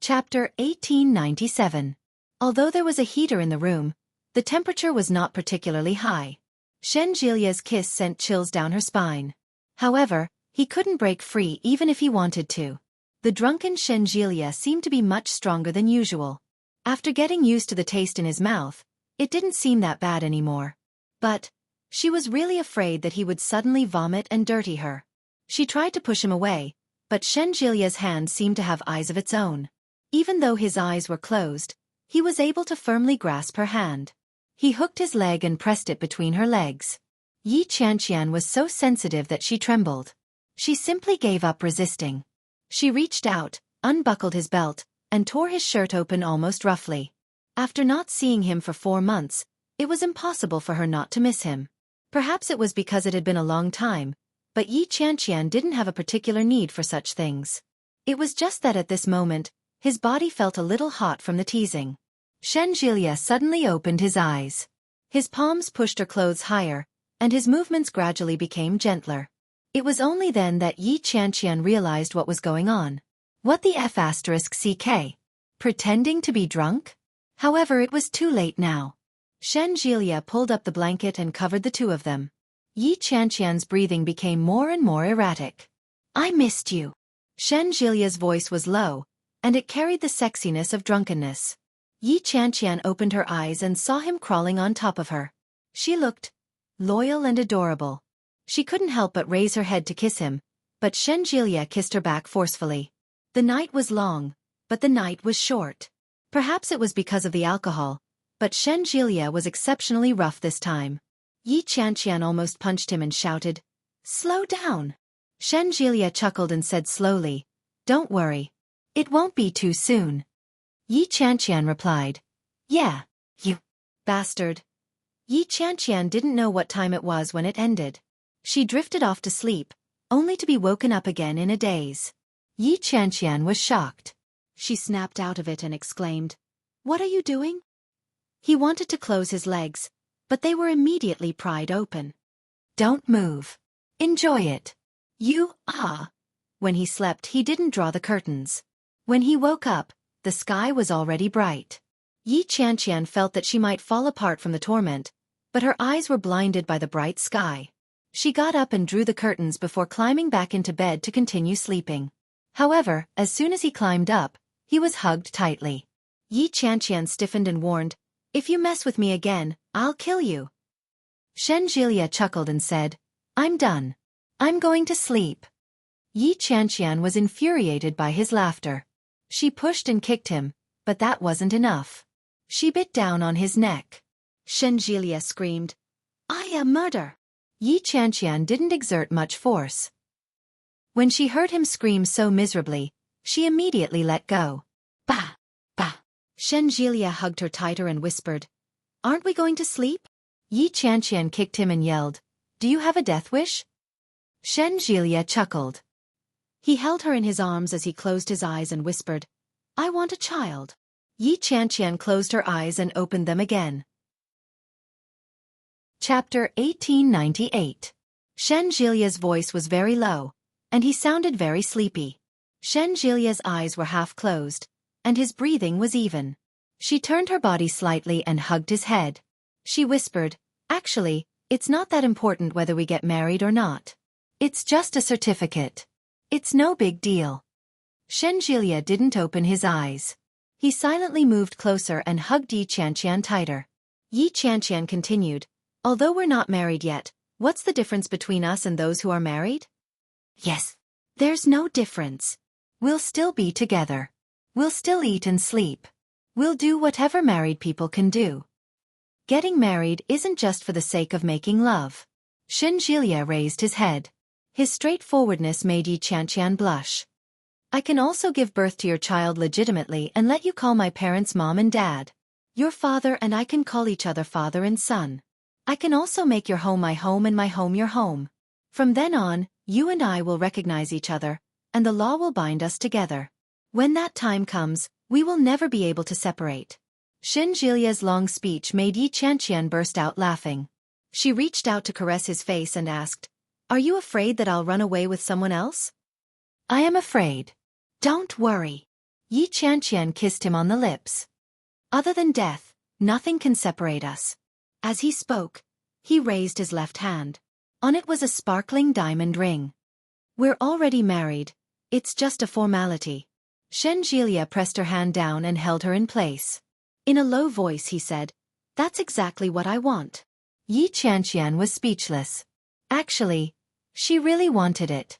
Chapter 1897. Although there was a heater in the room, the temperature was not particularly high. Shenjilia's kiss sent chills down her spine. However, he couldn't break free even if he wanted to. The drunken Shenjilia seemed to be much stronger than usual. After getting used to the taste in his mouth, it didn't seem that bad anymore. But she was really afraid that he would suddenly vomit and dirty her. She tried to push him away, but Shenjilia's hand seemed to have eyes of its own. Even though his eyes were closed, he was able to firmly grasp her hand. He hooked his leg and pressed it between her legs. Yi Qianqian was so sensitive that she trembled. She simply gave up resisting. She reached out, unbuckled his belt, and tore his shirt open almost roughly. After not seeing him for 4 months, it was impossible for her not to miss him. Perhaps it was because it had been a long time, but Yi Qianqian didn't have a particular need for such things. It was just that at this moment, his body felt a little hot from the teasing. Shenjilia suddenly opened his eyes. His palms pushed her clothes higher, and his movements gradually became gentler. It was only then that Yi Qianqian realized what was going on. What the F***ck? Pretending to be drunk? However, it was too late now. Shenjilia pulled up the blanket and covered the two of them. Yi Qianqian's breathing became more and more erratic. "I missed you." Shenjilia's voice was low, and it carried the sexiness of drunkenness. Yi Qianqian opened her eyes and saw him crawling on top of her. She looked loyal and adorable. She couldn't help but raise her head to kiss him, but Shenjilia kissed her back forcefully. The night was long, but the night was short. Perhaps it was because of the alcohol, but Shenjilia was exceptionally rough this time. Yi Qianqian almost punched him and shouted, "Slow down." Shenjilia chuckled and said slowly, "Don't worry. It won't be too soon." Yi Qianqian replied, "Yeah, you bastard." Yi Qianqian didn't know what time it was when it ended. She drifted off to sleep, only to be woken up again in a daze. Yi Qianqian was shocked. She snapped out of it and exclaimed, "What are you doing?" He wanted to close his legs, but they were immediately pried open. "Don't move. Enjoy it." When he slept, he didn't draw the curtains. When he woke up, the sky was already bright. Yi Qianqian felt that she might fall apart from the torment, but her eyes were blinded by the bright sky. She got up and drew the curtains before climbing back into bed to continue sleeping. However, as soon as he climbed up, he was hugged tightly. Yi Qianqian stiffened and warned, "If you mess with me again, I'll kill you." Shenjilia chuckled and said, "I'm done. I'm going to sleep." Yi Qianqian was infuriated by his laughter. She pushed and kicked him, but that wasn't enough. She bit down on his neck. Shenjilia screamed, "I am murder." Yi Qianqian didn't exert much force. When she heard him scream so miserably, she immediately let go. "Bah! Bah!" Shenjilia hugged her tighter and whispered, "Aren't we going to sleep?" Yi Qianqian kicked him and yelled, "Do you have a death wish?" Shenjilia chuckled. He held her in his arms as he closed his eyes and whispered, "I want a child." Yi Qianqian closed her eyes and opened them again. Chapter 1898. Shenjilia's voice was very low, and he sounded very sleepy. Shenjilia's eyes were half closed, and his breathing was even. She turned her body slightly and hugged his head. She whispered, "Actually, it's not that important whether we get married or not. It's just a certificate. It's no big deal." Shenjilia didn't open his eyes. He silently moved closer and hugged Yi Qianqian tighter. Yi Qianqian continued, "Although we're not married yet, what's the difference between us and those who are married?" "Yes. There's no difference. We'll still be together. We'll still eat and sleep. We'll do whatever married people can do. Getting married isn't just for the sake of making love." Shenjilia raised his head. His straightforwardness made Yi Qianqian blush. "I can also give birth to your child legitimately and let you call my parents mom and dad. Your father and I can call each other father and son. I can also make your home my home and my home your home. From then on, you and I will recognize each other, and the law will bind us together. When that time comes, we will never be able to separate." Shenjilia's long speech made Yi Qianqian burst out laughing. She reached out to caress his face and asked, "Are you afraid that I'll run away with someone else?" "I am afraid." "Don't worry. Yi Qianqian kissed him on the lips. Other than death, nothing can separate us. As he spoke, he raised his left hand. On it was a sparkling diamond ring. We're already married. It's just a formality. Shen Jilia pressed her hand down and held her in place. In a low voice he said, "That's exactly what I want." Yi Qianqian was speechless. Actually, she really wanted it.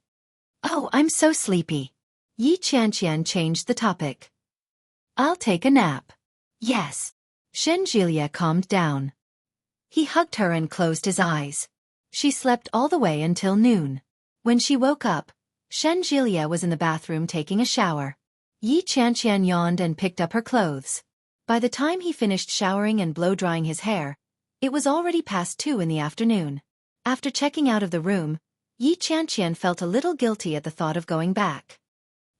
"Oh, I'm so sleepy." Yi Qianqian changed the topic. "I'll take a nap." "Yes." Shen Jilia calmed down. He hugged her and closed his eyes. She slept all the way until noon. When she woke up, Shen Jilia was in the bathroom taking a shower. Yi Qianqian yawned and picked up her clothes. By the time he finished showering and blow-drying his hair, it was already past 2 in the afternoon. After checking out of the room, Yi Qianqian felt a little guilty at the thought of going back.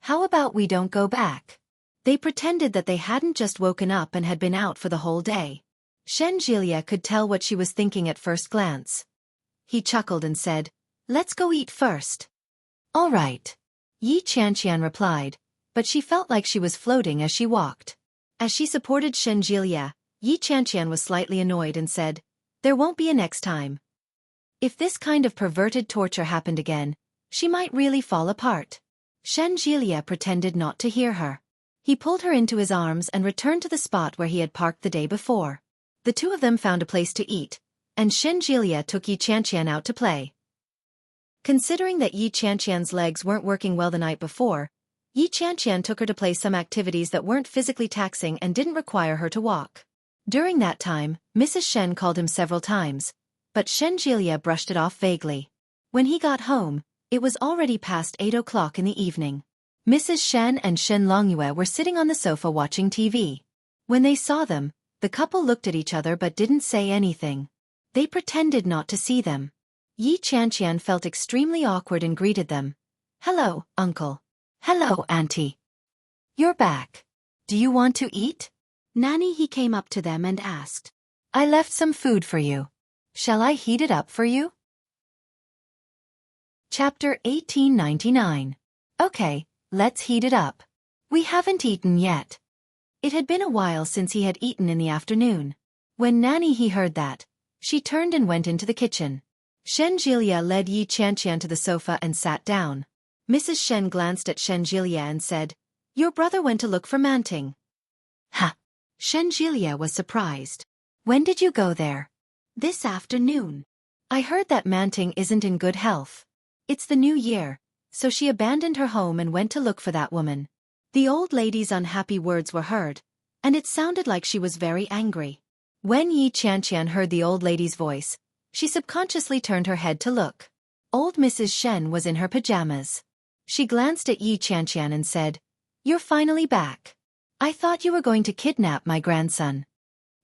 "How about we don't go back?" They pretended that they hadn't just woken up and had been out for the whole day. Shen Jilia could tell what she was thinking at first glance. He chuckled and said, "Let's go eat first." "All right." Yi Qianqian replied, but she felt like she was floating as she walked. As she supported Shen Jilia, Yi Qianqian was slightly annoyed and said, "There won't be a next time." If this kind of perverted torture happened again, she might really fall apart. Shen Jilia pretended not to hear her. He pulled her into his arms and returned to the spot where he had parked the day before. The two of them found a place to eat, and Shen Jilia took Yi Qianqian out to play. Considering that Yi Qianqian's legs weren't working well the night before, Yi Qianqian took her to play some activities that weren't physically taxing and didn't require her to walk. During that time, Mrs. Shen called him several times, but Shen Jilia brushed it off vaguely. When he got home, it was already past 8 o'clock in the evening. Mrs. Shen and Shen Longyue were sitting on the sofa watching TV. When they saw them, the couple looked at each other but didn't say anything. They pretended not to see them. Yi Qianqian felt extremely awkward and greeted them. "Hello, uncle." "Hello, auntie. You're back. Do you want to eat?" "Nanny," he came up to them and asked. "I left some food for you. Shall I heat it up for you?" Chapter 1899. Okay, let's heat it up. We haven't eaten yet. It had been a while since he had eaten in the afternoon. When Nanny he heard that, she turned and went into the kitchen. Shen Jilia led Yi Qianqian to the sofa and sat down. Mrs. Shen glanced at Shen Jilia and said, "Your brother went to look for Manting." "Ha!" Shen Jilia was surprised. "When did you go there?" "This afternoon. I heard that Manting isn't in good health. It's the new year, so she abandoned her home and went to look for that woman." The old lady's unhappy words were heard, and it sounded like she was very angry. When Yi Qianqian heard the old lady's voice, she subconsciously turned her head to look. Old Mrs. Shen was in her pajamas. She glanced at Yi Qianqian and said, "You're finally back. I thought you were going to kidnap my grandson."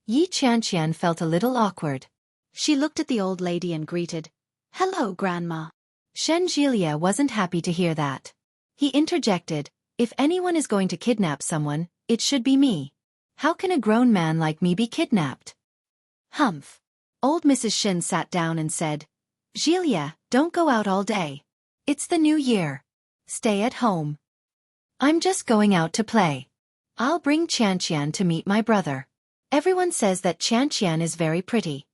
Yi Qianqian felt a little awkward. She looked at the old lady and greeted, "Hello, Grandma." Shen Jilia wasn't happy to hear that. He interjected, "If anyone is going to kidnap someone, it should be me. How can a grown man like me be kidnapped?" "Humph." Old Mrs. Shen sat down and said, "Jilia, don't go out all day. It's the new year. Stay at home." "I'm just going out to play. I'll bring Qianqian to meet my brother. Everyone says that Qianqian is very pretty.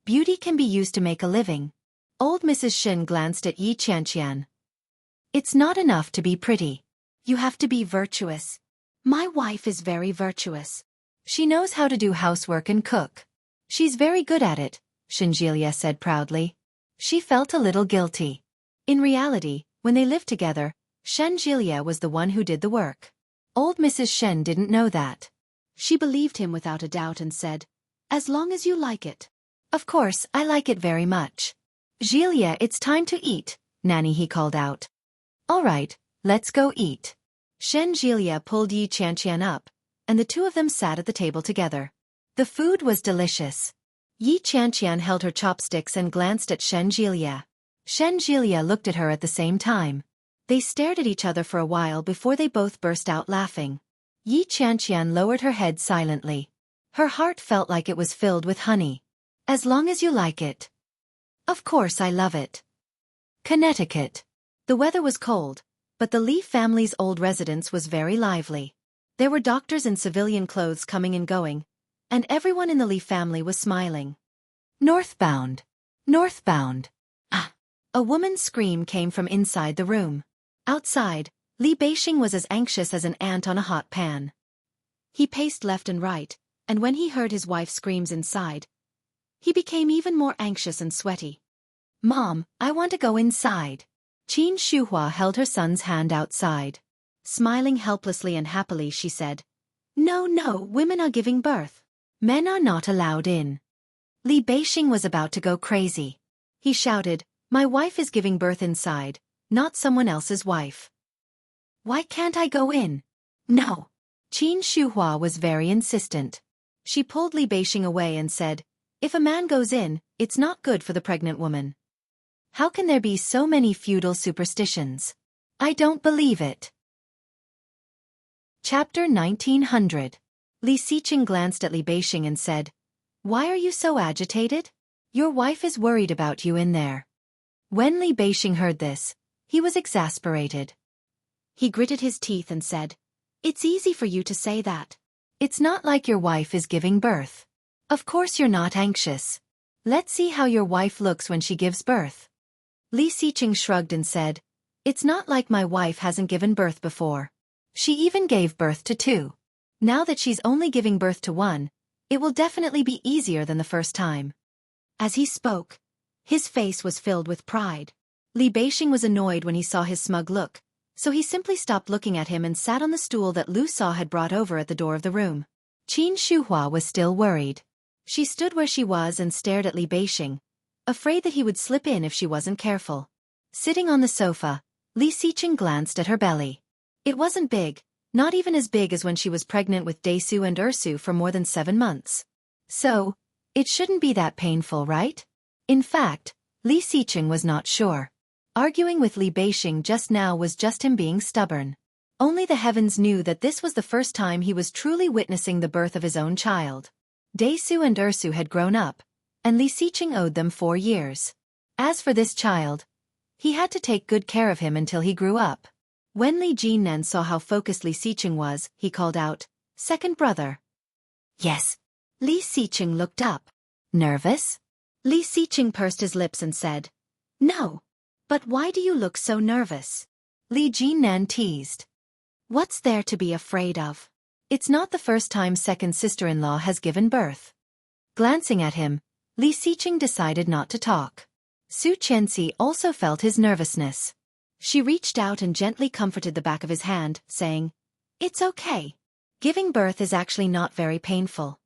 Beauty can be used to make a living." Old Mrs. Shen glanced at Yi Qianqian. "It's not enough to be pretty. You have to be virtuous. My wife is very virtuous. She knows how to do housework and cook. She's very good at it," Shen Jilia said proudly. She felt a little guilty. In reality, when they lived together, Shen Jilia was the one who did the work. Old Mrs. Shen didn't know that. She believed him without a doubt and said, "As long as you like it." "Of course, I like it very much." "Jilia, it's time to eat," Nanny he called out. "All right, let's go eat." Shen Jilia pulled Yi Qianqian up, and the two of them sat at the table together. The food was delicious. Yi Qianqian held her chopsticks and glanced at Shen Jilia. Shen Jilia looked at her at the same time. They stared at each other for a while before they both burst out laughing. Yi Qianqian lowered her head silently. Her heart felt like it was filled with honey. "As long as you like it." "Of course I love it." Connecticut. The weather was cold, But the Li family's old residence was very lively. There were doctors in civilian clothes coming and going, and everyone in the Li family was smiling. Northbound. Northbound. Ah! A woman's scream came from inside the room. Outside, Li Beixing was as anxious as an ant on a hot pan. He paced left and right, and when he heard his wife's screams inside, he became even more anxious and sweaty. Mom, I want to go inside. Qin Shuhua held her son's hand outside. Smiling helplessly and happily, she said, No, women are giving birth. Men are not allowed in. Li Beixing was about to go crazy. He shouted, My wife is giving birth inside, not someone else's wife. Why can't I go in? No. Qin Shuhua was very insistent. She pulled Li Beixing away and said, If a man goes in, it's not good for the pregnant woman. How can there be so many feudal superstitions? I don't believe it. Chapter 1900. Li Xiqing glanced at Li Beixing and said, Why are you so agitated? Your wife is worried about you in there. When Li Beixing heard this, he was exasperated. He gritted his teeth and said, It's easy for you to say that. It's not like your wife is giving birth. Of course you're not anxious. Let's see how your wife looks when she gives birth. Li Xiqing shrugged and said, It's not like my wife hasn't given birth before. She even gave birth to 2. Now that she's only giving birth to 1, it will definitely be easier than the first time. As he spoke, his face was filled with pride. Li Beixing was annoyed when he saw his smug look, so he simply stopped looking at him and sat on the stool that Lu Sa had brought over at the door of the room. Qin Shuhua was still worried. She stood where she was and stared at Li Beixing, afraid that he would slip in if she wasn't careful. Sitting on the sofa, Li Xiqing glanced at her belly. It wasn't big, not even as big as when she was pregnant with Desu and Ursu for more than 7 months. So, it shouldn't be that painful, right? In fact, Li Xiqing was not sure. Arguing with Li Beixing just now was just him being stubborn. Only the heavens knew that this was the first time he was truly witnessing the birth of his own child. Desu and Ursu had grown up, and Li Xiqing owed them 4 years. As for this child, he had to take good care of him until he grew up. When Li Jinnan saw how focused Li Xiqing was, he called out, Second brother. Yes. Li Xiqing looked up. Nervous? Li Xiqing pursed his lips and said, No. But why do you look so nervous? Li Jinnan teased. What's there to be afraid of? It's not the first time second sister-in-law has given birth. Glancing at him, Li Xiqing decided not to talk. Su Qianxi also felt his nervousness. She reached out and gently comforted the back of his hand, saying, It's okay. Giving birth is actually not very painful.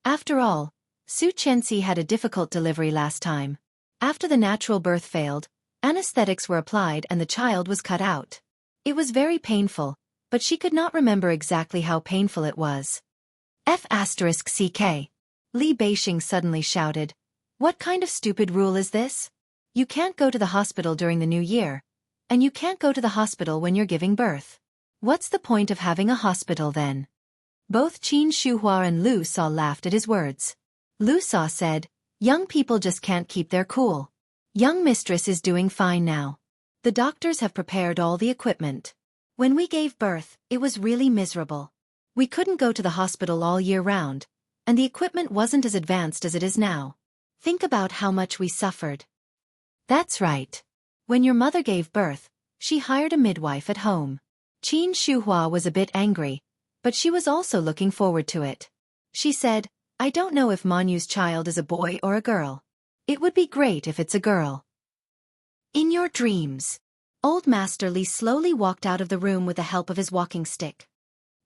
After all, Su Qianxi had a difficult delivery last time. After the natural birth failed, anesthetics were applied and the child was cut out. It was very painful, but she could not remember exactly how painful it was. F***CK. Li Beixing suddenly shouted, What kind of stupid rule is this? You can't go to the hospital during the new year, and you can't go to the hospital when you're giving birth. What's the point of having a hospital then? Both Qin Shuhua and Lu Sa laughed at his words. Lu Sa said, Young people just can't keep their cool. Young mistress is doing fine now. The doctors have prepared all the equipment. When we gave birth, it was really miserable. We couldn't go to the hospital all year round, and the equipment wasn't as advanced as it is now. Think about how much we suffered. That's right. When your mother gave birth, she hired a midwife at home. Qin Shuhua was a bit angry, but she was also looking forward to it. She said, I don't know if Manyu's child is a boy or a girl. It would be great if it's a girl. In your dreams. Old Master Li slowly walked out of the room with the help of his walking stick.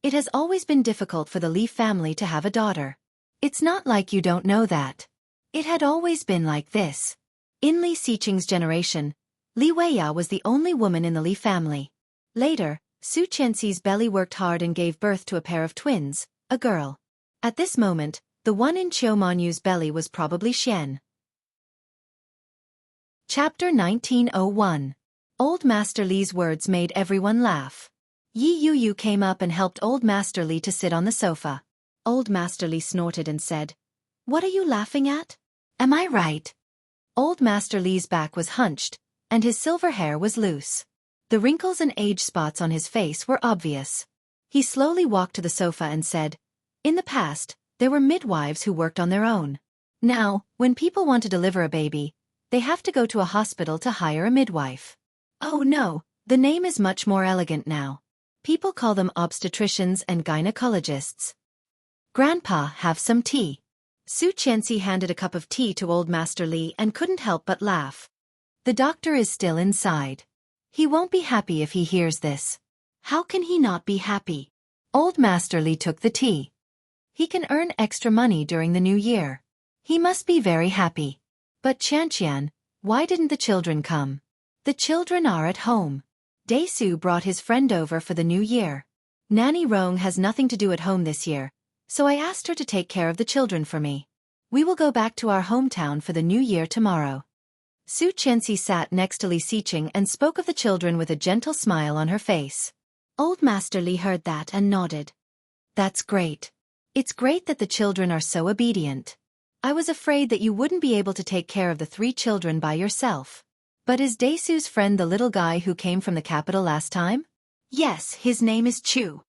It has always been difficult for the Li family to have a daughter. It's not like you don't know that. It had always been like this. In Li Xiqing's generation, Li Weiya was the only woman in the Li family. Later, Su Qianxi's belly worked hard and gave birth to a pair of twins, a girl. At this moment, the one in Qiu Manyu's belly was probably Xian. Chapter 1901. Old Master Li's words made everyone laugh. Yi Yuyu came up and helped Old Master Li to sit on the sofa. Old Master Li snorted and said, What are you laughing at? Am I right? Old Master Li's back was hunched, and his silver hair was loose. The wrinkles and age spots on his face were obvious. He slowly walked to the sofa and said, "In the past, there were midwives who worked on their own. Now, when people want to deliver a baby, they have to go to a hospital to hire a midwife. Oh no, the name is much more elegant now. People call them obstetricians and gynecologists." "Grandpa, have some tea." Su Qianxi handed a cup of tea to Old Master Li and couldn't help but laugh. The doctor is still inside. He won't be happy if he hears this. How can he not be happy? Old Master Li took the tea. He can earn extra money during the new year. He must be very happy. But Qianqian, why didn't the children come? The children are at home. Daisu brought his friend over for the new year. Nanny Rong has nothing to do at home this year, so I asked her to take care of the children for me. We will go back to our hometown for the new year tomorrow. Su Qianxi sat next to Li Xiqing and spoke of the children with a gentle smile on her face. Old Master Li heard that and nodded. That's great. It's great that the children are so obedient. I was afraid that you wouldn't be able to take care of the 3 children by yourself. But is Daisu's friend the little guy who came from the capital last time? Yes, his name is Chu.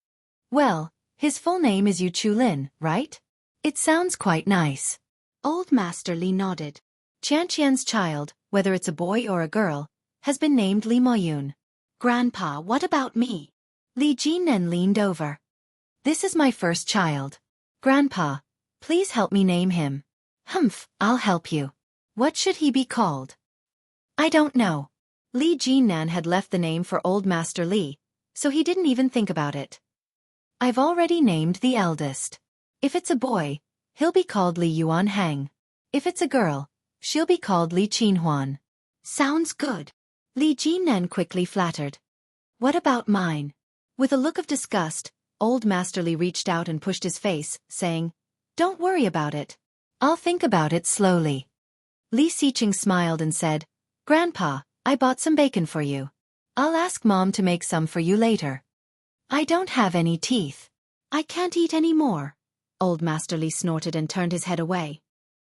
Well, his full name is Yu Chulin, right? It sounds quite nice. Old Master Li nodded. Qianqian's child, whether it's a boy or a girl, has been named Li Moyun. Grandpa, what about me? Li Jinan leaned over. This is my first child. Grandpa, please help me name him. Humph, I'll help you. What should he be called? I don't know. Li Jinan had left the name for Old Master Li, so he didn't even think about it. I've already named the eldest. If it's a boy, he'll be called Li Yuanhang. If it's a girl, she'll be called Li Qinhuan. Sounds good. Li Jinan quickly flattered. What about mine? With a look of disgust, Old Master Li reached out and pushed his face, saying, Don't worry about it. I'll think about it slowly. Li Xiqing smiled and said, Grandpa, I bought some bacon for you. I'll ask Mom to make some for you later. I don't have any teeth. I can't eat any more. Old Master Li snorted and turned his head away.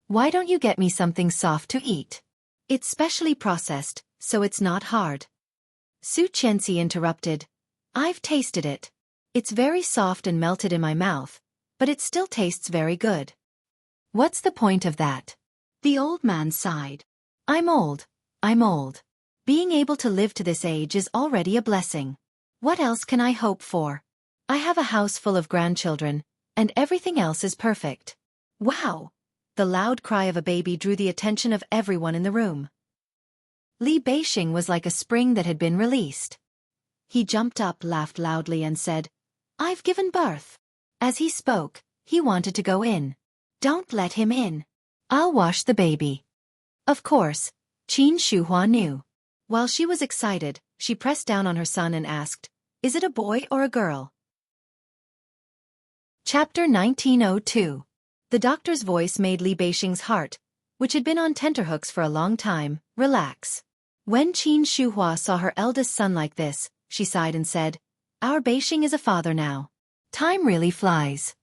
Why don't you get me something soft to eat? It's specially processed, so it's not hard. Su Qianxi interrupted. I've tasted it. It's very soft and melted in my mouth, but it still tastes very good. What's the point of that? The old man sighed. I'm old. Being able to live to this age is already a blessing. What else can I hope for? I have a house full of grandchildren, and everything else is perfect. Wow! The loud cry of a baby drew the attention of everyone in the room. Li Beixing was like a spring that had been released. He jumped up, laughed loudly, and said, I've given birth. As he spoke, he wanted to go in. Don't let him in. I'll wash the baby. Of course, Qin Shuhua knew. While she was excited, she pressed down on her son and asked, Is it a boy or a girl? Chapter 1902. The doctor's voice made Li Beixing's heart, which had been on tenterhooks for a long time, relax. When Qin Shuhua saw her eldest son like this, she sighed and said, Our Beixing is a father now. Time really flies.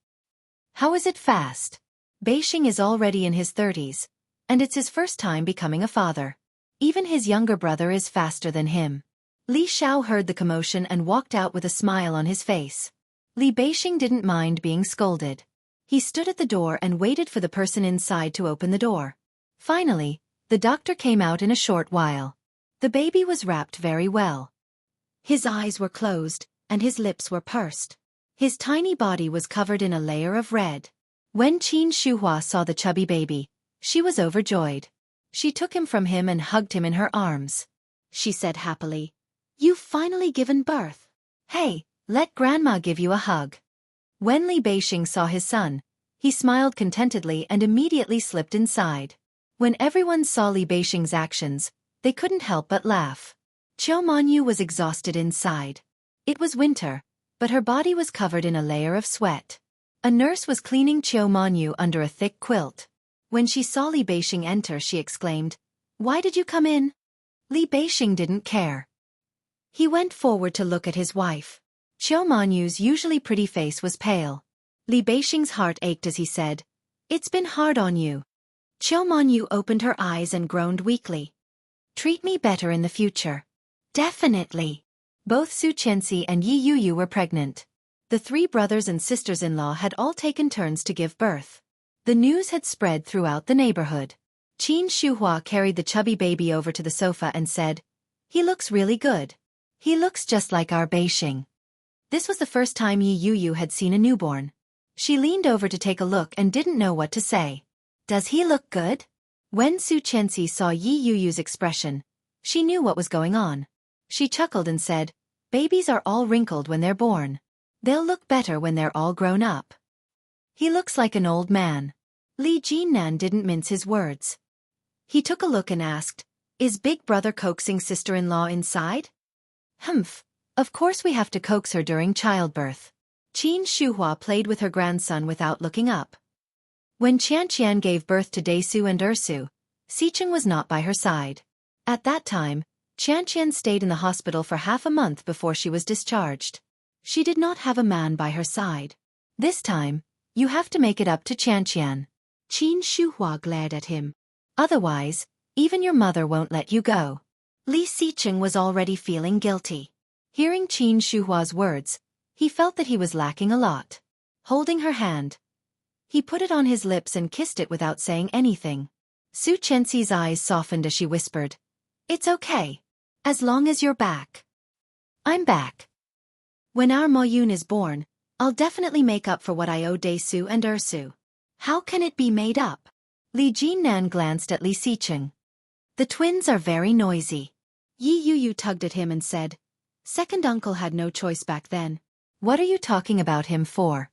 How is it fast? Beixing is already in his 30s, and it's his first time becoming a father. Even his younger brother is faster than him. Li Xiao heard the commotion and walked out with a smile on his face. Li Beixing didn't mind being scolded. He stood at the door and waited for the person inside to open the door. Finally, the doctor came out in a short while. The baby was wrapped very well. His eyes were closed, and his lips were pursed. His tiny body was covered in a layer of red. When Qin Shuhua saw the chubby baby, she was overjoyed. She took him from him and hugged him in her arms. She said happily, You've finally given birth. Hey, let Grandma give you a hug. When Li Beixing saw his son, he smiled contentedly and immediately slipped inside. When everyone saw Li Beixing's actions, they couldn't help but laugh. Qiu Manyu was exhausted inside. It was winter, but her body was covered in a layer of sweat. A nurse was cleaning Qiu Manyu under a thick quilt. When she saw Li Beixing enter, she exclaimed, Why did you come in? Li Beixing didn't care. He went forward to look at his wife. Qiu Manyu's usually pretty face was pale. Li Beixing's heart ached as he said, It's been hard on you. Qiu Manyu opened her eyes and groaned weakly. Treat me better in the future. Definitely. Both Su Qianxi and Yi Yuyu were pregnant. The three brothers and sisters-in-law had all taken turns to give birth. The news had spread throughout the neighborhood. Qin Shuhua carried the chubby baby over to the sofa and said, "He looks really good. He looks just like our Beixing." This was the first time Yi Yuyu had seen a newborn. She leaned over to take a look and didn't know what to say. "Does he look good?" When Su Qianxi saw Yi Yuyu's expression, she knew what was going on. She chuckled and said, "Babies are all wrinkled when they're born. They'll look better when they're all grown up. He looks like an old man." Li Jinnan didn't mince his words. He took a look and asked, "Is big brother coaxing sister-in-law inside?" "Humph, of course we have to coax her during childbirth." Qin Shuhua played with her grandson without looking up. When Qianqian gave birth to Daisu and Ersu, Xicheng was not by her side. At that time, Qianqian stayed in the hospital for half a month before she was discharged. She did not have a man by her side. "This time, you have to make it up to Qianqian." Qin Shuhua glared at him. "Otherwise, even your mother won't let you go." Li Xicheng was already feeling guilty. Hearing Qin Shuhua's words, he felt that he was lacking a lot. Holding her hand, he put it on his lips and kissed it without saying anything. Su Qianxi's eyes softened as she whispered, "It's okay. As long as you're back." "I'm back. When our Moyun is born, I'll definitely make up for what I owe Daisu and Ersu." "How can it be made up?" Li Jinnan glanced at Li Xicheng. "The twins are very noisy." Yi Yuyu tugged at him and said, "Second uncle had no choice back then. What are you talking about him for?"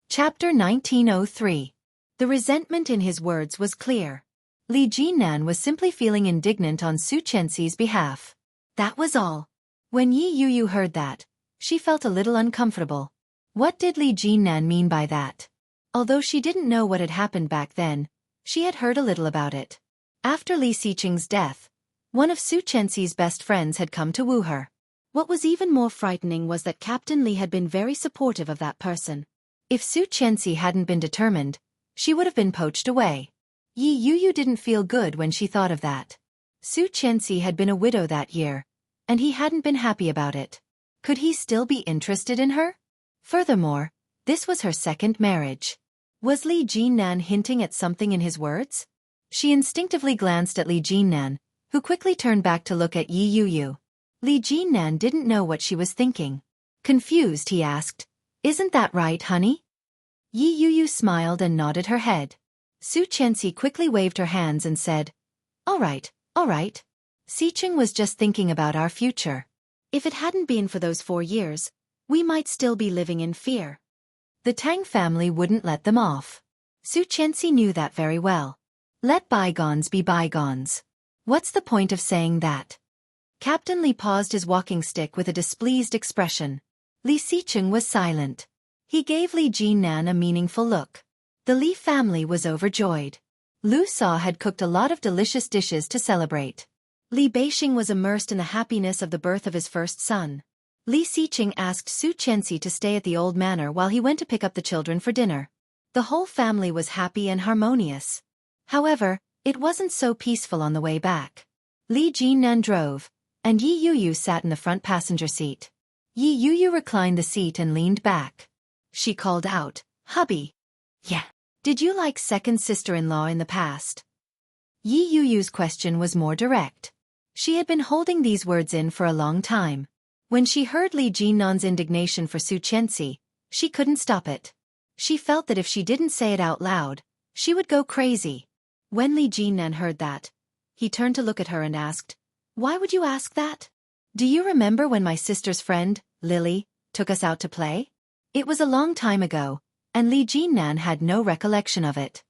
Chapter 1903. The resentment in his words was clear. Li Jinnan was simply feeling indignant on Su Qianxi's behalf. That was all. When Yi Yuyu heard that, she felt a little uncomfortable. What did Li Jinnan mean by that? Although she didn't know what had happened back then, she had heard a little about it. After Li Xicheng's death, one of Su Qianxi's best friends had come to woo her. What was even more frightening was that Captain Li had been very supportive of that person. If Su Qianxi hadn't been determined, she would have been poached away. Yi Yuyu didn't feel good when she thought of that. Su Qianxi had been a widow that year, and he hadn't been happy about it. Could he still be interested in her? Furthermore, this was her second marriage. Was Li Jinnan hinting at something in his words? She instinctively glanced at Li Jinnan, who quickly turned back to look at Yi Yuyu. Li Jinnan didn't know what she was thinking. Confused, he asked, "Isn't that right, honey?" Yi Yuyu smiled and nodded her head. Su Qianxi quickly waved her hands and said, All right. Xicheng was just thinking about our future. If it hadn't been for those 4 years, we might still be living in fear. The Tang family wouldn't let them off. Su Qianxi knew that very well. Let bygones be bygones. What's the point of saying that? Captain Li paused his walking stick with a displeased expression. Li Xicheng was silent. He gave Li Jinnan a meaningful look. The Li family was overjoyed. Lu Sa had cooked a lot of delicious dishes to celebrate. Li Beixing was immersed in the happiness of the birth of his first son. Li Xicheng asked Su Qianxi to stay at the old manor while he went to pick up the children for dinner. The whole family was happy and harmonious. However, it wasn't so peaceful on the way back. Li Jinnan drove, and Yi Yuyu sat in the front passenger seat. Yi Yuyu reclined the seat and leaned back. She called out, "Hubby." "Yeah. Did you like second sister-in-law in the past?" Yi Yuyu's question was more direct. She had been holding these words in for a long time. When she heard Li Jinnan's indignation for Su Qianxi, she couldn't stop it. She felt that if she didn't say it out loud, she would go crazy. When Li Jinnan heard that, he turned to look at her and asked, "Why would you ask that? Do you remember when my sister's friend, Lily, took us out to play?" It was a long time ago, and Li Jinnan had no recollection of it.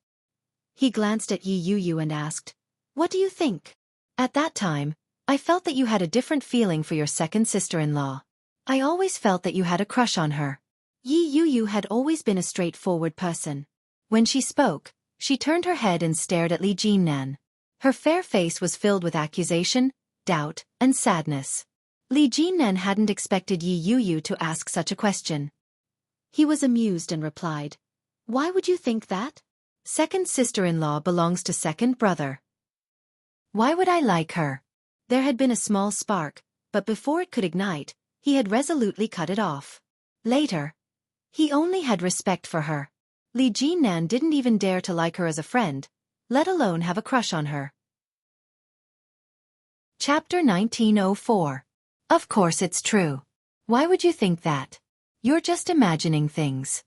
He glanced at Yi Yuyu and asked, "What do you think?" "At that time, I felt that you had a different feeling for your second sister-in-law. I always felt that you had a crush on her." Yi Yuyu had always been a straightforward person. When she spoke, she turned her head and stared at Li Jinnan. Her fair face was filled with accusation, doubt, and sadness. Li Jinnan hadn't expected Yi Yuyu to ask such a question. He was amused and replied, "Why would you think that? Second sister-in-law belongs to second brother. Why would I like her?" There had been a small spark, but before it could ignite, he had resolutely cut it off. Later, he only had respect for her. Li Jinnan didn't even dare to like her as a friend, let alone have a crush on her. Chapter 1904. Of course it's true. Why would you think that? You're just imagining things.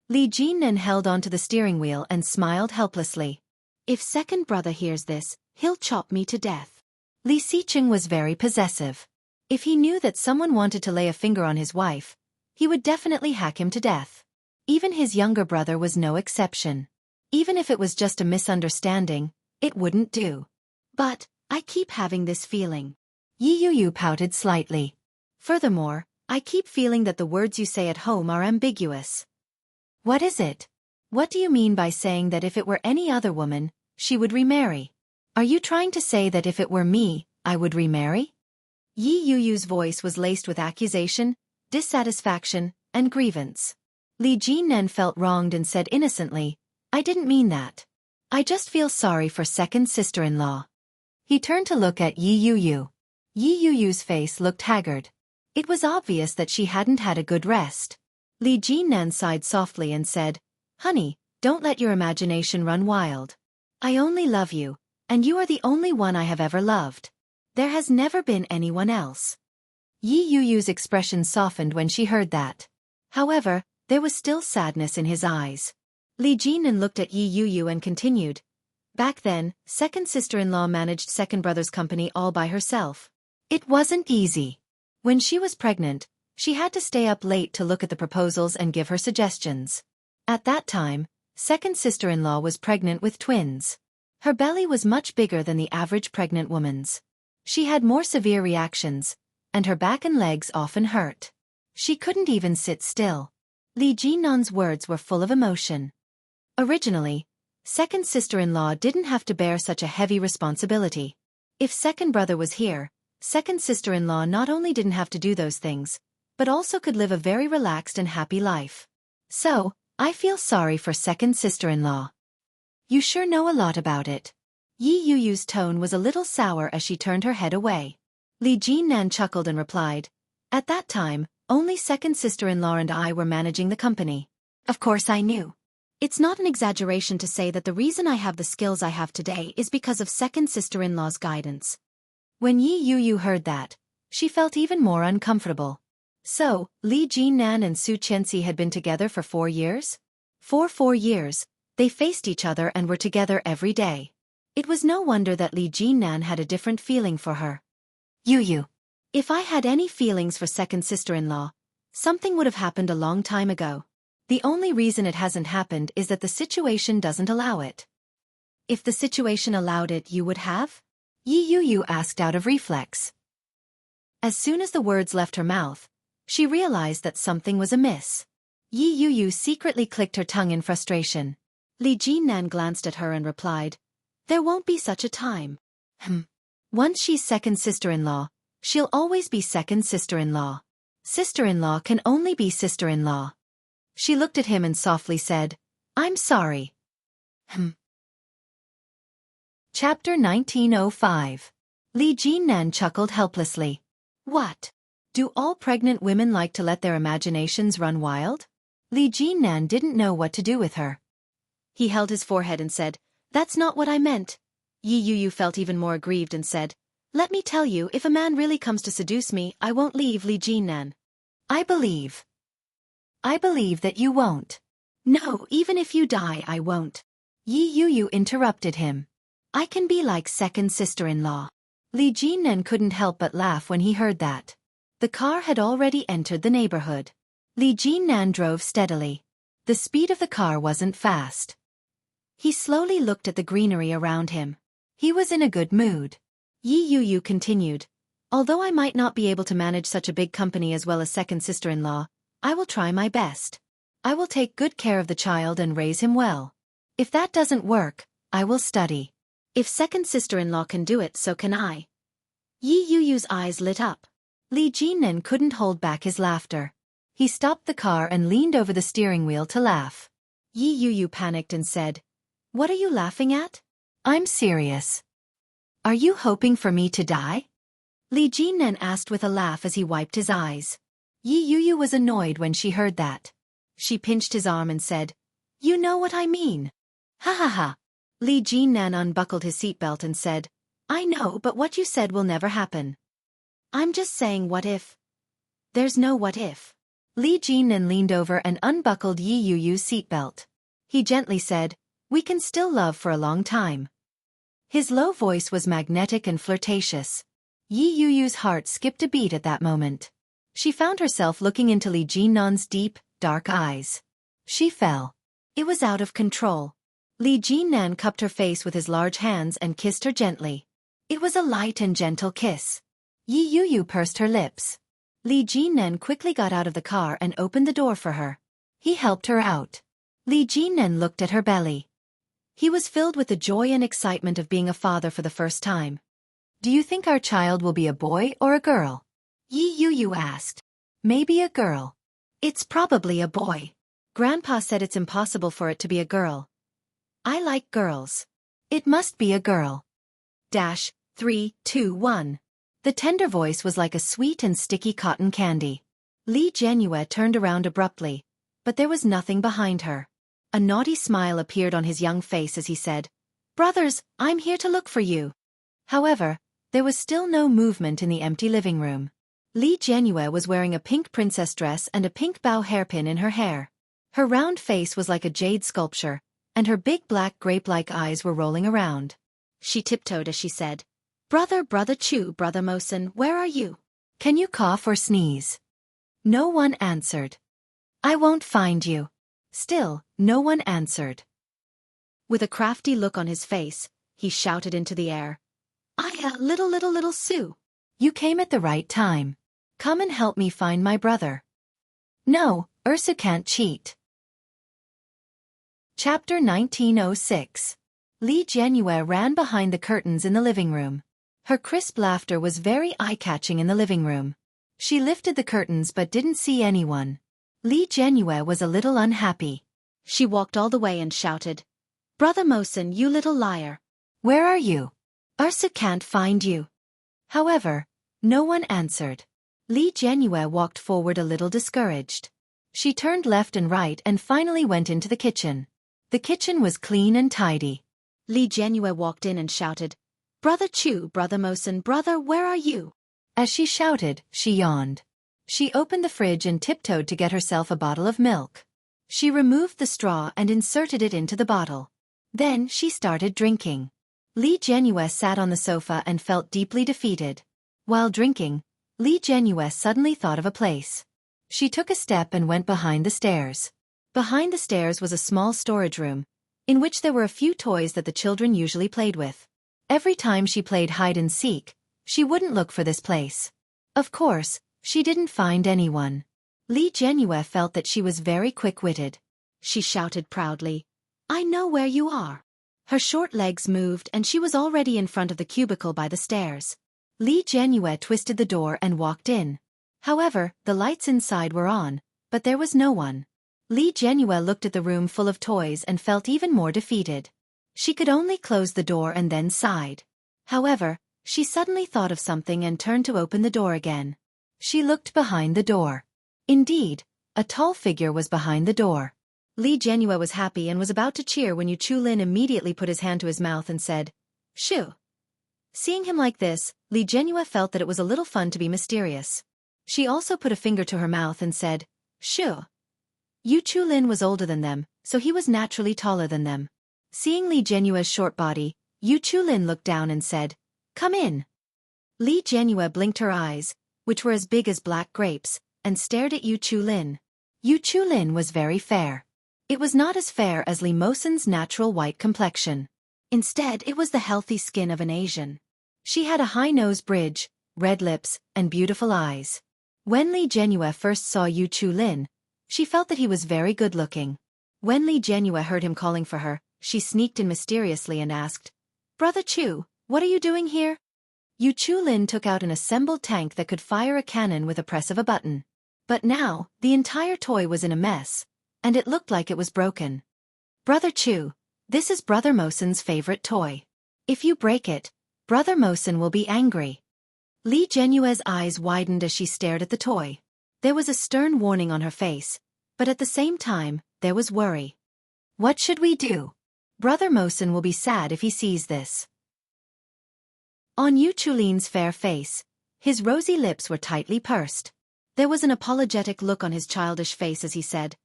Li Jinnan held onto the steering wheel and smiled helplessly. If second brother hears this, he'll chop me to death. Li Xiqing was very possessive. If he knew that someone wanted to lay a finger on his wife, he would definitely hack him to death. Even his younger brother was no exception. Even if it was just a misunderstanding, it wouldn't do. But, I keep having this feeling. Yi Yu pouted slightly. Furthermore, I keep feeling that the words you say at home are ambiguous. What is it? What do you mean by saying that if it were any other woman, she would remarry? Are you trying to say that if it were me, I would remarry? Yi Yu's voice was laced with accusation, dissatisfaction, and grievance. Li Jinnan felt wronged and said innocently, I didn't mean that. I just feel sorry for second sister-in-law. He turned to look at Yi Yu. Yi Yu's face looked haggard. It was obvious that she hadn't had a good rest. Li Jinnan sighed softly and said, Honey, don't let your imagination run wild. I only love you, and you are the only one I have ever loved. There has never been anyone else. Yi Yu's expression softened when she heard that. However, there was still sadness in his eyes. Li Jinnan looked at Yi Yu and continued. Back then, second sister-in-law managed second brother's company all by herself. It wasn't easy. When she was pregnant, she had to stay up late to look at the proposals and give her suggestions. At that time, second sister-in-law was pregnant with twins. Her belly was much bigger than the average pregnant woman's. She had more severe reactions, and her back and legs often hurt. She couldn't even sit still. Li Jinnan's words were full of emotion. Originally, second sister-in-law didn't have to bear such a heavy responsibility. If second brother was here, second sister-in-law not only didn't have to do those things, but also could live a very relaxed and happy life. So, I feel sorry for second sister-in-law. You sure know a lot about it. Yi Yu's tone was a little sour as she turned her head away. Li Jinnan chuckled and replied, At that time, only second sister-in-law and I were managing the company. Of course I knew. It's not an exaggeration to say that the reason I have the skills I have today is because of second sister-in-law's guidance. When Yi Yu heard that, she felt even more uncomfortable. So, Li Jinnan and Su Qianxi had been together for 4 years? For 4 years, they faced each other and were together every day. It was no wonder that Li Jinnan had a different feeling for her. Yu. If I had any feelings for second sister-in-law, something would have happened a long time ago. The only reason it hasn't happened is that the situation doesn't allow it. If the situation allowed it, you would have? Yi Yu asked out of reflex. As soon as the words left her mouth, she realized that something was amiss. Yi Yu secretly clicked her tongue in frustration. Li Jinnan glanced at her and replied, There won't be such a time. Once she's second sister-in-law, she'll always be second sister-in-law. Sister-in-law can only be sister-in-law. She looked at him and softly said, I'm sorry. Chapter 1905. Li Jinnan chuckled helplessly. What? Do all pregnant women like to let their imaginations run wild? Li Jinnan didn't know what to do with her. He held his forehead and said, That's not what I meant. Yi Yu felt even more aggrieved and said, Let me tell you, if a man really comes to seduce me, I won't leave Li Jinnan. I believe that you won't. No, even if you die, I won't. Yi Yu interrupted him. I can be like second sister-in-law. Li Jinnan couldn't help but laugh when he heard that. The car had already entered the neighborhood. Li Jinnan drove steadily. The speed of the car wasn't fast. He slowly looked at the greenery around him. He was in a good mood. Yi Yu continued, Although I might not be able to manage such a big company as well as second sister-in-law, I will try my best. I will take good care of the child and raise him well. If that doesn't work, I will study. If second sister-in-law can do it, so can I. Yi Yu's eyes lit up. Li Jinnan couldn't hold back his laughter. He stopped the car and leaned over the steering wheel to laugh. Yi Yu panicked and said, What are you laughing at? I'm serious. Are you hoping for me to die? Li Jinnan asked with a laugh as he wiped his eyes. Yi Yuyu was annoyed when she heard that. She pinched his arm and said, "You know what I mean." "Ha ha ha." Li Jinnan unbuckled his seatbelt and said, "I know, but what you said will never happen. I'm just saying what if." "There's no what if." Li Jinnan leaned over and unbuckled Yi Yuyu's seatbelt. He gently said, "We can still love for a long time." His low voice was magnetic and flirtatious. Yi Yuyu's heart skipped a beat at that moment. She found herself looking into Li Jinnan's deep, dark eyes. She fell. It was out of control. Li Jinnan cupped her face with his large hands and kissed her gently. It was a light and gentle kiss. Yi Yuyu pursed her lips. Li Jinnan quickly got out of the car and opened the door for her. He helped her out. Li Jinnan looked at her belly. He was filled with the joy and excitement of being a father for the first time. "Do you think our child will be a boy or a girl?" Yi Yuyu asked. "Maybe a girl." "It's probably a boy. Grandpa said it's impossible for it to be a girl." "I like girls." "It must be a girl." 3, 2, 1. The tender voice was like a sweet and sticky cotton candy. Li Jianyue turned around abruptly, but there was nothing behind her. A naughty smile appeared on his young face as he said, "Brothers, I'm here to look for you." However, there was still no movement in the empty living room. Li Jianyue was wearing a pink princess dress and a pink bow hairpin in her hair. Her round face was like a jade sculpture, and her big black grape-like eyes were rolling around. She tiptoed as she said, Brother Chu, Brother Mosen, where are you? Can you cough or sneeze?" No one answered. "I won't find you." Still, no one answered. With a crafty look on his face, he shouted into the air, little Sue. You came at the right time. Come and help me find my brother." "No, Ursu can't cheat." Chapter 1906. Li Jianyue ran behind the curtains in the living room. Her crisp laughter was very eye-catching in the living room. She lifted the curtains but didn't see anyone. Li Jianyue was a little unhappy. She walked all the way and shouted, "Brother Mosen, you little liar. Where are you? Ursu can't find you." However, no one answered. Li Jianyue walked forward a little discouraged. She turned left and right and finally went into the kitchen. The kitchen was clean and tidy. Li Jianyue walked in and shouted, "Brother Chu, Brother Mosen, brother, where are you?" As she shouted, she yawned. She opened the fridge and tiptoed to get herself a bottle of milk. She removed the straw and inserted it into the bottle. Then she started drinking. Li Jianyue sat on the sofa and felt deeply defeated. While drinking, Li Jianyue suddenly thought of a place. She took a step and went behind the stairs. Behind the stairs was a small storage room, in which there were a few toys that the children usually played with. Every time she played hide-and-seek, she wouldn't look for this place. Of course, she didn't find anyone. Li Jianyue felt that she was very quick-witted. She shouted proudly, "I know where you are." Her short legs moved and she was already in front of the cubicle by the stairs. Li Jianyue twisted the door and walked in. However, the lights inside were on, but there was no one. Li Jianyue looked at the room full of toys and felt even more defeated. She could only close the door and then sighed. However, she suddenly thought of something and turned to open the door again. She looked behind the door. Indeed, a tall figure was behind the door. Li Jianyue was happy and was about to cheer when Yu Chulin immediately put his hand to his mouth and said, "Shoo." Seeing him like this, Li Jianyue felt that it was a little fun to be mysterious. She also put a finger to her mouth and said, "Shoo." Yu Chulin was older than them, so he was naturally taller than them. Seeing Li Jianyue's short body, Yu Chulin looked down and said, "Come in." Li Jianyue blinked her eyes, which were as big as black grapes, and stared at Yu Chulin. Yu Chulin was very fair. It was not as fair as Li Mosen's natural white complexion. Instead, it was the healthy skin of an Asian. She had a high nose bridge, red lips, and beautiful eyes. When Li Jianyue first saw Yu Chulin, she felt that he was very good-looking. When Li Jianyue heard him calling for her, she sneaked in mysteriously and asked, "Brother Chu, what are you doing here?" Yu Chulin took out an assembled tank that could fire a cannon with a press of a button. But now, the entire toy was in a mess, and it looked like it was broken. "Brother Chu, this is Brother Mosen's favorite toy. If you break it, Brother Mosen will be angry." Li Jianyue's eyes widened as she stared at the toy. There was a stern warning on her face, but at the same time, there was worry. What should we do? Brother Mosen will be sad if he sees this. On Yu Chulin's fair face, his rosy lips were tightly pursed. There was an apologetic look on his childish face as he said,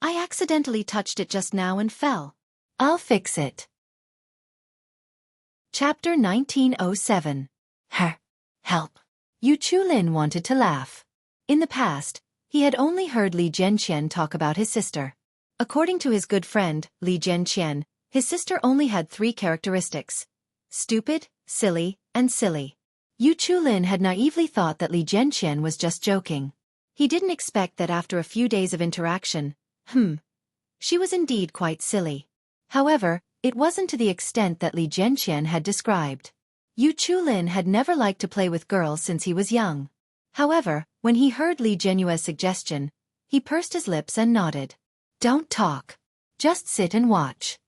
I accidentally touched it just now and fell. I'll fix it. Chapter 1907. Help. Yu Chulin wanted to laugh. In the past, he had only heard Li Jianqian talk about his sister. According to his good friend, Li Jianqian, his sister only had 3 characteristics: stupid, silly, and silly. Yu Chulin had naively thought that Li Jianqian was just joking. He didn't expect that after a few days of interaction, she was indeed quite silly. However, it wasn't to the extent that Li Jianqian had described. Yu Chulin had never liked to play with girls since he was young. However, when he heard Li Jianyue's suggestion, he pursed his lips and nodded. Don't talk. Just sit and watch.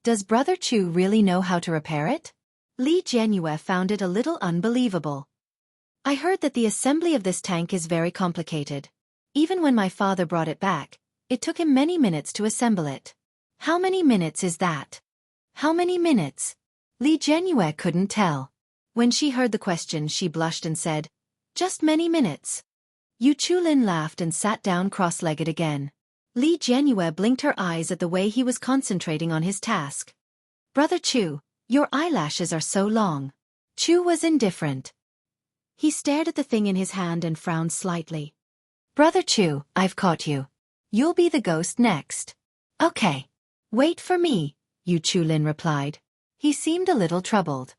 Does Brother Chu really know how to repair it? Li Jianyue found it a little unbelievable. I heard that the assembly of this tank is very complicated. Even when my father brought it back, it took him many minutes to assemble it. How many minutes is that? How many minutes? Li Jianyue couldn't tell. When she heard the question, she blushed and said, just many minutes. Yu Chulin laughed and sat down cross-legged again. Li Jianyue blinked her eyes at the way he was concentrating on his task. Brother Chu, your eyelashes are so long. Chu was indifferent. He stared at the thing in his hand and frowned slightly. Brother Chu, I've caught you. You'll be the ghost next. Okay. Wait for me, Yu Chulin replied. He seemed a little troubled.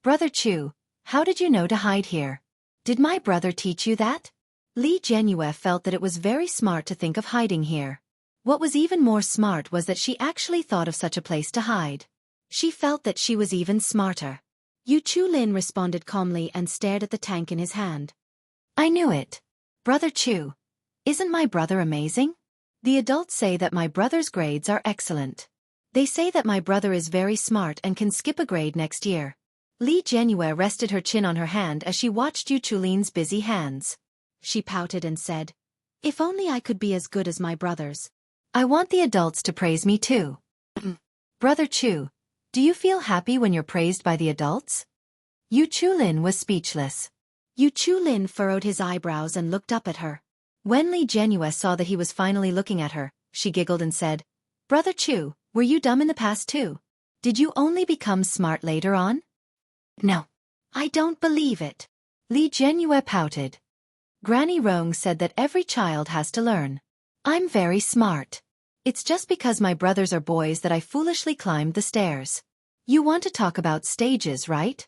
Brother Chu, how did you know to hide here? Did my brother teach you that? Li Jianyue felt that it was very smart to think of hiding here. What was even more smart was that she actually thought of such a place to hide. She felt that she was even smarter. Yu Chulin responded calmly and stared at the tank in his hand. I knew it. Brother Chu, isn't my brother amazing? The adults say that my brother's grades are excellent. They say that my brother is very smart and can skip a grade next year. Li Jianyue rested her chin on her hand as she watched Yu Chulin's busy hands. She pouted and said, if only I could be as good as my brothers. I want the adults to praise me too. Brother Chu, do you feel happy when you're praised by the adults? Yu Chulin was speechless. Yu Chulin furrowed his eyebrows and looked up at her. When Li Jianyue saw that he was finally looking at her, she giggled and said, Brother Chu, were you dumb in the past too? Did you only become smart later on? No. I don't believe it. Li Jianyue pouted. Granny Rong said that every child has to learn. I'm very smart. It's just because my brothers are boys that I foolishly climbed the stairs. You want to talk about stages, right?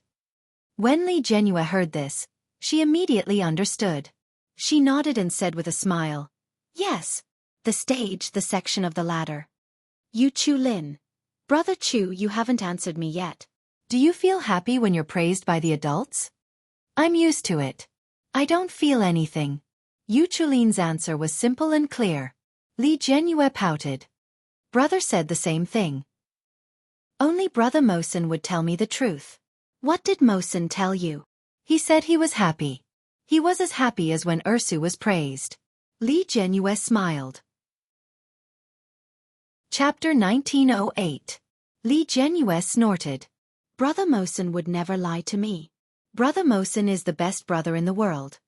When Li Jianyue heard this, she immediately understood. She nodded and said with a smile, yes, the stage, the section of the ladder. Yu Chulin. Brother Chu, you haven't answered me yet. Do you feel happy when you're praised by the adults? I'm used to it. I don't feel anything. Yu Chulin's answer was simple and clear. Li Jianyue pouted. Brother said the same thing. Only Brother Mosen would tell me the truth. What did Mosen tell you? He said he was happy. He was as happy as when Ursu was praised. Li Jianyue smiled. Chapter 1908. Li Jianyue snorted. Brother Mosen would never lie to me. Brother Mosen is the best brother in the world.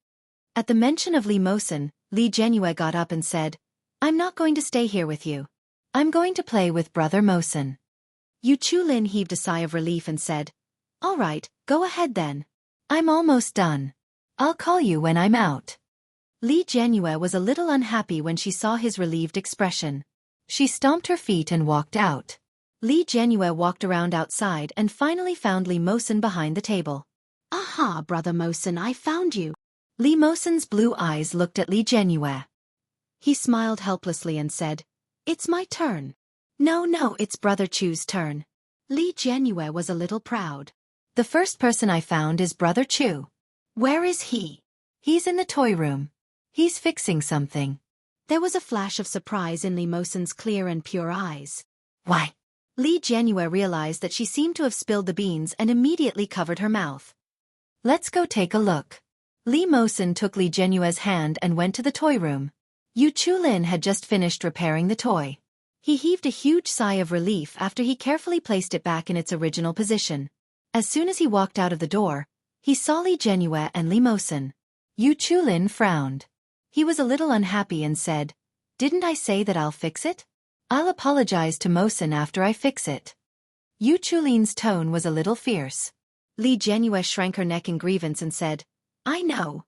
At the mention of Li Mosen, Li Jianyue got up and said, I'm not going to stay here with you. I'm going to play with Brother Mosen. Yu Chulin heaved a sigh of relief and said, all right, go ahead then. I'm almost done. I'll call you when I'm out. Li Jianyue was a little unhappy when she saw his relieved expression. She stomped her feet and walked out. Li Jianyue walked around outside and finally found Li Mosen behind the table. Aha, Brother Mosen, I found you. Li Mosen's blue eyes looked at Li Jianyue. He smiled helplessly and said, it's my turn. No, it's Brother Chu's turn. Li Jianyue was a little proud. The first person I found is Brother Chu. Where is he? He's in the toy room. He's fixing something. There was a flash of surprise in Li Mosen's clear and pure eyes. Why? Li Jianyue realized that she seemed to have spilled the beans and immediately covered her mouth. Let's go take a look. Li Mosen took Li Genue's hand and went to the toy room. Yu Chulin had just finished repairing the toy. He heaved a huge sigh of relief after he carefully placed it back in its original position. As soon as he walked out of the door, he saw Li Genue and Li Mosen. Yu Chulin frowned. He was a little unhappy and said, "Didn't I say that I'll fix it? I'll apologize to Mosen after I fix it." Yu Chulin's tone was a little fierce. Li Genue shrank her neck in grievance and said, "I know.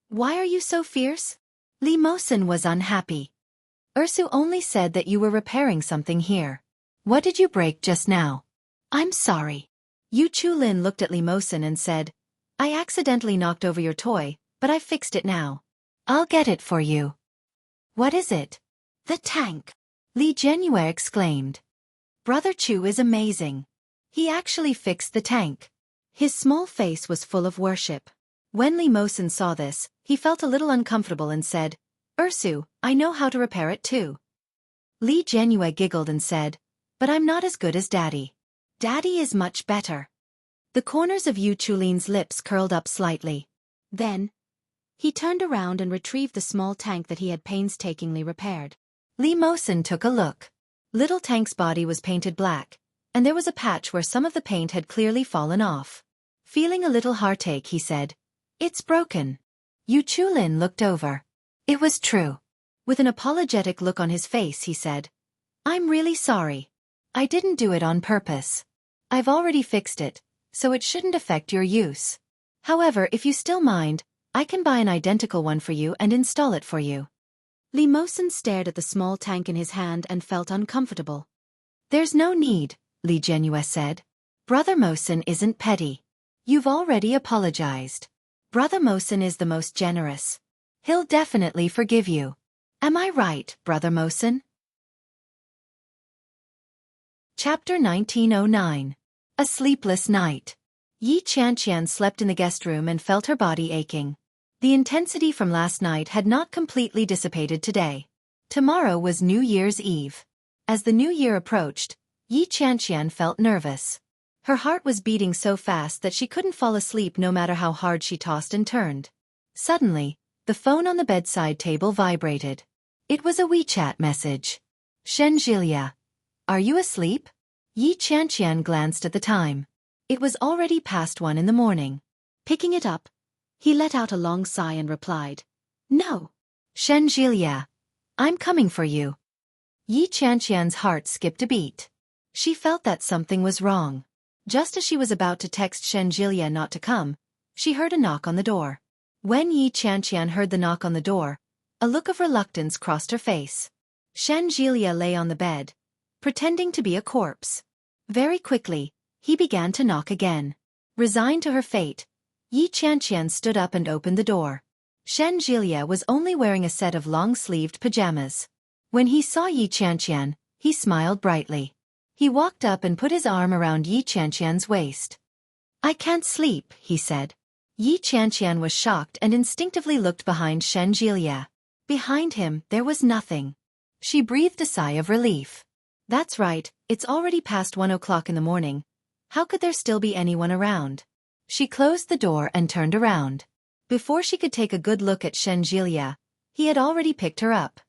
Why are you so fierce?" Li Mosen was unhappy. "Ursu only said that you were repairing something here. What did you break just now?" "I'm sorry." Yu Chulin looked at Li Mosen and said, "I accidentally knocked over your toy, but I fixed it now. I'll get it for you." "What is it?" "The tank," Li Genue exclaimed. "Brother Chu is amazing. He actually fixed the tank." His small face was full of worship. When Li Mosen saw this, he felt a little uncomfortable and said, "Ursu, I know how to repair it too." Li Genue giggled and said, "But I'm not as good as Daddy. Daddy is much better." The corners of Yu Chulin's lips curled up slightly. Then, he turned around and retrieved the small tank that he had painstakingly repaired. Li Mosen took a look. Little tank's body was painted black, and there was a patch where some of the paint had clearly fallen off. Feeling a little heartache, he said, "It's broken." Yu Chulin looked over. It was true. With an apologetic look on his face, he said, "I'm really sorry. I didn't do it on purpose. I've already fixed it, so it shouldn't affect your use. However, if you still mind, I can buy an identical one for you and install it for you." Li Mosen stared at the small tank in his hand and felt uncomfortable. "There's no need," Li Genue said. "Brother Mosen isn't petty. You've already apologized. Brother Mosen is the most generous. He'll definitely forgive you. Am I right, Brother Mosen?" Chapter 1909. A Sleepless Night. Yi Qianqian slept in the guest room and felt her body aching. The intensity from last night had not completely dissipated today. Tomorrow was New Year's Eve. As the new year approached, Yi Qianqian felt nervous. Her heart was beating so fast that she couldn't fall asleep no matter how hard she tossed and turned. Suddenly, the phone on the bedside table vibrated. It was a WeChat message. "Shen Jilia. Are you asleep?" Yi Qianqian glanced at the time. It was already past 1 in the morning. Picking it up, he let out a long sigh and replied, "No. Shen Jilia. I'm coming for you." Yi Qianqian's heart skipped a beat. She felt that something was wrong. Just as she was about to text Shen Jilia not to come, she heard a knock on the door. When Yi Qianqian heard the knock on the door, a look of reluctance crossed her face. Shen Jilia lay on the bed, pretending to be a corpse. Very quickly, he began to knock again. Resigned to her fate, Yi Qianqian stood up and opened the door. Shen Jilia was only wearing a set of long-sleeved pajamas. When he saw Yi Qianqian, he smiled brightly. He walked up and put his arm around Yi Qianqian's waist. "I can't sleep," he said. Yi Qianqian was shocked and instinctively looked behind Shen Jilia. Behind him, there was nothing. She breathed a sigh of relief. That's right, it's already past 1 o'clock in the morning. How could there still be anyone around? She closed the door and turned around. Before she could take a good look at Shen Jilia, he had already picked her up.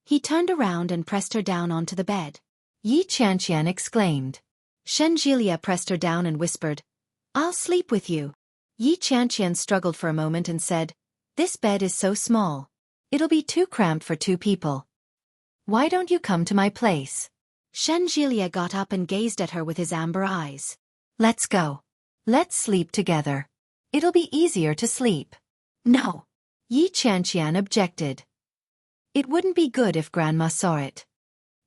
He turned around and pressed her down onto the bed. Yi Qianqian exclaimed. Shen Jilia pressed her down and whispered, "I'll sleep with you." Yi Qianqian struggled for a moment and said, "This bed is so small. It'll be too cramped for 2 people. Why don't you come to my place?" Shen Jilia got up and gazed at her with his amber eyes. "Let's go. Let's sleep together. It'll be easier to sleep." "No." Yi Qianqian objected. "It wouldn't be good if Grandma saw it.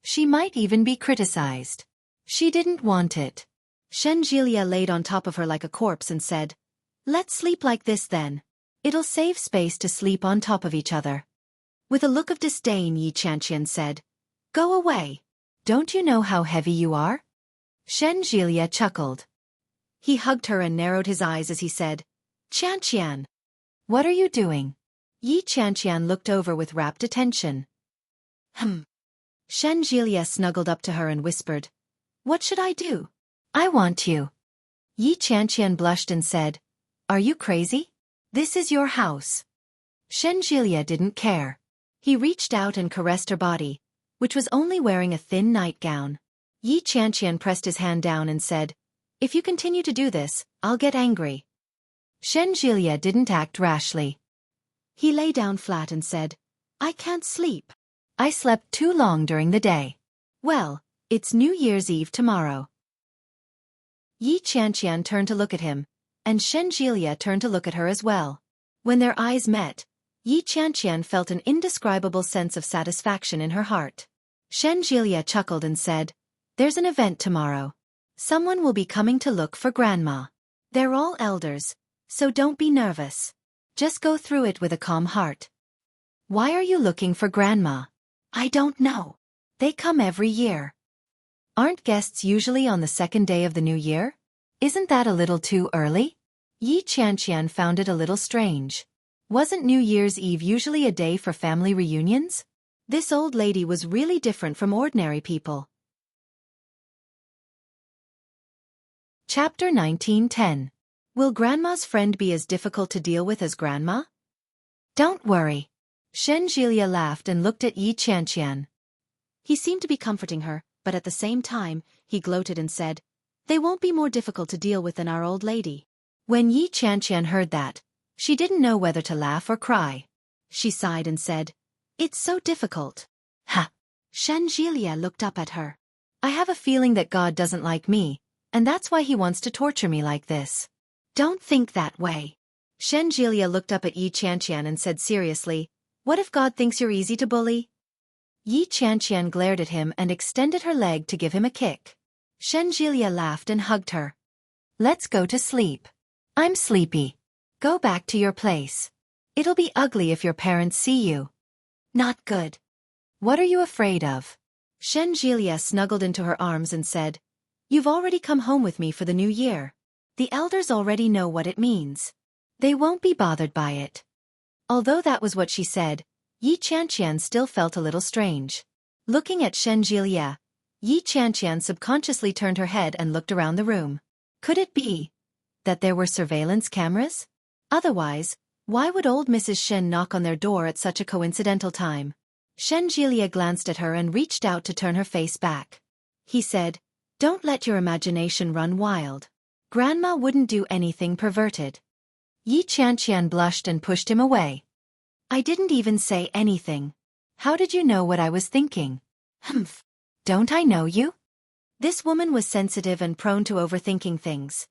She might even be criticized." She didn't want it. Shen Jilia laid on top of her like a corpse and said, "Let's sleep like this then. It'll save space to sleep on top of each other." With a look of disdain, Yi Qianqian said, "Go away. Don't you know how heavy you are?" Shen Jilia chuckled. He hugged her and narrowed his eyes as he said, "Qianqian, what are you doing?" Yi Qianqian looked over with rapt attention. Shen Jilia snuggled up to her and whispered, "What should I do?" "I want you." Yi Qianqian blushed and said, Are you crazy? This is your house. Shen Jilia didn't care. He reached out and caressed her body, which was only wearing a thin nightgown. Yi Qianqian pressed his hand down and said, "If you continue to do this, I'll get angry." Shen Jilia didn't act rashly. He lay down flat and said, "I can't sleep. I slept too long during the day." "Well, it's New Year's Eve tomorrow." Yi Qianqian turned to look at him, and Shen Jilia turned to look at her as well. When their eyes met, Yi Qianqian felt an indescribable sense of satisfaction in her heart. Shen Jilia chuckled and said, "There's an event tomorrow. Someone will be coming to look for Grandma. They're all elders, so don't be nervous. Just go through it with a calm heart." "Why are you looking for Grandma?" "I don't know. They come every year." "Aren't guests usually on the second day of the new year? Isn't that a little too early?" Yi Qianqian found it a little strange. Wasn't New Year's Eve usually a day for family reunions? This old lady was really different from ordinary people. Chapter 19:10. Will Grandma's friend be as difficult to deal with as Grandma? "Don't worry." Shen Jilia laughed and looked at Yi Qianqian. He seemed to be comforting her, but at the same time, he gloated and said, "They won't be more difficult to deal with than our old lady." When Yi Qianqian heard that, she didn't know whether to laugh or cry. She sighed and said, "It's so difficult." "Ha!" Shen Jilia looked up at her. "I have a feeling that God doesn't like me, and that's why he wants to torture me like this." "Don't think that way." Shen Jilia looked up at Yi Qianqian and said seriously, "What if God thinks you're easy to bully?" Yi Qianqian glared at him and extended her leg to give him a kick. Shen Jilia laughed and hugged her. "Let's go to sleep. I'm sleepy. Go back to your place. It'll be ugly if your parents see you." "Not good." "What are you afraid of?" Shen Jilia snuggled into her arms and said, "You've already come home with me for the new year. The elders already know what it means. They won't be bothered by it." Although that was what she said, Yi Qianqian still felt a little strange. Looking at Shen Jilia, Yi Qianqian subconsciously turned her head and looked around the room. Could it be that there were surveillance cameras? Otherwise, why would old Mrs. Shen knock on their door at such a coincidental time? Shen Jilia glanced at her and reached out to turn her face back. He said, "Don't let your imagination run wild. Grandma wouldn't do anything perverted." Yi Qianqian blushed and pushed him away. "I didn't even say anything. How did you know what I was thinking?" "Humph. Don't I know you?" This woman was sensitive and prone to overthinking things.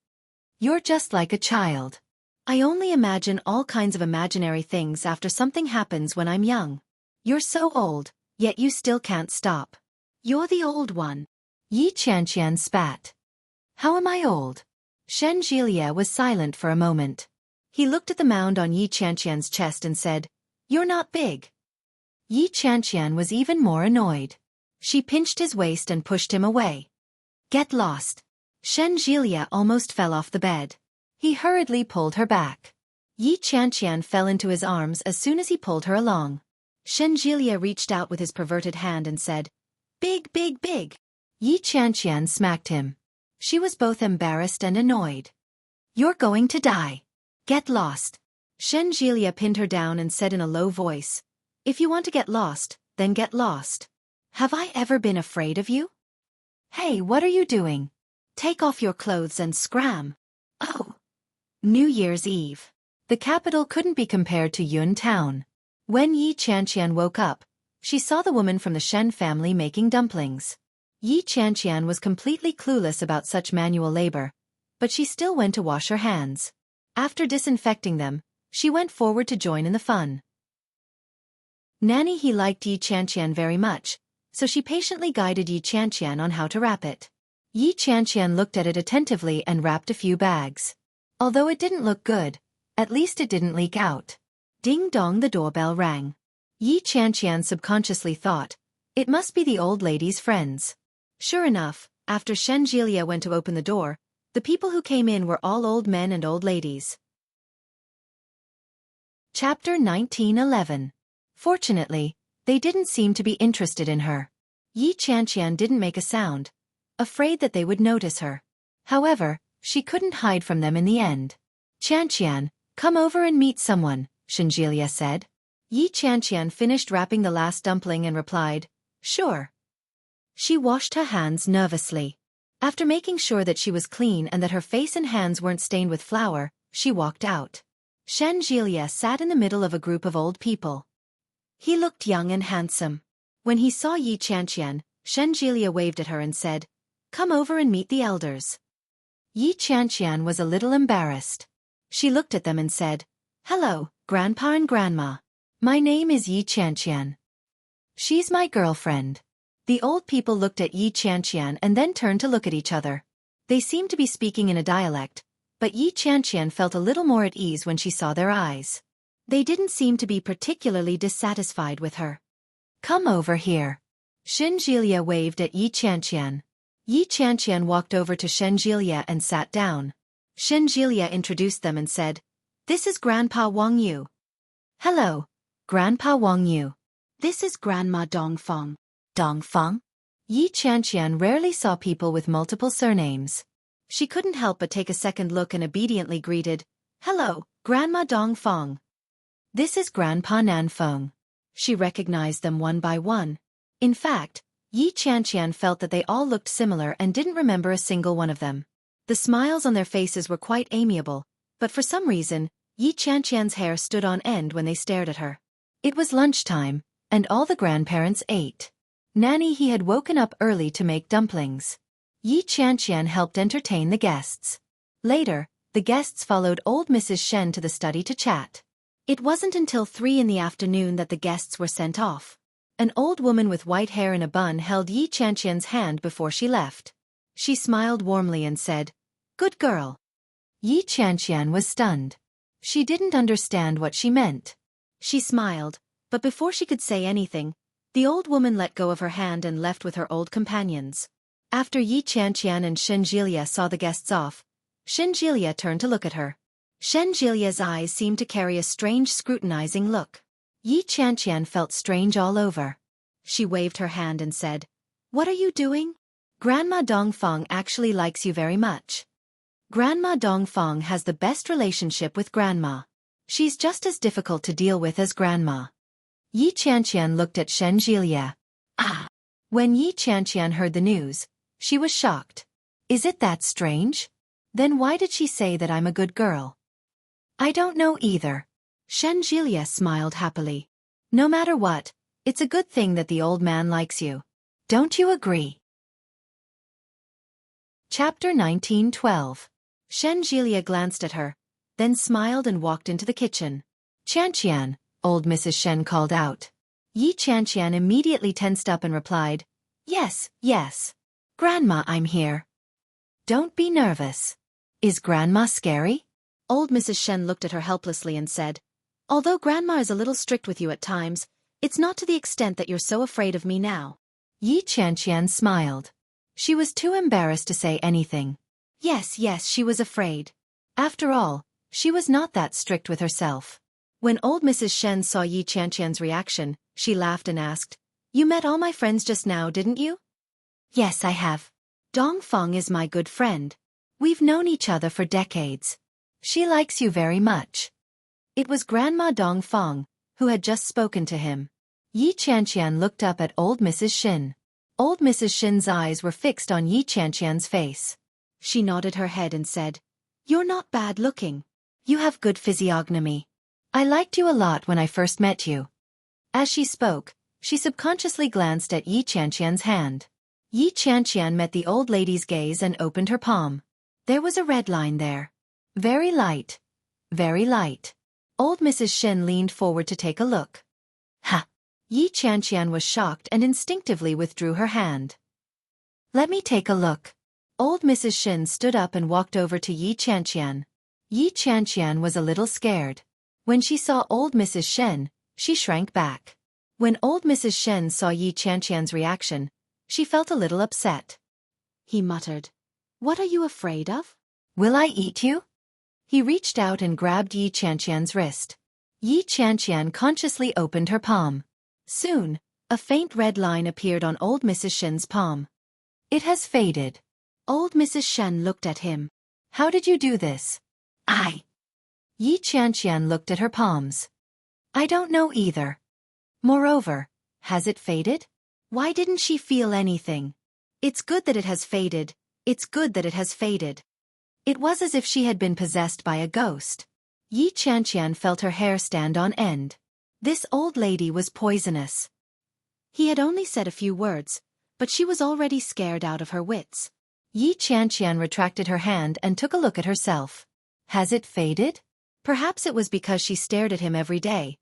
"You're just like a child. I only imagine all kinds of imaginary things after something happens when I'm young. You're so old, yet you still can't stop. You're the old one." Yi Qianqian spat. "How am I old?" Shen Jilia was silent for a moment. He looked at the mound on Yi Qianqian's chest and said, "You're not big." Yi Qianqian was even more annoyed. She pinched his waist and pushed him away. "Get lost." Shen Jilia almost fell off the bed. He hurriedly pulled her back. Yi Qianqian fell into his arms as soon as he pulled her along. Shen Jilia reached out with his perverted hand and said, "Big, big, big." Yi Qianqian smacked him. She was both embarrassed and annoyed. "You're going to die. Get lost." Shen Jilia pinned her down and said in a low voice, "If you want to get lost, then get lost. Have I ever been afraid of you?" "Hey, what are you doing? Take off your clothes and scram." Oh. New Year's Eve. The capital couldn't be compared to Yun Town. When Yi Qianqian woke up, she saw the woman from the Shen family making dumplings. Yi Qianqian was completely clueless about such manual labor, but she still went to wash her hands. After disinfecting them, she went forward to join in the fun. He liked Yi Qianqian very much, so she patiently guided Yi Qianqian on how to wrap it. Yi Qianqian looked at it attentively and wrapped a few bags. Although it didn't look good, at least it didn't leak out. Ding dong, the doorbell rang. Yi Qianqian subconsciously thought, it must be the old lady's friends. Sure enough, after Shen Jilia went to open the door, the people who came in were all old men and old ladies. Chapter 19:11. Fortunately, they didn't seem to be interested in her. Yi Qianqian didn't make a sound, afraid that they would notice her. However, she couldn't hide from them in the end. Qianqian, come over and meet someone, Shenjilia said. Yi Qianqian finished wrapping the last dumpling and replied, sure. She washed her hands nervously. After making sure that she was clean and that her face and hands weren't stained with flour, she walked out. Shenjilia sat in the middle of a group of old people. He looked young and handsome. When he saw Yi Qianqian, Shenjilia waved at her and said, come over and meet the elders. Yi Qianqian was a little embarrassed. She looked at them and said, hello, Grandpa and Grandma. My name is Yi Qianqian. She's my girlfriend. The old people looked at Yi Qianqian and then turned to look at each other. They seemed to be speaking in a dialect, but Yi Qianqian felt a little more at ease when she saw their eyes. They didn't seem to be particularly dissatisfied with her. Come over here. Shenjilia waved at Yi Qianqian. Yi Qianqian walked over to Shenjilia and sat down. Shenjilia introduced them and said, this is Grandpa Wang Yu. Hello, Grandpa Wang Yu. This is Grandma Dongfeng. Dongfeng? Yi Qianqian rarely saw people with multiple surnames. She couldn't help but take a second look and obediently greeted, hello, Grandma Dongfeng. This is Grandpa Nanfeng. She recognized them one by one. In fact, Yi Qianqian felt that they all looked similar and didn't remember a single one of them. The smiles on their faces were quite amiable, but for some reason, Yi Qianqian's hair stood on end when they stared at her. It was lunchtime, and all the grandparents ate. Nanny he had woken up early to make dumplings. Yi Qianqian helped entertain the guests. Later, the guests followed old Mrs. Shen to the study to chat. It wasn't until 3 in the afternoon that the guests were sent off. An old woman with white hair in a bun held Yi Qianqian's hand before she left. She smiled warmly and said, good girl. Yi Qianqian was stunned. She didn't understand what she meant. She smiled, but before she could say anything, the old woman let go of her hand and left with her old companions. After Yi Qianqian and Shenjilia saw the guests off, Shenjilia turned to look at her. Shenjilia's eyes seemed to carry a strange scrutinizing look. Yi Qianqian felt strange all over. She waved her hand and said, what are you doing? Grandma Dongfeng actually likes you very much. Grandma Dongfeng has the best relationship with Grandma. She's just as difficult to deal with as Grandma. Yi Qianqian looked at Shenjilia. Ah! When Yi Qianqian heard the news, she was shocked. Is it that strange? Then why did she say that I'm a good girl? I don't know either. Shenjilia smiled happily. No matter what, it's a good thing that the old man likes you. Don't you agree? Chapter 19:12. Shenjilia glanced at her, then smiled and walked into the kitchen. Qianqian, old Mrs. Shen called out. Yi Qianqian immediately tensed up and replied, yes, yes. Grandma, I'm here. Don't be nervous. Is Grandma scary? Old Mrs. Shen looked at her helplessly and said, although Grandma is a little strict with you at times, it's not to the extent that you're so afraid of me now. Yi Qianqian smiled. She was too embarrassed to say anything. Yes, she was afraid. After all, she was not that strict with herself. When old Mrs. Shen saw Yi Qianqian's reaction, she laughed and asked, you met all my friends just now, didn't you? Yes, I have. Dongfeng is my good friend. We've known each other for decades. She likes you very much. It was Grandma Dongfeng, who had just spoken to him. Yi Qianqian looked up at old Mrs. Shen. Old Mrs. Shen's eyes were fixed on Yi Qianqian's face. She nodded her head and said, you're not bad looking. You have good physiognomy. I liked you a lot when I first met you. As she spoke, she subconsciously glanced at Yi Qianqian's hand. Yi Qianqian met the old lady's gaze and opened her palm. There was a red line there. Very light. Very light. Old Mrs. Shen leaned forward to take a look. Ha! Yi Qianqian was shocked and instinctively withdrew her hand. Let me take a look. Old Mrs. Shen stood up and walked over to Yi Qianqian. Yi Qianqian was a little scared. When she saw old Mrs. Shen, she shrank back. When old Mrs. Shen saw Yi Qianqian's reaction, she felt a little upset. He muttered, what are you afraid of? Will I eat you? He reached out and grabbed Yi Qianqian's wrist. Yi Qianqian consciously opened her palm. Soon, a faint red line appeared on old Mrs. Shen's palm. It has faded. Old Mrs. Shen looked at him. How did you do this? Yi Qianqian looked at her palms. I don't know either. Moreover, has it faded? Why didn't she feel anything? It's good that it has faded. It's good that it has faded. It was as if she had been possessed by a ghost. Yi Qianqian felt her hair stand on end. This old lady was poisonous. He had only said a few words, but she was already scared out of her wits. Yi Qianqian retracted her hand and took a look at herself. Has it faded? Perhaps it was because she stared at him every day,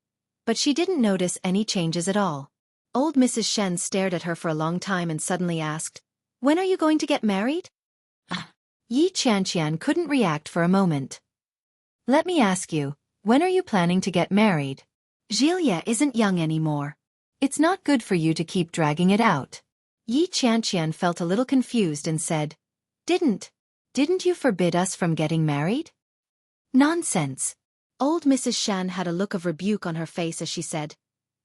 but she didn't notice any changes at all. Old Mrs. Shen stared at her for a long time and suddenly asked, When are you going to get married? Yi Qianqian couldn't react for a moment. Let me ask you, when are you planning to get married? Xilia isn't young anymore. It's not good for you to keep dragging it out. Yi Qianqian felt a little confused and said, Didn't you forbid us from getting married? Nonsense. Old Mrs. Shan had a look of rebuke on her face as she said,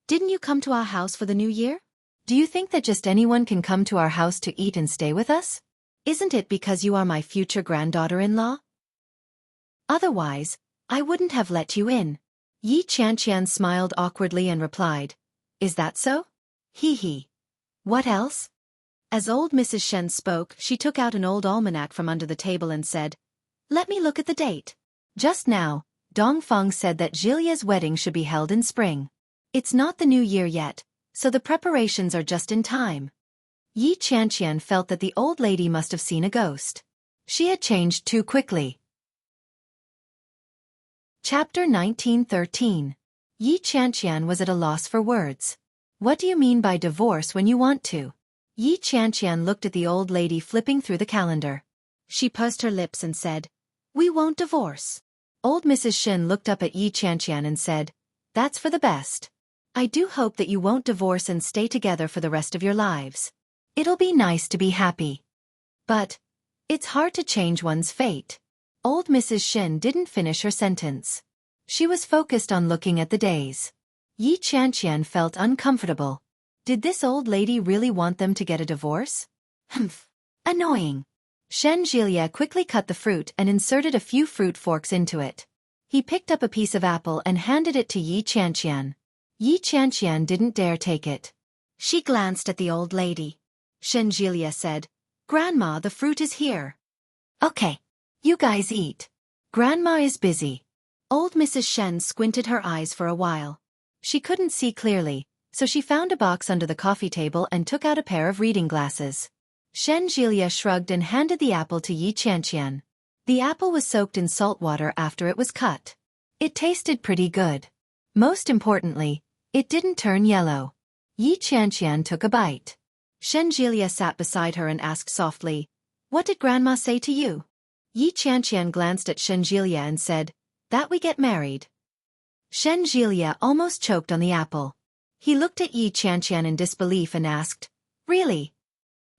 Didn't you come to our house for the new year? Do you think that just anyone can come to our house to eat and stay with us? Isn't it because you are my future granddaughter-in-law? Otherwise, I wouldn't have let you in. Yi Qianqian smiled awkwardly and replied, Is that so? Hee hee. What else? As old Mrs. Shen spoke, she took out an old almanac from under the table and said, Let me look at the date. Just now, Dongfeng said that Jilia's wedding should be held in spring. It's not the new year yet, so the preparations are just in time. Yi Qianqian felt that the old lady must have seen a ghost. She had changed too quickly. Chapter 1913. Yi Qianqian was at a loss for words. What do you mean by divorce when you want to? Yi Qianqian looked at the old lady flipping through the calendar. She pursed her lips and said, We won't divorce. Old Mrs. Shin looked up at Yi Qianqian and said, That's for the best. I do hope that you won't divorce and stay together for the rest of your lives. It'll be nice to be happy. But it's hard to change one's fate. Old Mrs. Shin didn't finish her sentence. She was focused on looking at the days. Yi Qianqian felt uncomfortable. Did this old lady really want them to get a divorce? Humph. Annoying. Shen Jilia quickly cut the fruit and inserted a few fruit forks into it. He picked up a piece of apple and handed it to Yi Qianqian. Yi Qianqian didn't dare take it. She glanced at the old lady. Shen Jilia said, Grandma, the fruit is here. Okay. You guys eat. Grandma is busy. Old Mrs. Shen squinted her eyes for a while. She couldn't see clearly, so she found a box under the coffee table and took out a pair of reading glasses. Shen Jilia shrugged and handed the apple to Yi Qianqian. The apple was soaked in salt water after it was cut. It tasted pretty good. Most importantly, it didn't turn yellow. Yi Qianqian took a bite. Shen Jilia sat beside her and asked softly, What did Grandma say to you? Yi Qianqian glanced at Shen Jilia and said, That we get married. Shen Jilia almost choked on the apple. He looked at Yi Qianqian in disbelief and asked, Really?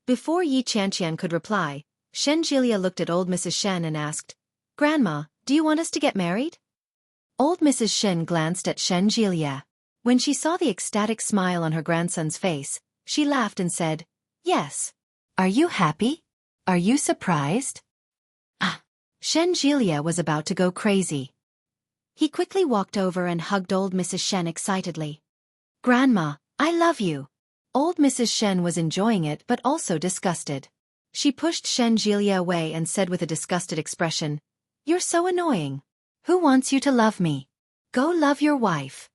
Before Yi Qianqian could reply, Shen Jilia looked at old Mrs. Shen and asked, Grandma, do you want us to get married? Old Mrs. Shen glanced at Shen Jilia. When she saw the ecstatic smile on her grandson's face, she laughed and said, Yes. Are you happy? Are you surprised? Shen Jilia was about to go crazy. He quickly walked over and hugged old Mrs. Shen excitedly. Grandma, I love you. Old Mrs. Shen was enjoying it but also disgusted. She pushed Shen Jilia away and said with a disgusted expression, You're so annoying. Who wants you to love me? Go love your wife.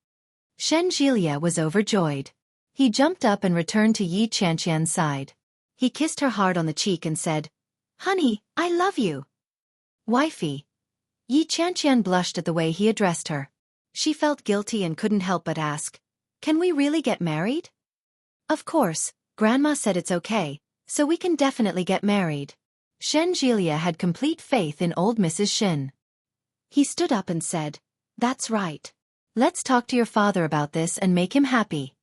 Shen Jilia was overjoyed. He jumped up and returned to Yi Qianqian's side. He kissed her hard on the cheek and said, Honey, I love you. Wifey. Yi Qianqian blushed at the way he addressed her. She felt guilty and couldn't help but ask, Can we really get married? Of course, Grandma said it's okay, so we can definitely get married. Shen Jilia had complete faith in old Mrs. Shin. He stood up and said, That's right. Let's talk to your father about this and make him happy.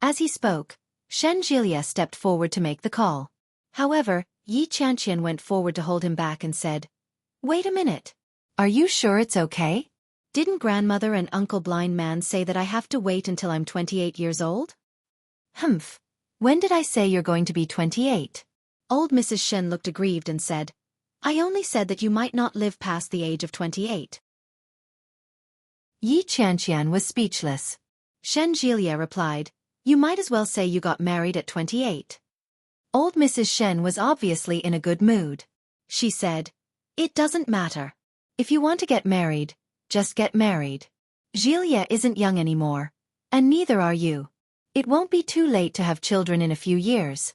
As he spoke, Shen Jilia stepped forward to make the call. However, Yi Qianqian went forward to hold him back and said, Wait a minute. Are you sure it's okay? Didn't grandmother and Uncle Blind Man say that I have to wait until I'm 28 years old? Humph. When did I say you're going to be 28? Old Mrs. Shen looked aggrieved and said, I only said that you might not live past the age of 28. Yi Qianqian was speechless. Shen Jilia replied, "You might as well say you got married at 28. Old Mrs. Shen was obviously in a good mood. She said, "It doesn't matter. If you want to get married, just get married. Jilia isn't young anymore, and neither are you. It won't be too late to have children in a few years."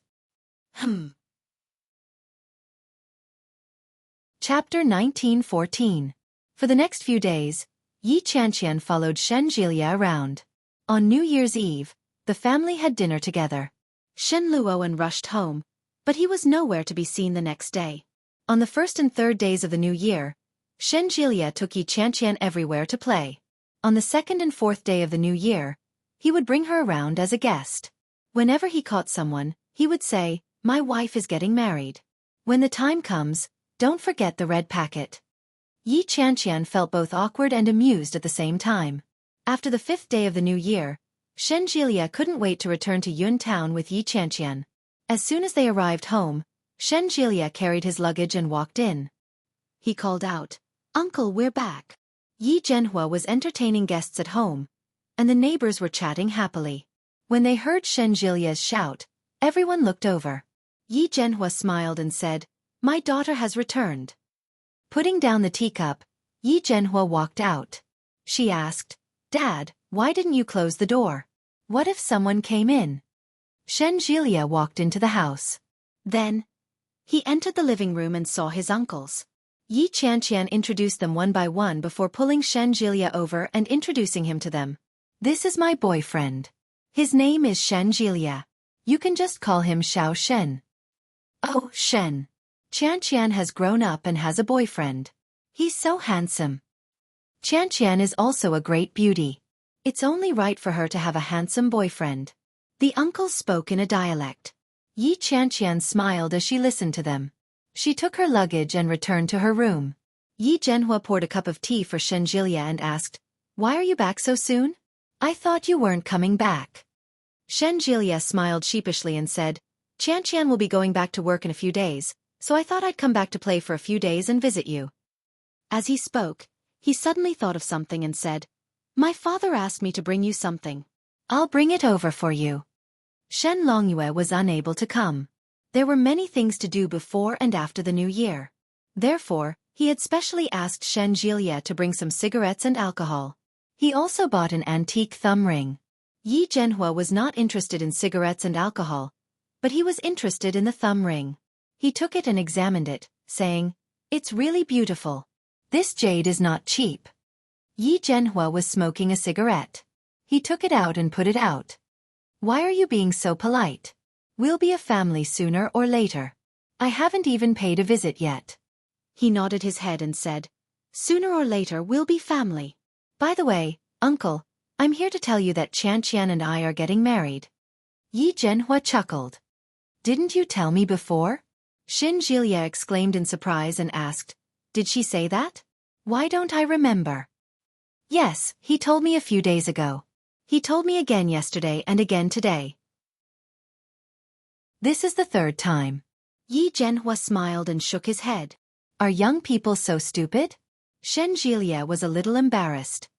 Chapter 1914. For the next few days, Yi Qianqian followed Shen Jilia around. On New Year's Eve, the family had dinner together. Shen Luowen rushed home, but he was nowhere to be seen the next day. On the first and third days of the new year, Shen Jilia took Yi Qianqian everywhere to play. On the second and fourth day of the new year, he would bring her around as a guest. Whenever he caught someone, he would say, "My wife is getting married. When the time comes, don't forget the red packet." Yi Qianqian felt both awkward and amused at the same time. After the fifth day of the new year, Shen Jilia couldn't wait to return to Yun Town with Yi Qianqian. As soon as they arrived home, Shen Jilia carried his luggage and walked in. He called out, "Uncle, we're back." Yi Zhenhua was entertaining guests at home, and the neighbors were chatting happily. When they heard Shen Jilia's shout, everyone looked over. Yi Zhenhua smiled and said, "My daughter has returned." Putting down the teacup, Yi Zhenhua walked out. She asked, "Dad, why didn't you close the door? What if someone came in?" Shen Jilia walked into the house. Then, he entered the living room and saw his uncles. Yi Qianqian introduced them one by one before pulling Shen Jilia over and introducing him to them. "This is my boyfriend. His name is Shen Jilia. You can just call him Xiao Shen." "Oh, Shen. Qianqian has grown up and has a boyfriend. He's so handsome. Qianqian is also a great beauty. It's only right for her to have a handsome boyfriend." The uncles spoke in a dialect. Yi Qianqian smiled as she listened to them. She took her luggage and returned to her room. Yi Zhenhua poured a cup of tea for Shen Jilia and asked, "Why are you back so soon? I thought you weren't coming back." Shen Jilia smiled sheepishly and said, "Qianqian will be going back to work in a few days, so I thought I'd come back to play for a few days and visit you." As he spoke, he suddenly thought of something and said, "My father asked me to bring you something. I'll bring it over for you." Shen Longyue was unable to come. There were many things to do before and after the new year. Therefore, he had specially asked Shen Jilia to bring some cigarettes and alcohol. He also bought an antique thumb ring. Yi Zhenhua was not interested in cigarettes and alcohol, but he was interested in the thumb ring. He took it and examined it, saying, "It's really beautiful. This jade is not cheap." Yi Zhenhua was smoking a cigarette. He took it out and put it out. "Why are you being so polite? We'll be a family sooner or later. I haven't even paid a visit yet." He nodded his head and said, "Sooner or later we'll be family. By the way, Uncle, I'm here to tell you that Qianqian and I are getting married." Yi Zhenhua chuckled. "Didn't you tell me before?" Shen Jilia exclaimed in surprise and asked, "Did she say that? Why don't I remember?" "Yes, he told me a few days ago. He told me again yesterday and again today. This is the third time." Yi Zhenhua smiled and shook his head. "Are young people so stupid?" Shen Jilia was a little embarrassed.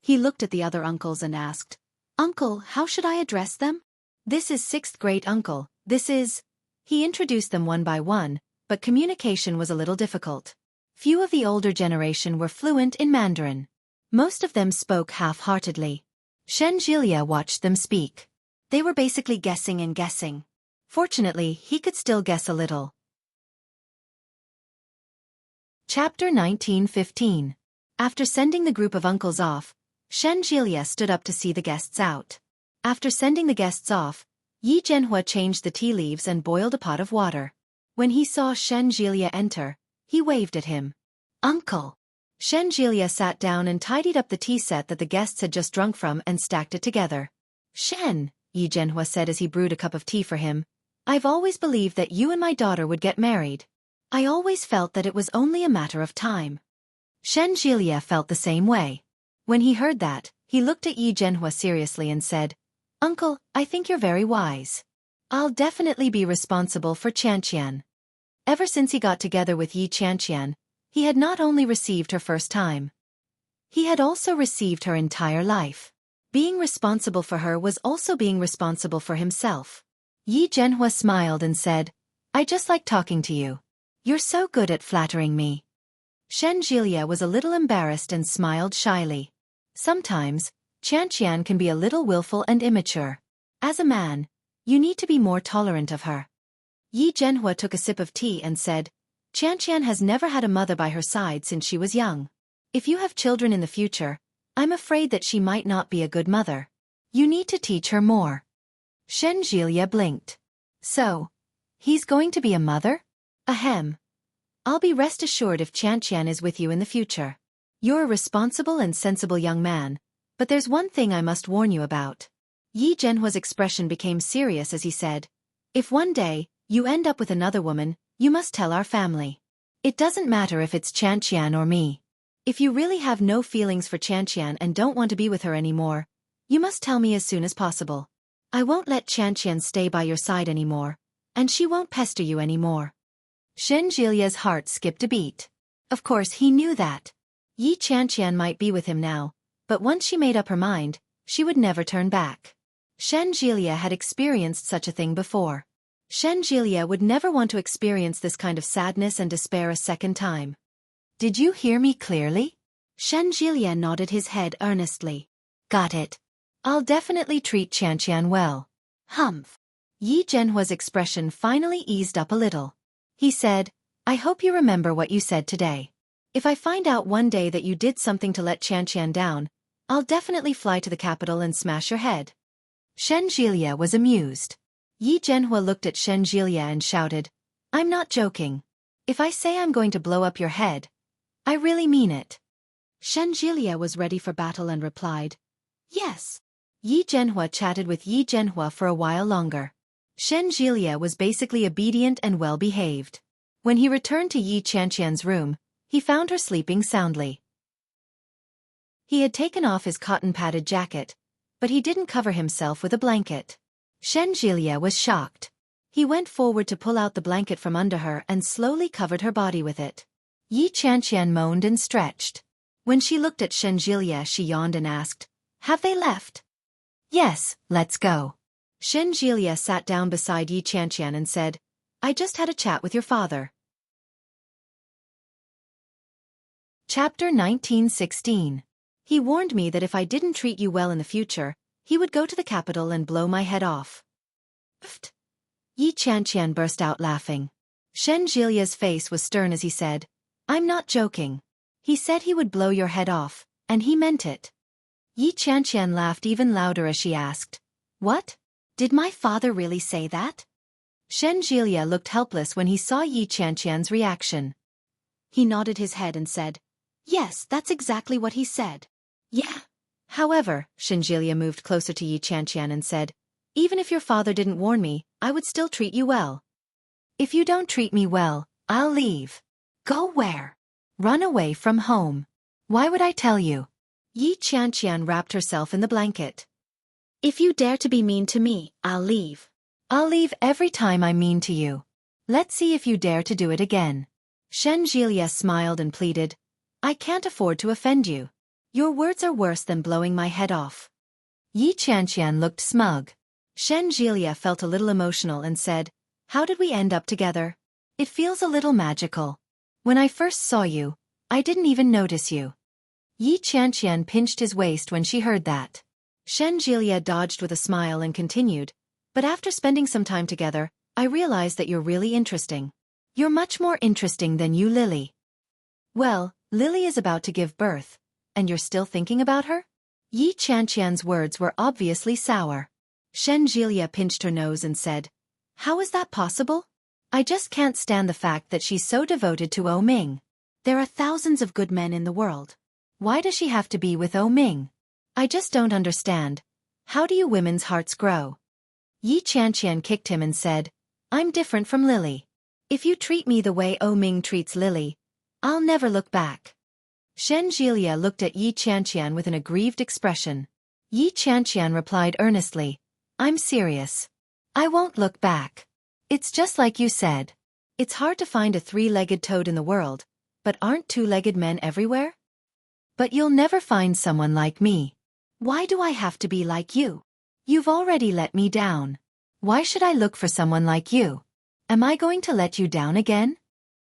He looked at the other uncles and asked, "Uncle, how should I address them?" "This is sixth great uncle, this is..." He introduced them one by one, but communication was a little difficult. Few of the older generation were fluent in Mandarin. Most of them spoke half-heartedly. Shen Jilia watched them speak. They were basically guessing and guessing. Fortunately, he could still guess a little. Chapter 1915. After sending the group of uncles off, Shen Jilia stood up to see the guests out. After sending the guests off, Yi Zhenhua changed the tea leaves and boiled a pot of water. When he saw Shen Jilia enter, he waved at him. "Uncle." Shen Jilia sat down and tidied up the tea set that the guests had just drunk from and stacked it together. "Shen," Yi Zhenhua said as he brewed a cup of tea for him, "I've always believed that you and my daughter would get married. I always felt that it was only a matter of time." Shen Jilia felt the same way. When he heard that, he looked at Yi Zhenhua seriously and said, "Uncle, I think you're very wise. I'll definitely be responsible for Qianqian." Ever since he got together with Yi Qianqian, he had not only received her first time, He had also received her entire life. Being responsible for her was also being responsible for himself. Yi Zhenhua smiled and said, I just like talking to you. You're so good at flattering me. Shen Jielia was a little embarrassed and smiled shyly. Sometimes, Qianqian can be a little willful and immature. As a man, you need to be more tolerant of her. Yi Zhenhua took a sip of tea and said, Qianqian has never had a mother by her side since she was young. If you have children in the future, I'm afraid that she might not be a good mother. You need to teach her more. Shen Jielia blinked. So, he's going to be a mother? Ahem. I'll be rest assured if Qianqian is with you in the future. You're a responsible and sensible young man, but there's one thing I must warn you about. Yi Zhenhua's expression became serious as he said, If one day, you end up with another woman, you must tell our family. It doesn't matter if it's Qianqian or me. If you really have no feelings for Qianqian and don't want to be with her anymore, you must tell me as soon as possible. I won't let Qianqian stay by your side anymore, and she won't pester you anymore. Shen Jilia's heart skipped a beat. Of course he knew that. Yi Qianqian might be with him now, but once she made up her mind, she would never turn back. Shen Jilia had experienced such a thing before. Shen Jilia would never want to experience this kind of sadness and despair a second time. Did you hear me clearly? Shen Jilia nodded his head earnestly. Got it. I'll definitely treat Qianqian well. Humph. Yi Zhenhua's expression finally eased up a little. He said, I hope you remember what you said today. If I find out one day that you did something to let Qianqian down, I'll definitely fly to the capital and smash your head. Shen Jilia was amused. Yi Zhenhua looked at Shen Jilia and shouted, I'm not joking. If I say I'm going to blow up your head, I really mean it. Shen Jilia was ready for battle and replied, Yes. Yi Zhenhua chatted with Yi Zhenhua for a while longer. Shen Jilia was basically obedient and well-behaved. When he returned to Yi Qianqian's room, he found her sleeping soundly. He had taken off his cotton-padded jacket, but he didn't cover himself with a blanket. Shen Jilia was shocked. He went forward to pull out the blanket from under her and slowly covered her body with it. Yi Qianqian moaned and stretched. When she looked at Shen Jilia, she yawned and asked, Have they left? Yes, let's go. Shen Jilia sat down beside Yi Qianqian and said, I just had a chat with your father. Chapter 1916. He warned me that if I didn't treat you well in the future, he would go to the capital and blow my head off. Pfft. Yi Qianqian burst out laughing. Shen Jilia's face was stern as he said, I'm not joking. He said he would blow your head off, and he meant it. Yi Qianqian laughed even louder as she asked, What? Did my father really say that? Shen Jilia looked helpless when he saw Yi Qianqian's reaction. He nodded his head and said, Yes, that's exactly what he said. Yeah. However, Shen Jilia moved closer to Yi Qianqian and said, Even if your father didn't warn me, I would still treat you well. If you don't treat me well, I'll leave. Go where? Run away from home. Why would I tell you? Yi Qianqian wrapped herself in the blanket. If you dare to be mean to me, I'll leave. I'll leave every time I'm mean to you. Let's see if you dare to do it again. Shen Jilia smiled and pleaded, I can't afford to offend you. Your words are worse than blowing my head off. Yi Qianqian looked smug. Shen Jilia felt a little emotional and said, How did we end up together? It feels a little magical. When I first saw you, I didn't even notice you. Yi Qianqian pinched his waist when she heard that. Shen Jilia dodged with a smile and continued, But after spending some time together, I realized that you're really interesting. You're much more interesting than you, Lily. Well, Lily is about to give birth, and you're still thinking about her? Yi Qianqian's words were obviously sour. Shen Jilia pinched her nose and said, How is that possible? I just can't stand the fact that she's so devoted to O Ming. There are thousands of good men in the world. Why does she have to be with O Ming? I just don't understand. How do you women's hearts grow? Yi Qianqian kicked him and said, I'm different from Lily. If you treat me the way O Ming treats Lily, I'll never look back. Shen Jilia looked at Yi Qianqian with an aggrieved expression. Yi Qianqian replied earnestly, I'm serious. I won't look back. It's just like you said. It's hard to find a three-legged toad in the world, but aren't two-legged men everywhere? But you'll never find someone like me. Why do I have to be like you? You've already let me down. Why should I look for someone like you? Am I going to let you down again?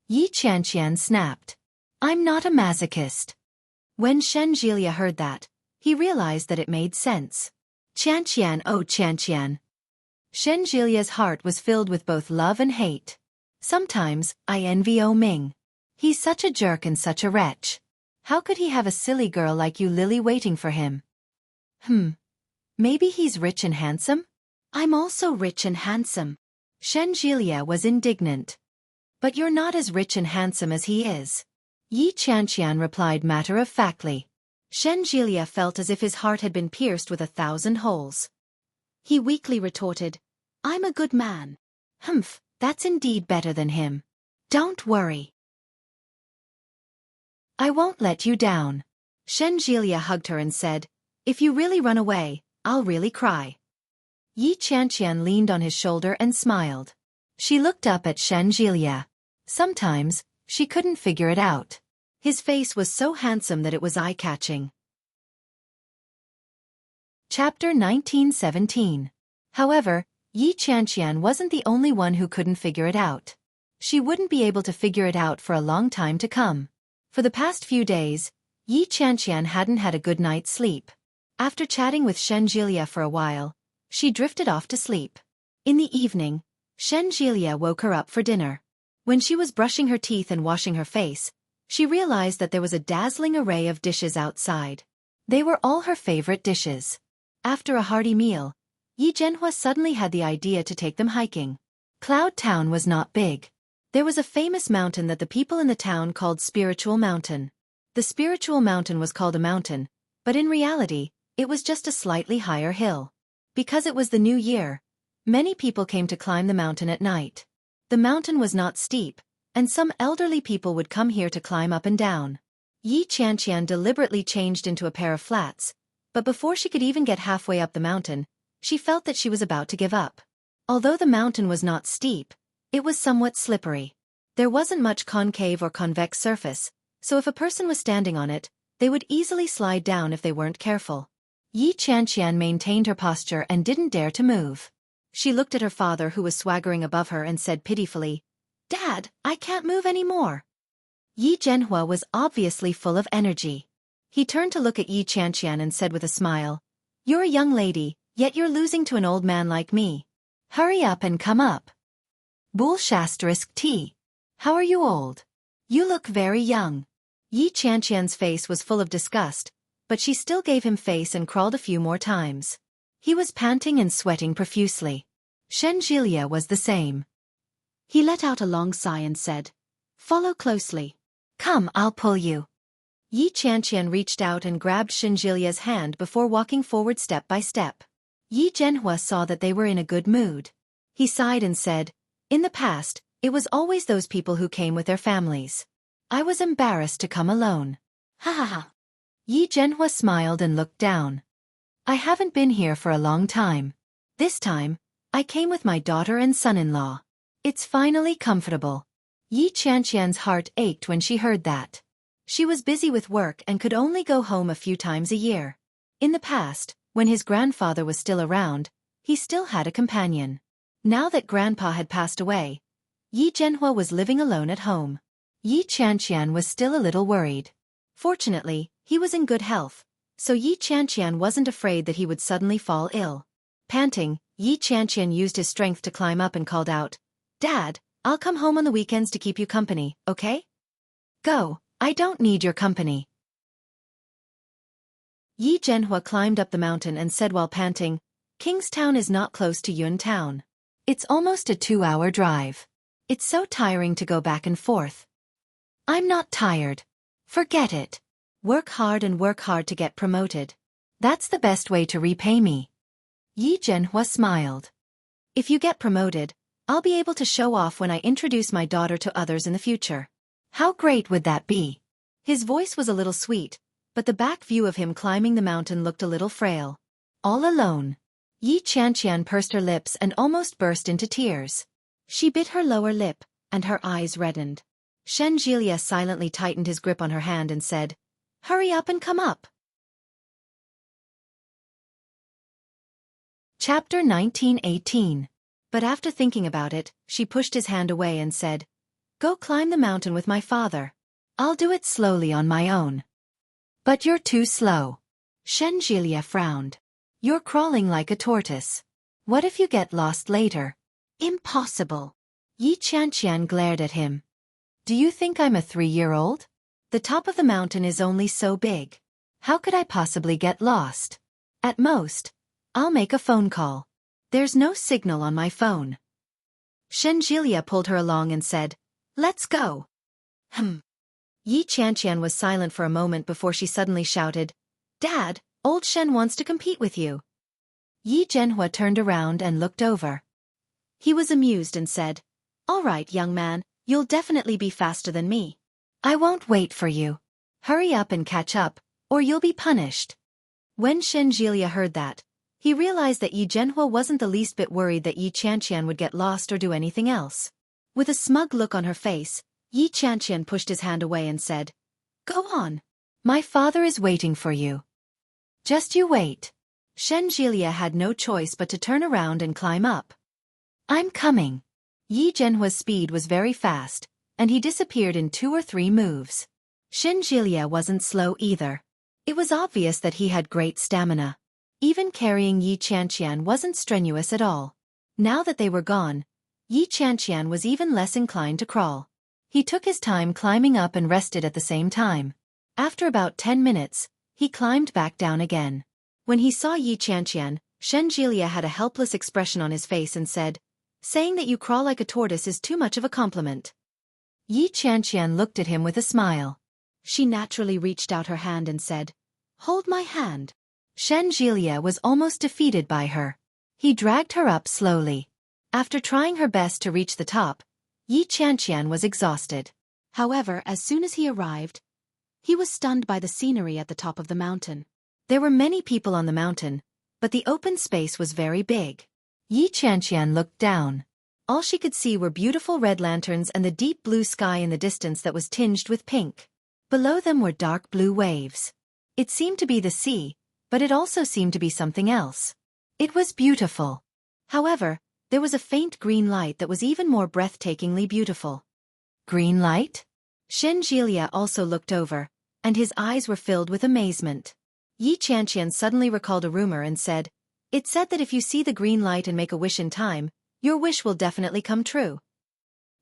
Yi Qianqian snapped. I'm not a masochist. When Shen Jielia heard that, he realized that it made sense. Qianqian, oh Qianqian. Shen Jilia's heart was filled with both love and hate. Sometimes, I envy O Ming. He's such a jerk and such a wretch. How could he have a silly girl like you Lily waiting for him? Maybe he's rich and handsome? I'm also rich and handsome. Shen Jilia was indignant. But you're not as rich and handsome as he is. Yi Qianqian replied matter-of-factly. Shen Jilia felt as if his heart had been pierced with 1,000 holes. He weakly retorted, I'm a good man. That's indeed better than him. Don't worry. I won't let you down. Shen Jilia hugged her and said, if you really run away, I'll really cry. Yi Qianqian leaned on his shoulder and smiled. She looked up at Shen Jilia. Sometimes, she couldn't figure it out. His face was so handsome that it was eye-catching. Chapter 1917. However, Yi Qianqian wasn't the only one who couldn't figure it out. She wouldn't be able to figure it out for a long time to come. For the past few days, Yi Qianqian hadn't had a good night's sleep. After chatting with Shen Jilia for a while, she drifted off to sleep. In the evening, Shen Jilia woke her up for dinner. When she was brushing her teeth and washing her face, she realized that there was a dazzling array of dishes outside. They were all her favorite dishes. After a hearty meal, Yi Zhenhua suddenly had the idea to take them hiking. Cloud Town was not big. There was a famous mountain that the people in the town called Spiritual Mountain. The Spiritual Mountain was called a mountain, but in reality, it was just a slightly higher hill. Because it was the new year, many people came to climb the mountain at night. The mountain was not steep, and some elderly people would come here to climb up and down. Yi Qianqian deliberately changed into a pair of flats, but before she could even get halfway up the mountain, she felt that she was about to give up. Although the mountain was not steep, it was somewhat slippery. There wasn't much concave or convex surface, so if a person was standing on it, they would easily slide down if they weren't careful. Yi Qianqian maintained her posture and didn't dare to move. She looked at her father who was swaggering above her and said pitifully, Dad, I can't move anymore. Yi Zhenhua was obviously full of energy. He turned to look at Yi Qianqian and said with a smile, You're a young lady, yet you're losing to an old man like me. Hurry up and come up. Bool ****. How are you old? You look very young. Yi Qianqian's face was full of disgust, but she still gave him face and crawled a few more times. He was panting and sweating profusely. Shen Jilia was the same. He let out a long sigh and said, Follow closely. Come, I'll pull you. Yi Qianqian reached out and grabbed Shen Jilia's hand before walking forward step by step. Yi Zhenhua saw that they were in a good mood. He sighed and said, In the past, it was always those people who came with their families. I was embarrassed to come alone. Ha ha ha. Yi Zhenhua smiled and looked down. I haven't been here for a long time. This time, I came with my daughter and son-in-law. It's finally comfortable. Yi Qianqian's heart ached when she heard that. She was busy with work and could only go home a few times a year. In the past, when his grandfather was still around, he still had a companion. Now that Grandpa had passed away, Yi Zhenhua was living alone at home. Yi Qianqian was still a little worried. Fortunately, he was in good health, so Yi Qianqian wasn't afraid that he would suddenly fall ill. Panting, Yi Qianqian used his strength to climb up and called out, Dad, I'll come home on the weekends to keep you company, okay? Go, I don't need your company. Yi Zhenhua climbed up the mountain and said while panting, Kingstown is not close to Yun Town. It's almost a 2-hour drive. It's so tiring to go back and forth. I'm not tired. Forget it. Work hard to get promoted. That's the best way to repay me. Yi Zhenhua smiled. If you get promoted, I'll be able to show off when I introduce my daughter to others in the future. How great would that be? His voice was a little sweet, but the back view of him climbing the mountain looked a little frail. All alone. Yi Qianqian pursed her lips and almost burst into tears. She bit her lower lip, and her eyes reddened. Shen Jilia silently tightened his grip on her hand and said, Hurry up and come up. Chapter 19:18. But after thinking about it, she pushed his hand away and said, Go climb the mountain with my father. I'll do it slowly on my own. But you're too slow. Shenjilia frowned. You're crawling like a tortoise. What if you get lost later? Impossible. Yi Qianqian glared at him. Do you think I'm a 3-year-old? The top of the mountain is only so big. How could I possibly get lost? At most, I'll make a phone call. There's no signal on my phone. Shenjilia pulled her along and said, Let's go. Yi Qianqian was silent for a moment before she suddenly shouted, Dad, old Shen wants to compete with you. Yi Zhenhua turned around and looked over. He was amused and said, All right, young man, you'll definitely be faster than me. I won't wait for you. Hurry up and catch up, or you'll be punished. When Shenjilia heard that, he realized that Yi Zhenhua wasn't the least bit worried that Yi Qianqian would get lost or do anything else. With a smug look on her face, Yi Qianqian pushed his hand away and said, Go on. My father is waiting for you. Just you wait. Shenjilia had no choice but to turn around and climb up. I'm coming. Yi Zhenhua's speed was very fast, and he disappeared in 2 or 3 moves. Shenjilia wasn't slow either. It was obvious that he had great stamina. Even carrying Yi Qianqian wasn't strenuous at all. Now that they were gone, Yi Qianqian was even less inclined to crawl. He took his time climbing up and rested at the same time. After about 10 minutes, he climbed back down again. When he saw Yi Qianqian, Shenjilia had a helpless expression on his face and said, Saying that you crawl like a tortoise is too much of a compliment. Yi Qianqian looked at him with a smile. She naturally reached out her hand and said, Hold my hand. Shenjilia was almost defeated by her. He dragged her up slowly. After trying her best to reach the top, Yi Qianqian was exhausted. However, as soon as he arrived, he was stunned by the scenery at the top of the mountain. There were many people on the mountain, but the open space was very big. Yi Qianqian looked down. All she could see were beautiful red lanterns and the deep blue sky in the distance that was tinged with pink. Below them were dark blue waves. It seemed to be the sea, but it also seemed to be something else. It was beautiful. However, there was a faint green light that was even more breathtakingly beautiful. Green light? Shenjilia also looked over, and his eyes were filled with amazement. Yi Qianqian suddenly recalled a rumor and said, It said that if you see the green light and make a wish in time, your wish will definitely come true.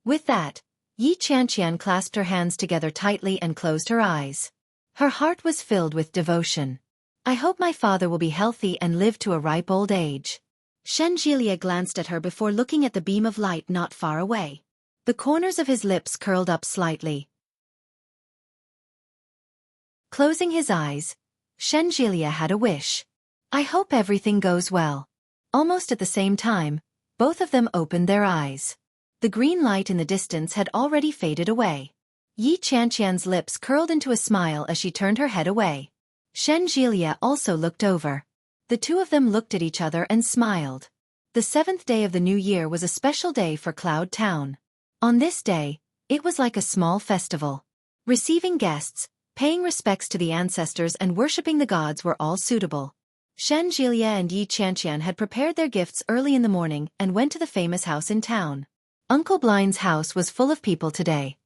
With that, Yi Qianqian clasped her hands together tightly and closed her eyes. Her heart was filled with devotion. I hope my father will be healthy and live to a ripe old age. Shenjilia glanced at her before looking at the beam of light not far away. The corners of his lips curled up slightly. Closing his eyes, Shenjilia had a wish. I hope everything goes well. Almost at the same time, both of them opened their eyes. The green light in the distance had already faded away. Yi Qianqian's lips curled into a smile as she turned her head away. Shenjilia also looked over. The two of them looked at each other and smiled. The 7th day of the new year was a special day for Cloud Town. On this day, it was like a small festival. Receiving guests, paying respects to the ancestors and worshipping the gods were all suitable. Shenjilia and Yi Qianqian had prepared their gifts early in the morning and went to the famous house in town. Uncle Blind's house was full of people today.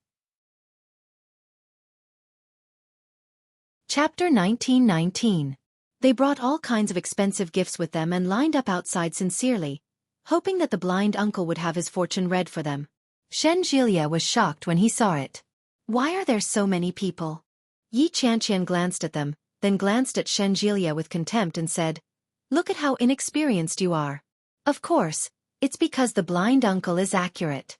Chapter 19:19. They brought all kinds of expensive gifts with them and lined up outside sincerely, hoping that the blind uncle would have his fortune read for them. Shenjilia was shocked when he saw it. Why are there so many people? Yi Qianqian glanced at them, then glanced at Shenjilia with contempt and said, Look at how inexperienced you are. Of course, it's because the blind uncle is accurate.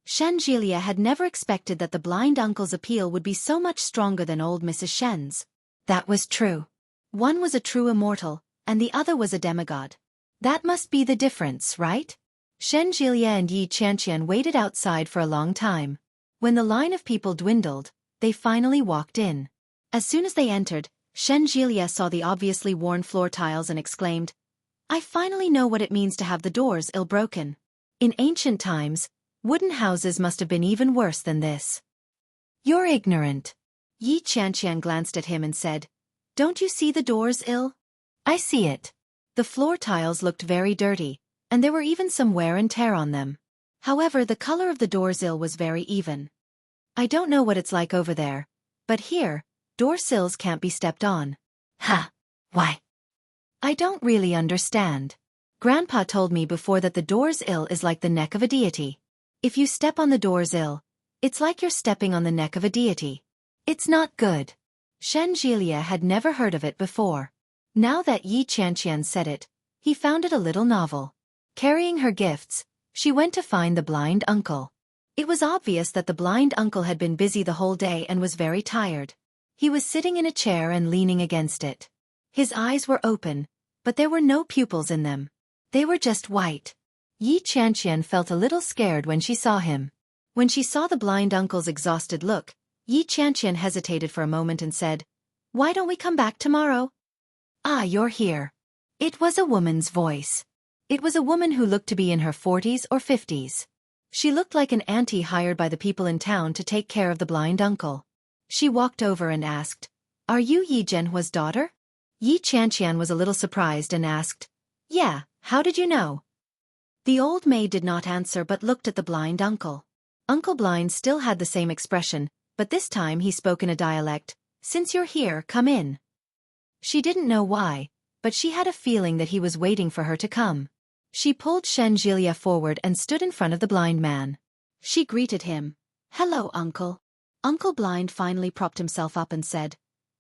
Shenjilia had never expected that the blind uncle's appeal would be so much stronger than old Mrs. Shen's. That was true. One was a true immortal, and the other was a demigod. That must be the difference, right? Shenjilia and Yi Qianqian waited outside for a long time. When the line of people dwindled, they finally walked in. As soon as they entered, Shenjilia saw the obviously worn floor tiles and exclaimed, I finally know what it means to have the doors ill-broken. In ancient times, wooden houses must have been even worse than this. You're ignorant. Yi Qianqian glanced at him and said, "Don't you see the door's ill?" "I see it." The floor tiles looked very dirty, and there were even some wear and tear on them. However, the color of the door's ill was very even. "I don't know what it's like over there, but here, door sills can't be stepped on." "Ha! Why?" "I don't really understand. Grandpa told me before that the door's ill is like the neck of a deity. If you step on the door's ill, it's like you're stepping on the neck of a deity. It's not good." Shen Jilia had never heard of it before. Now that Yi Qianqian said it, he found it a little novel. Carrying her gifts, she went to find the blind uncle. It was obvious that the blind uncle had been busy the whole day and was very tired. He was sitting in a chair and leaning against it. His eyes were open, but there were no pupils in them. They were just white. Yi Qianqian felt a little scared when she saw him. When she saw the blind uncle's exhausted look, Yi Qianqian hesitated for a moment and said, "Why don't we come back tomorrow?" "Ah, you're here." It was a woman's voice. It was a woman who looked to be in her 40s or 50s. She looked like an auntie hired by the people in town to take care of the blind uncle. She walked over and asked, "Are you Yi Zhenhua's daughter?" Yi Qianqian was a little surprised and asked, "Yeah, how did you know?" The old maid did not answer but looked at the blind uncle. Uncle Blind still had the same expression, but this time he spoke in a dialect, "Since you're here, come in." She didn't know why, but she had a feeling that he was waiting for her to come. She pulled Shen Jilia forward and stood in front of the blind man. She greeted him. "Hello, uncle." Uncle Blind finally propped himself up and said,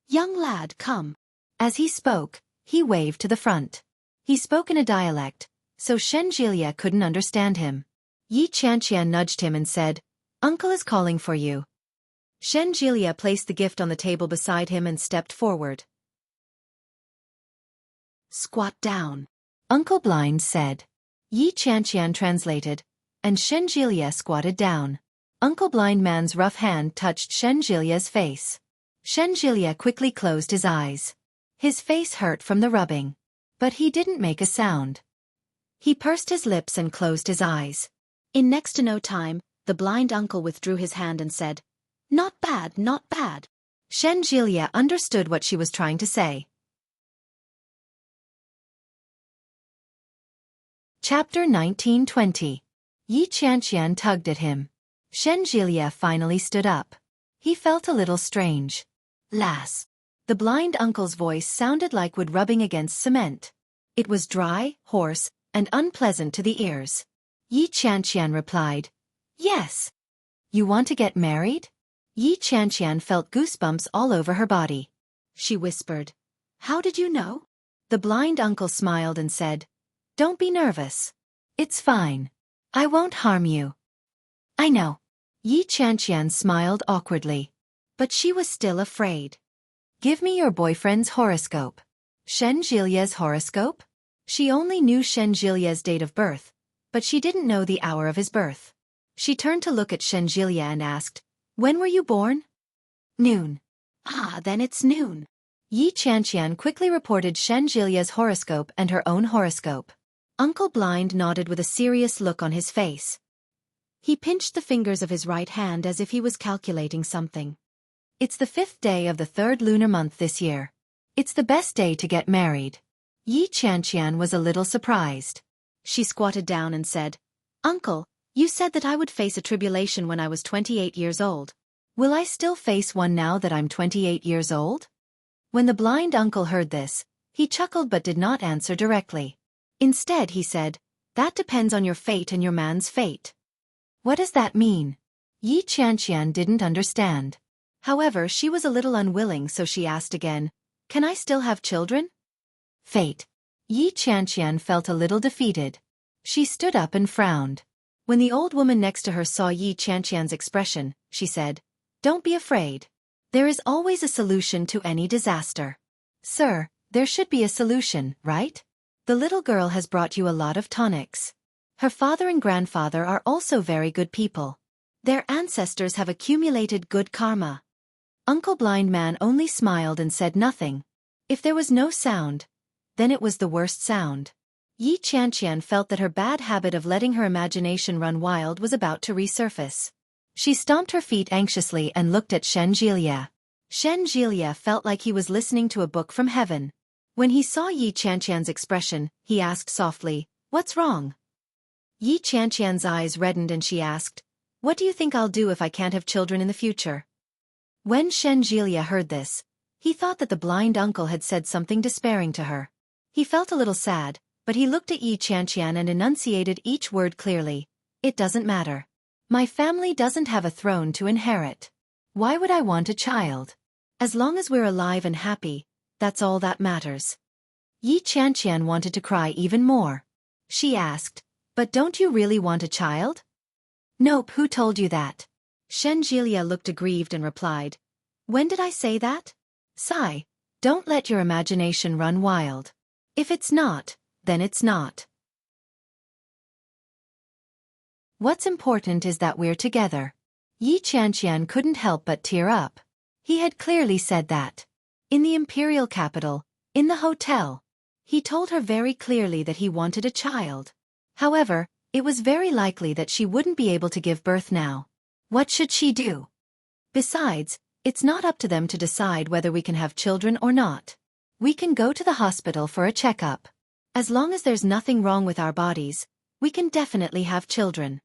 "Young lad, come." As he spoke, he waved to the front. He spoke in a dialect, so Shen Jilia couldn't understand him. Yi Qianqian nudged him and said, "Uncle is calling for you." Shen Jilia placed the gift on the table beside him and stepped forward. "Squat down," Uncle Blind said. Yi Qianqian translated, and Shen Jilia squatted down. Uncle Blind Man's rough hand touched Shen Jilia's face. Shen Jilia quickly closed his eyes. His face hurt from the rubbing. But he didn't make a sound. He pursed his lips and closed his eyes. In next to no time, the blind uncle withdrew his hand and said, "Not bad, not bad." Shen Jilia understood what she was trying to say. Chapter 1920. Yi Qianqian tugged at him. Shen Jilia finally stood up. He felt a little strange. "Lass." The blind uncle's voice sounded like wood rubbing against cement. It was dry, hoarse, and unpleasant to the ears. Yi Qianqian replied, "Yes." "You want to get married?" Yi Qianqian felt goosebumps all over her body. She whispered, "How did you know?" The blind uncle smiled and said, "Don't be nervous. It's fine. I won't harm you." "I know." Yi Qianqian smiled awkwardly. But she was still afraid. "Give me your boyfriend's horoscope." Shen Jilia's horoscope? She only knew Shen Jilia's date of birth, but she didn't know the hour of his birth. She turned to look at Shen Jilia and asked, "When were you born?" "Noon." "Ah, then it's noon." Yi Qianqian quickly reported Shen Jilia's horoscope and her own horoscope. Uncle Blind nodded with a serious look on his face. He pinched the fingers of his right hand as if he was calculating something. "It's the 5th day of the 3rd lunar month this year. It's the best day to get married." Yi Qianqian was a little surprised. She squatted down and said, "Uncle, you said that I would face a tribulation when I was 28 years old. Will I still face one now that I'm 28 years old?" When the blind uncle heard this, he chuckled but did not answer directly. Instead, he said, "That depends on your fate and your man's fate." "What does that mean?" Yi Qianqian didn't understand. However, she was a little unwilling, so she asked again, "Can I still have children?" "Fate." Yi Qianqian felt a little defeated. She stood up and frowned. When the old woman next to her saw Yi Qianqian's expression, she said, "Don't be afraid. There is always a solution to any disaster." "Sir, there should be a solution, right? The little girl has brought you a lot of tonics. Her father and grandfather are also very good people. Their ancestors have accumulated good karma." Uncle Blind Man only smiled and said nothing. If there was no sound, then it was the worst sound. Yi Qianqian felt that her bad habit of letting her imagination run wild was about to resurface. She stomped her feet anxiously and looked at Shen Jilia. Shen Jilia felt like he was listening to a book from heaven. When he saw Yi Qianqian's expression, he asked softly, "What's wrong?" Yi Qianqian's eyes reddened and she asked, "What do you think I'll do if I can't have children in the future?" When Shen Jilia heard this, he thought that the blind uncle had said something despairing to her. He felt a little sad, but he looked at Yi Qianqian and enunciated each word clearly. "It doesn't matter. My family doesn't have a throne to inherit. Why would I want a child? As long as we're alive and happy, that's all that matters." Yi Qianqian wanted to cry even more. She asked, "But don't you really want a child?" "Nope, who told you that?" Shen Jilia looked aggrieved and replied, "When did I say that? Sigh, don't let your imagination run wild. If it's not, then it's not. What's important is that we're together." Yi Qianqian couldn't help but tear up. He had clearly said that. In the imperial capital, in the hotel. He told her very clearly that he wanted a child. However, it was very likely that she wouldn't be able to give birth now. What should she do? Besides, it's not up to them to decide whether we can have children or not. We can go to the hospital for a checkup. As long as there's nothing wrong with our bodies, we can definitely have children.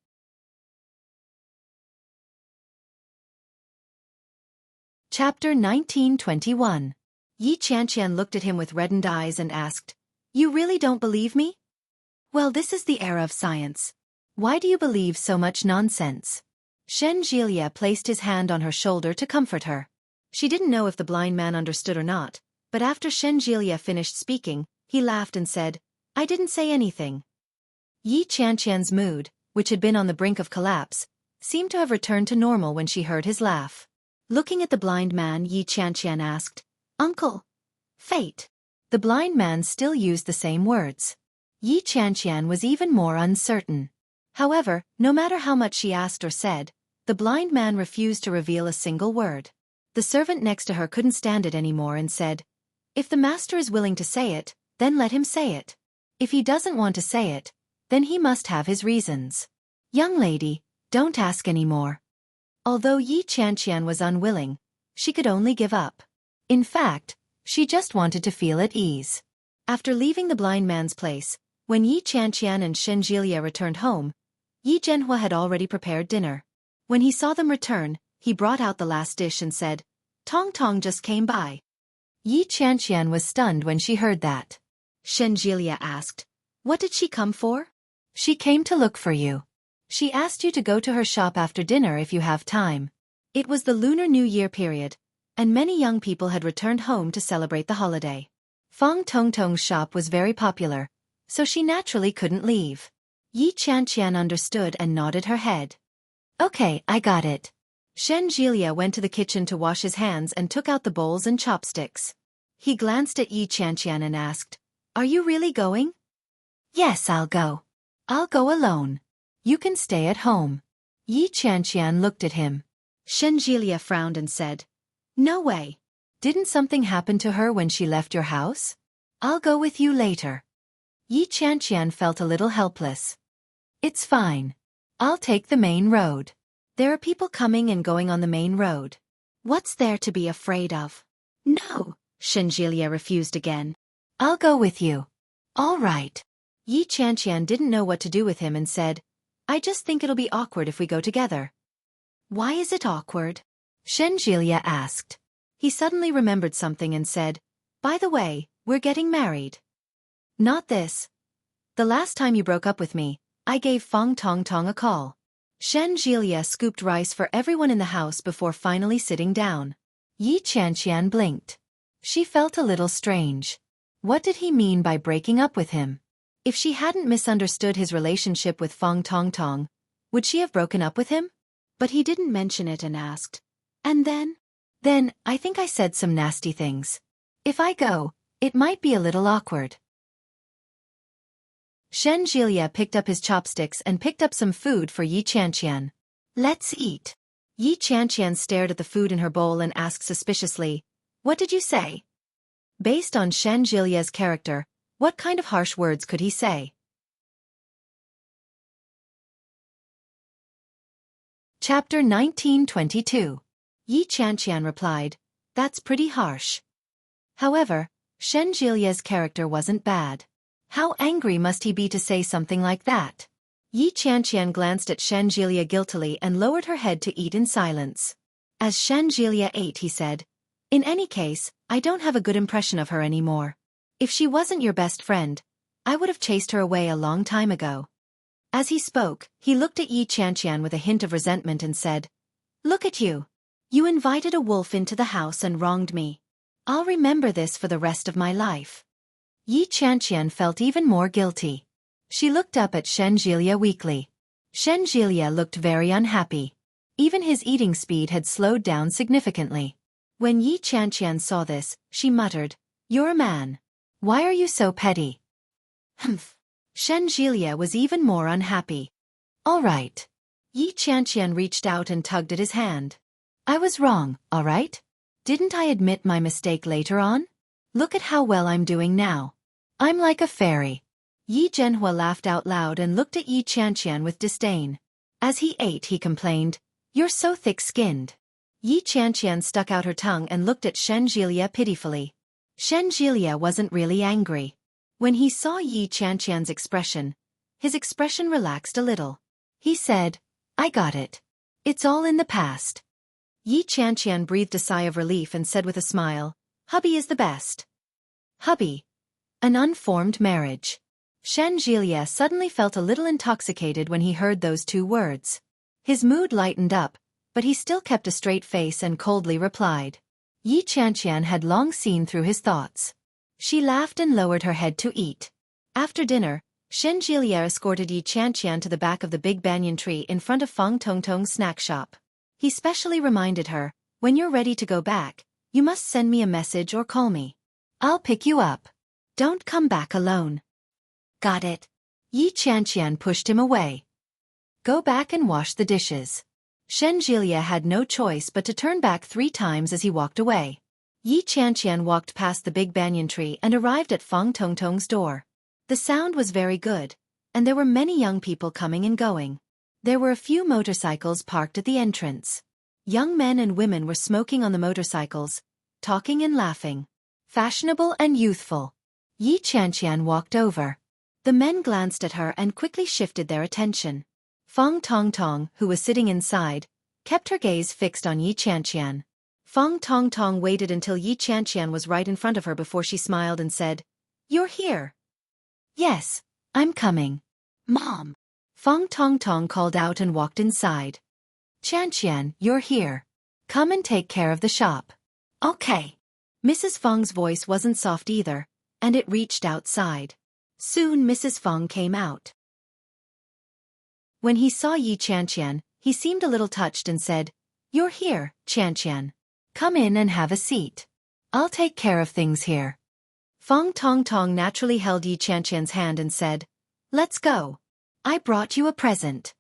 Chapter 1921. Yi Qianqian looked at him with reddened eyes and asked, "You really don't believe me?" "Well, this is the era of science. Why do you believe so much nonsense?" Shen Jilia placed his hand on her shoulder to comfort her. She didn't know if the blind man understood or not, but after Shen Jilia finished speaking, he laughed and said, "I didn't say anything." Yi Qianqian's mood, which had been on the brink of collapse, seemed to have returned to normal when she heard his laugh. Looking at the blind man, Yi Qianqian asked, "Uncle, fate." The blind man still used the same words. Yi Qianqian was even more uncertain. However, no matter how much she asked or said, the blind man refused to reveal a single word. The servant next to her couldn't stand it anymore and said, "If the master is willing to say it, then let him say it. If he doesn't want to say it, then he must have his reasons. Young lady, don't ask any more." Although Yi Qianqian was unwilling, she could only give up. In fact, she just wanted to feel at ease. After leaving the blind man's place, when Yi Qianqian and Shen Jilia returned home, Yi Zhenhua had already prepared dinner. When he saw them return, he brought out the last dish and said, "Tong Tong just came by." Yi Qianqian was stunned when she heard that. Shen Jilia asked, "What did she come for?" "She came to look for you. She asked you to go to her shop after dinner if you have time." It was the Lunar New Year period, and many young people had returned home to celebrate the holiday. Fang Tongtong's shop was very popular, so she naturally couldn't leave. Yi Qianqian understood and nodded her head. "Okay, I got it." Shen Jilia went to the kitchen to wash his hands and took out the bowls and chopsticks. He glanced at Yi Qianqian and asked, "Are you really going?" "Yes, I'll go. I'll go alone. You can stay at home." Yi Qianqian looked at him. Shen Jilia frowned and said, "No way. Didn't something happen to her when she left your house? I'll go with you later." Yi Qianqian felt a little helpless. "It's fine. I'll take the main road. There are people coming and going on the main road. What's there to be afraid of?" "No," Shen Jilia refused again. "I'll go with you." "All right." Yi Qianqian didn't know what to do with him and said, "I just think it'll be awkward if we go together." "Why is it awkward?" Shen Jilia asked. He suddenly remembered something and said, "By the way, we're getting married." "Not this. The last time you broke up with me, I gave Fang Tongtong a call." Shen Jilia scooped rice for everyone in the house before finally sitting down. Yi Qianqian blinked. She felt a little strange. What did he mean by breaking up with him? If she hadn't misunderstood his relationship with Fang Tongtong, would she have broken up with him? But he didn't mention it and asked, "And then?" "Then, I think I said some nasty things. If I go, it might be a little awkward." Shen Jilia picked up his chopsticks and picked up some food for Yi Qianqian. "Let's eat." Yi Qianqian stared at the food in her bowl and asked suspiciously, "What did you say?" Based on Shen Jilia's character, what kind of harsh words could he say? Chapter 1922. Yi Qianqian replied, That's pretty harsh. However, Shen Jilia's character wasn't bad. How angry must he be to say something like that? Yi Qianqian glanced at Shen Jilia guiltily and lowered her head to eat in silence. As Shen Jilia ate, he said, "In any case, I don't have a good impression of her anymore. If she wasn't your best friend, I would have chased her away a long time ago." As he spoke, he looked at Yi Qianqian with a hint of resentment and said, "Look at you. You invited a wolf into the house and wronged me. I'll remember this for the rest of my life." Yi Qianqian felt even more guilty. She looked up at Shen Jilia weakly. Shen Jilia looked very unhappy. Even his eating speed had slowed down significantly. When Yi Qianqian saw this, she muttered, "You're a man. Why are you so petty?" Humph. Shen Jilia was even more unhappy. "All right." Yi Qianqian reached out and tugged at his hand. "I was wrong, all right? Didn't I admit my mistake later on? Look at how well I'm doing now. I'm like a fairy." Yi Zhenhua laughed out loud and looked at Yi Qianqian with disdain. As he ate, he complained, "You're so thick-skinned." Yi Qianqian stuck out her tongue and looked at Shen Jilia pitifully. Shen Jilia wasn't really angry. When he saw Yi Qianqian's expression, his expression relaxed a little. He said, "I got it. It's all in the past." Yi Qianqian breathed a sigh of relief and said with a smile, "Hubby is the best." Hubby. An unformed marriage. Shen Jilia suddenly felt a little intoxicated when he heard those two words. His mood lightened up, but he still kept a straight face and coldly replied. Yi Qianqian had long seen through his thoughts. She laughed and lowered her head to eat. After dinner, Shen Jilia escorted Yi Qianqian to the back of the big banyan tree in front of Fang Tongtong's snack shop. He specially reminded her, "When you're ready to go back, you must send me a message or call me. I'll pick you up. Don't come back alone." "Got it." Yi Qianqian pushed him away. "Go back and wash the dishes." Shen Jilia had no choice but to turn back 3 times as he walked away. Yi Qianqian walked past the big banyan tree and arrived at Fang Tongtong's door. The sound was very good, and there were many young people coming and going. There were a few motorcycles parked at the entrance. Young men and women were smoking on the motorcycles, talking and laughing. Fashionable and youthful. Yi Qianqian walked over. The men glanced at her and quickly shifted their attention. Fang Tongtong, who was sitting inside, kept her gaze fixed on Yi Qianqian. Fang Tongtong waited until Yi Qianqian was right in front of her before she smiled and said, "You're here." "Yes, I'm coming." "Mom." Fang Tongtong called out and walked inside. "Qianqian, you're here. Come and take care of the shop." "Okay." Mrs. Fang's voice wasn't soft either, and it reached outside. Soon Mrs. Fang came out. When he saw Yi Qianqian, he seemed a little touched and said, "You're here, Qianqian. Come in and have a seat. I'll take care of things here." Fang Tongtong naturally held Yi Qianqian's hand and said, "Let's go. I brought you a present."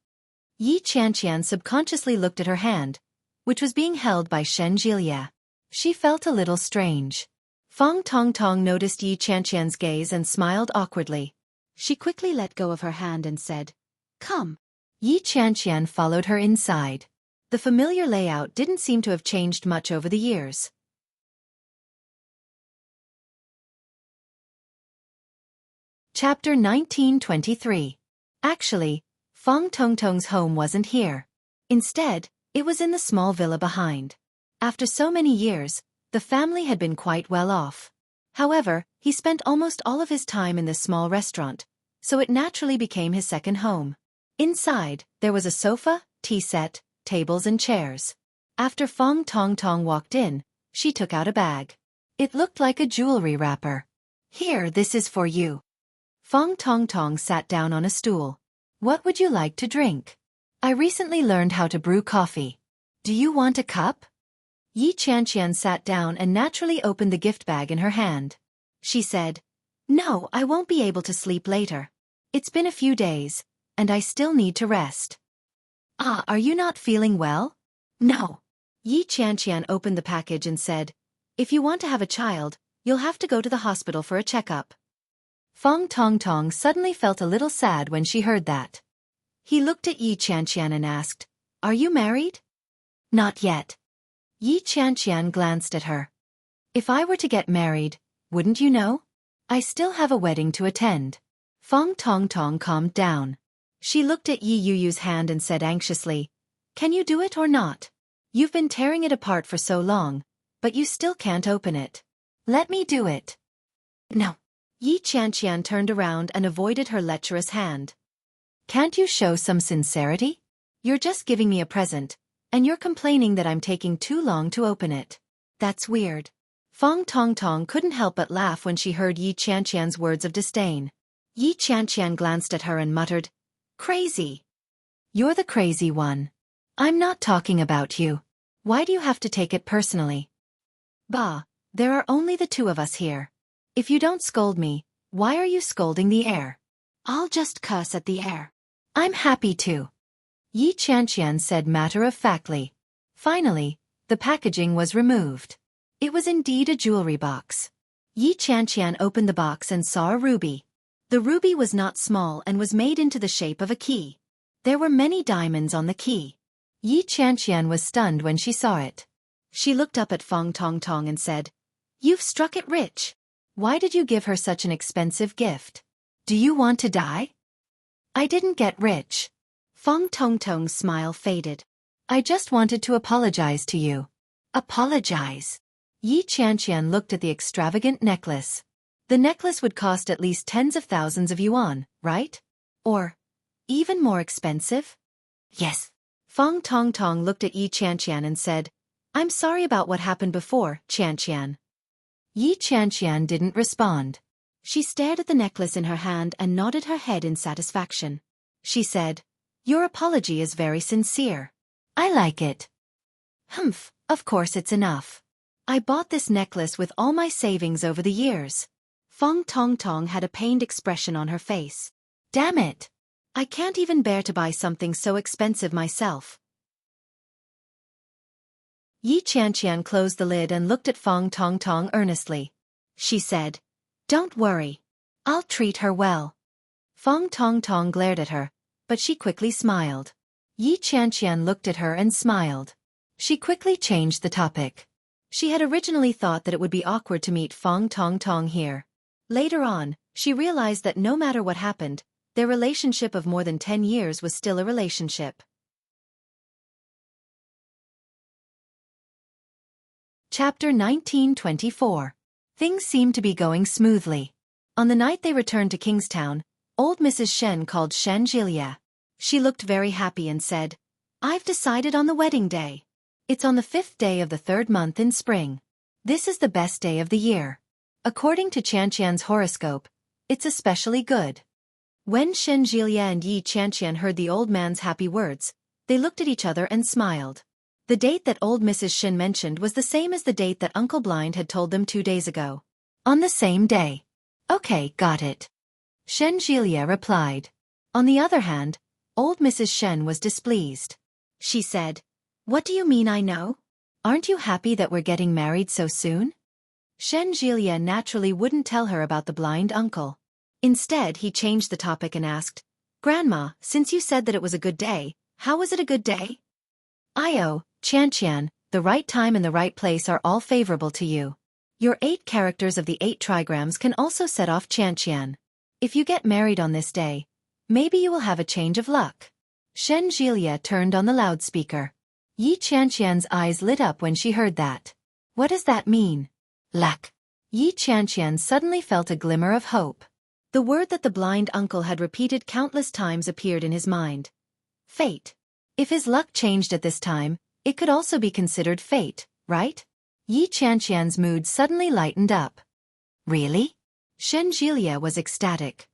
Yi Qianqian subconsciously looked at her hand, which was being held by Shen Jilia. She felt a little strange. Fang Tongtong noticed Yi Qianqian's gaze and smiled awkwardly. She quickly let go of her hand and said, "Come." Yi Qianqian followed her inside. The familiar layout didn't seem to have changed much over the years. Chapter 1923. Actually, Fang Tongtong's home wasn't here. Instead, it was in the small villa behind. After so many years, the family had been quite well off. However, he spent almost all of his time in this small restaurant, so it naturally became his second home. Inside, there was a sofa, tea set, tables and chairs. After Fang Tongtong walked in, she took out a bag. It looked like a jewelry wrapper. "Here, this is for you." Fang Tongtong sat down on a stool. "What would you like to drink?" "I recently learned how to brew coffee. Do you want a cup?" Yi Qianqian sat down and naturally opened the gift bag in her hand. She said, "No, I won't be able to sleep later. It's been a few days, and I still need to rest." "Ah, are you not feeling well?" "No." Yi Qianqian opened the package and said, "If you want to have a child, you'll have to go to the hospital for a checkup." Fang Tongtong suddenly felt a little sad when she heard that. He looked at Yi Qianqian and asked, "Are you married?" "Not yet." Yi Qianqian glanced at her. If I were to get married, wouldn't you know? I still have a wedding to attend. Feng Tongtong calmed down. She looked at Yi Yuyu's hand and said anxiously, "Can you do it or not? You've been tearing it apart for so long, but you still can't open it. Let me do it." No. Yi Qianqian turned around and avoided her lecherous hand. Can't you show some sincerity? You're just giving me a present, and you're complaining that I'm taking too long to open it. That's weird. Feng Tongtong couldn't help but laugh when she heard Yi Qianqian's words of disdain. Yi Qianqian glanced at her and muttered, "Crazy. You're the crazy one. I'm not talking about you. Why do you have to take it personally? Bah, there are only the two of us here. If you don't scold me, why are you scolding the air? I'll just cuss at the air. I'm happy to." Yi Qianqian said matter-of-factly. Finally, the packaging was removed. It was indeed a jewelry box. Yi Qianqian opened the box and saw a ruby. The ruby was not small and was made into the shape of a key. There were many diamonds on the key. Yi Qianqian was stunned when she saw it. She looked up at Feng Tongtong and said, "You've struck it rich. Why did you give her such an expensive gift? Do you want to die?" "I didn't get rich." Feng Tongtong's smile faded. "I just wanted to apologize to you." "Apologize?" Yi Qianqian looked at the extravagant necklace. The necklace would cost at least tens of thousands of yuan, right? Or even more expensive? Yes. Feng Tongtong looked at Yi Qianqian and said, "I'm sorry about what happened before, Qianqian." Yi Qianqian didn't respond. She stared at the necklace in her hand and nodded her head in satisfaction. She said, "Your apology is very sincere. I like it." "Humph, of course it's enough. I bought this necklace with all my savings over the years." Feng Tongtong had a pained expression on her face. "Damn it! I can't even bear to buy something so expensive myself." Yi Qianqian closed the lid and looked at Feng Tongtong earnestly. She said, "Don't worry. I'll treat her well." Feng Tongtong glared at her, but she quickly smiled. Yi Qianqian looked at her and smiled. She quickly changed the topic. She had originally thought that it would be awkward to meet Feng Tongtong here. Later on, she realized that no matter what happened, their relationship of more than 10 years was still a relationship. Chapter 1924. Things seemed to be going smoothly. On the night they returned to Kingstown, old Mrs. Shen called Shen Jilia. She looked very happy and said, "I've decided on the wedding day. It's on the 5th day of the 3rd month in spring. This is the best day of the year. According to Qianqian's horoscope, it's especially good." When Shen Jilia and Yi Qianqian heard the old man's happy words, they looked at each other and smiled. The date that old Mrs. Shen mentioned was the same as the date that Uncle Blind had told them 2 days ago. On the same day. "Okay, got it," Shen Jilia replied. On the other hand, old Mrs. Shen was displeased. She said, "What do you mean I know? Aren't you happy that we're getting married so soon?" Shen Jilia naturally wouldn't tell her about the blind uncle. Instead, he changed the topic and asked, "Grandma, since you said that it was a good day, how was it a good day?" Qianqian, the right time and the right place are all favorable to you. Your 8 characters of the 8 trigrams can also set off Qianqian. If you get married on this day, maybe you will have a change of luck." Shen Jilia turned on the loudspeaker. Yi Qianqian's eyes lit up when she heard that. What does that mean? Luck. Yi Qianqian suddenly felt a glimmer of hope. The word that the blind uncle had repeated countless times appeared in his mind. Fate. If his luck changed at this time, it could also be considered fate, right? Yi Qianqian's mood suddenly lightened up. Really? Shen Jilia was ecstatic.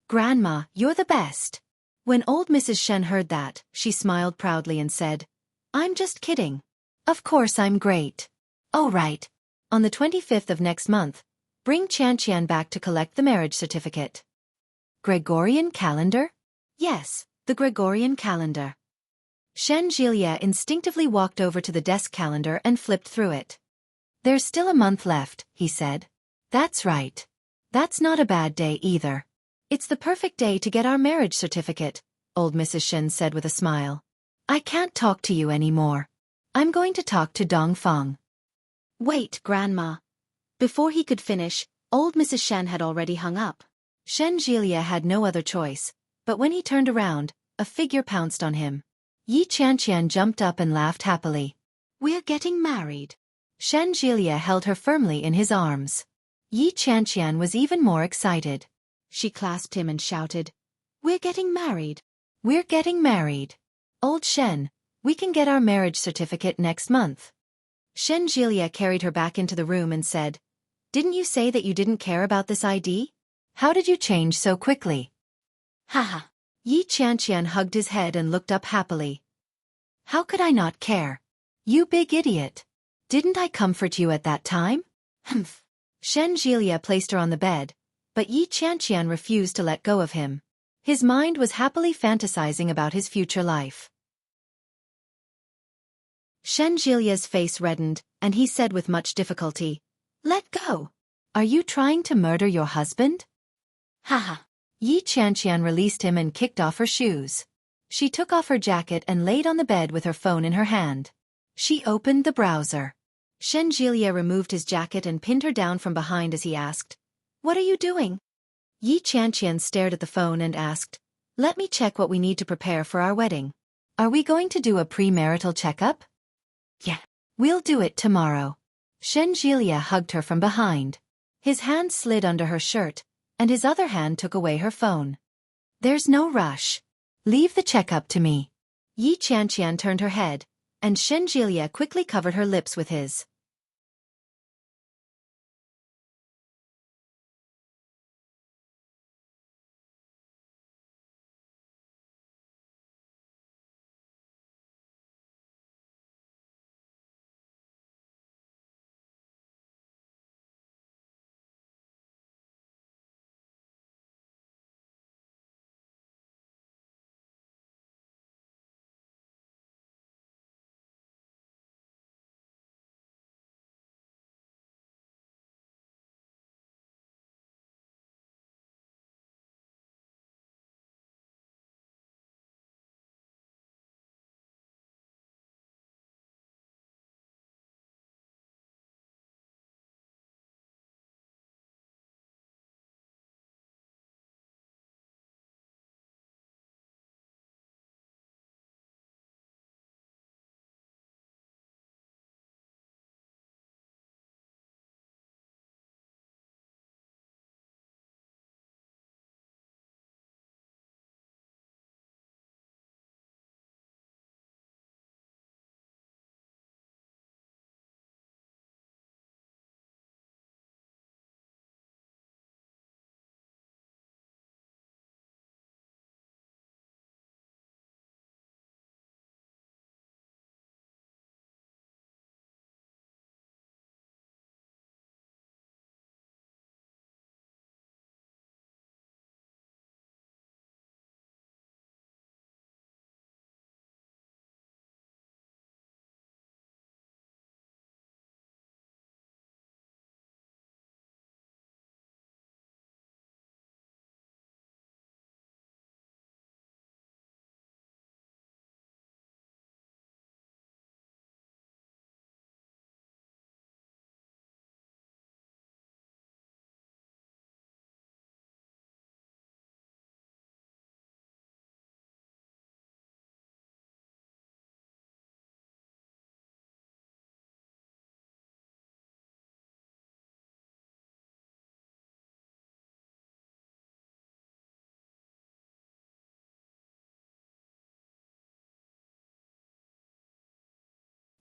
"Grandma, you're the best." When old Mrs. Shen heard that, she smiled proudly and said, "I'm just kidding. Of course I'm great." "Oh right. On the 25th of next month, bring Qianqian back to collect the marriage certificate." Gregorian calendar? Yes, the Gregorian calendar. Shen Jilia instinctively walked over to the desk calendar and flipped through it. "There's still a month left," he said. "That's right. That's not a bad day either. It's the perfect day to get our marriage certificate," old Mrs. Shen said with a smile. "I can't talk to you anymore. I'm going to talk to Dongfang. Wait, Grandma. Before he could finish, old Mrs. Shen had already hung up. Shen Jielia had no other choice, but when he turned around, a figure pounced on him. Yi Qianqian jumped up and laughed happily. We're getting married. Shen Jielia held her firmly in his arms. Yi Qianqian was even more excited. She clasped him and shouted, We're getting married. We're getting married. Old Shen, we can get our marriage certificate next month. Shen Jielia carried her back into the room and said, Didn't you say that you didn't care about this ID? How did you change so quickly? Haha. Yi Qianqian hugged his head and looked up happily. How could I not care? You big idiot. Didn't I comfort you at that time? Humph. Shen Jielia placed her on the bed, but Yi Qianqian refused to let go of him. His mind was happily fantasizing about his future life. Shen Jielia's face reddened, and he said with much difficulty, Let go. Are you trying to murder your husband? Haha. Yi Qianqian released him and kicked off her shoes. She took off her jacket and laid on the bed with her phone in her hand. She opened the browser. Shen Jielia removed his jacket and pinned her down from behind as he asked, What are you doing? Yi Qianqian stared at the phone and asked, Let me check what we need to prepare for our wedding. Are we going to do a premarital checkup? Yeah. We'll do it tomorrow. Shen Jielia hugged her from behind. His hand slid under her shirt, and his other hand took away her phone. There's no rush. Leave the checkup to me. Yi Qianqian turned her head, and Shen Jielia quickly covered her lips with his.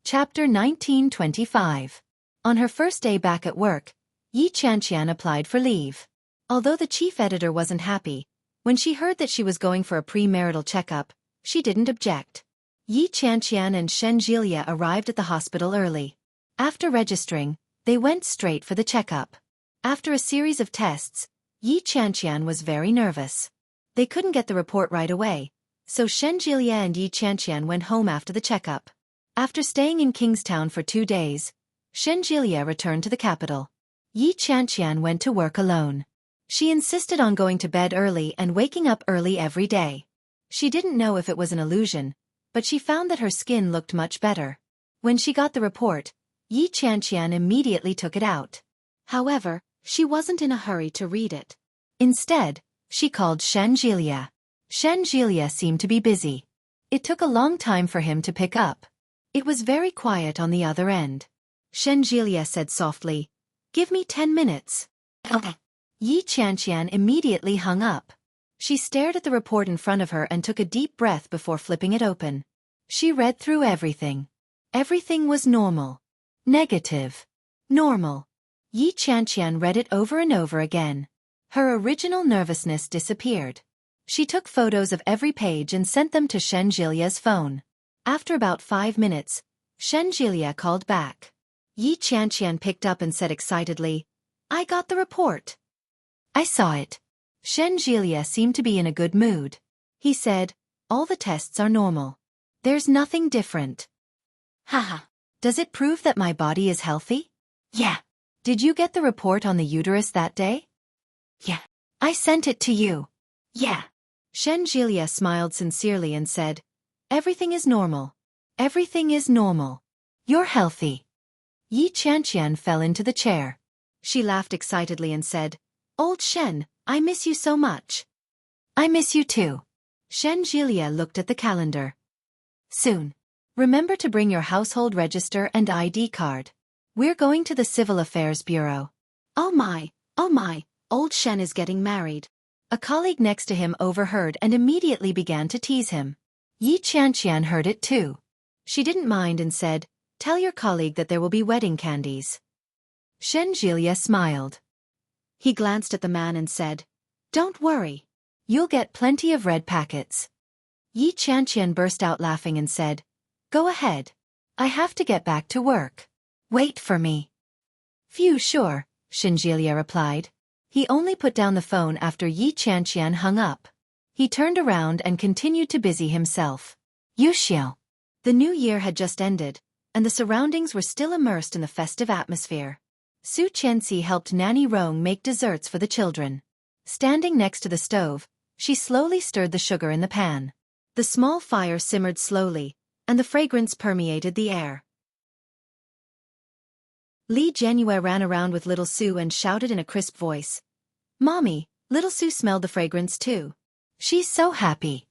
Chapter 1925. On her first day back at work, Yi Qianqian applied for leave. Although the chief editor wasn't happy, when she heard that she was going for a premarital checkup, she didn't object. Yi Qianqian and Shen Jielia arrived at the hospital early. After registering, they went straight for the checkup. After a series of tests, Yi Qianqian was very nervous. They couldn't get the report right away, so Shen Jielia and Yi Qianqian went home after the checkup. After staying in Kingstown for 2 days, Shen Jielia returned to the capital. Yi Qianqian went to work alone. She insisted on going to bed early and waking up early every day. She didn't know if it was an illusion, but she found that her skin looked much better. When she got the report, Yi Qianqian immediately took it out. However, she wasn't in a hurry to read it. Instead, she called Shen Jilia. Shen Jilia seemed to be busy. It took a long time for him to pick up. It was very quiet on the other end. Shen Jilia said softly, "Give me 10 minutes. Okay." Yi Qianqian immediately hung up. She stared at the report in front of her and took a deep breath before flipping it open. She read through everything. Everything was normal. Negative. Normal. Yi Qianqian read it over and over again. Her original nervousness disappeared. She took photos of every page and sent them to Shen Jilia's phone. After about 5 minutes, Shen Jilia called back. Yi Qianqian picked up and said excitedly, "I got the report." "I saw it." Shen Jilia seemed to be in a good mood. He said, "All the tests are normal. There's nothing different." "Haha. Does it prove that my body is healthy?" "Yeah." "Did you get the report on the uterus that day?" "Yeah." "I sent it to you." "Yeah." Shen Jilia smiled sincerely and said, "Everything is normal. Everything is normal. You're healthy." Yi Qianqian fell into the chair. She laughed excitedly and said, "Old Shen, I miss you so much." "I miss you too." Shen Jilia looked at the calendar. "Soon. Remember to bring your household register and ID card. We're going to the Civil Affairs Bureau." Oh my, old Shen is getting married." A colleague next to him overheard and immediately began to tease him. Yi Qianqian heard it too. She didn't mind and said, "Tell your colleague that there will be wedding candies." Shen Jilia smiled. He glanced at the man and said, "Don't worry. You'll get plenty of red packets." Yi Qianqian burst out laughing and said, "Go ahead. I have to get back to work. Wait for me." "Phew, sure," Shen Jilia replied. He only put down the phone after Yi Qianqian hung up. He turned around and continued to busy himself. Wuxia. The new year had just ended, and the surroundings were still immersed in the festive atmosphere. Su Qianxi helped Nanny Rong make desserts for the children. Standing next to the stove, she slowly stirred the sugar in the pan. The small fire simmered slowly, and the fragrance permeated the air. Li Jianyue ran around with little Su and shouted in a crisp voice, "Mommy!" Little Su smelled the fragrance too. "She's so happy."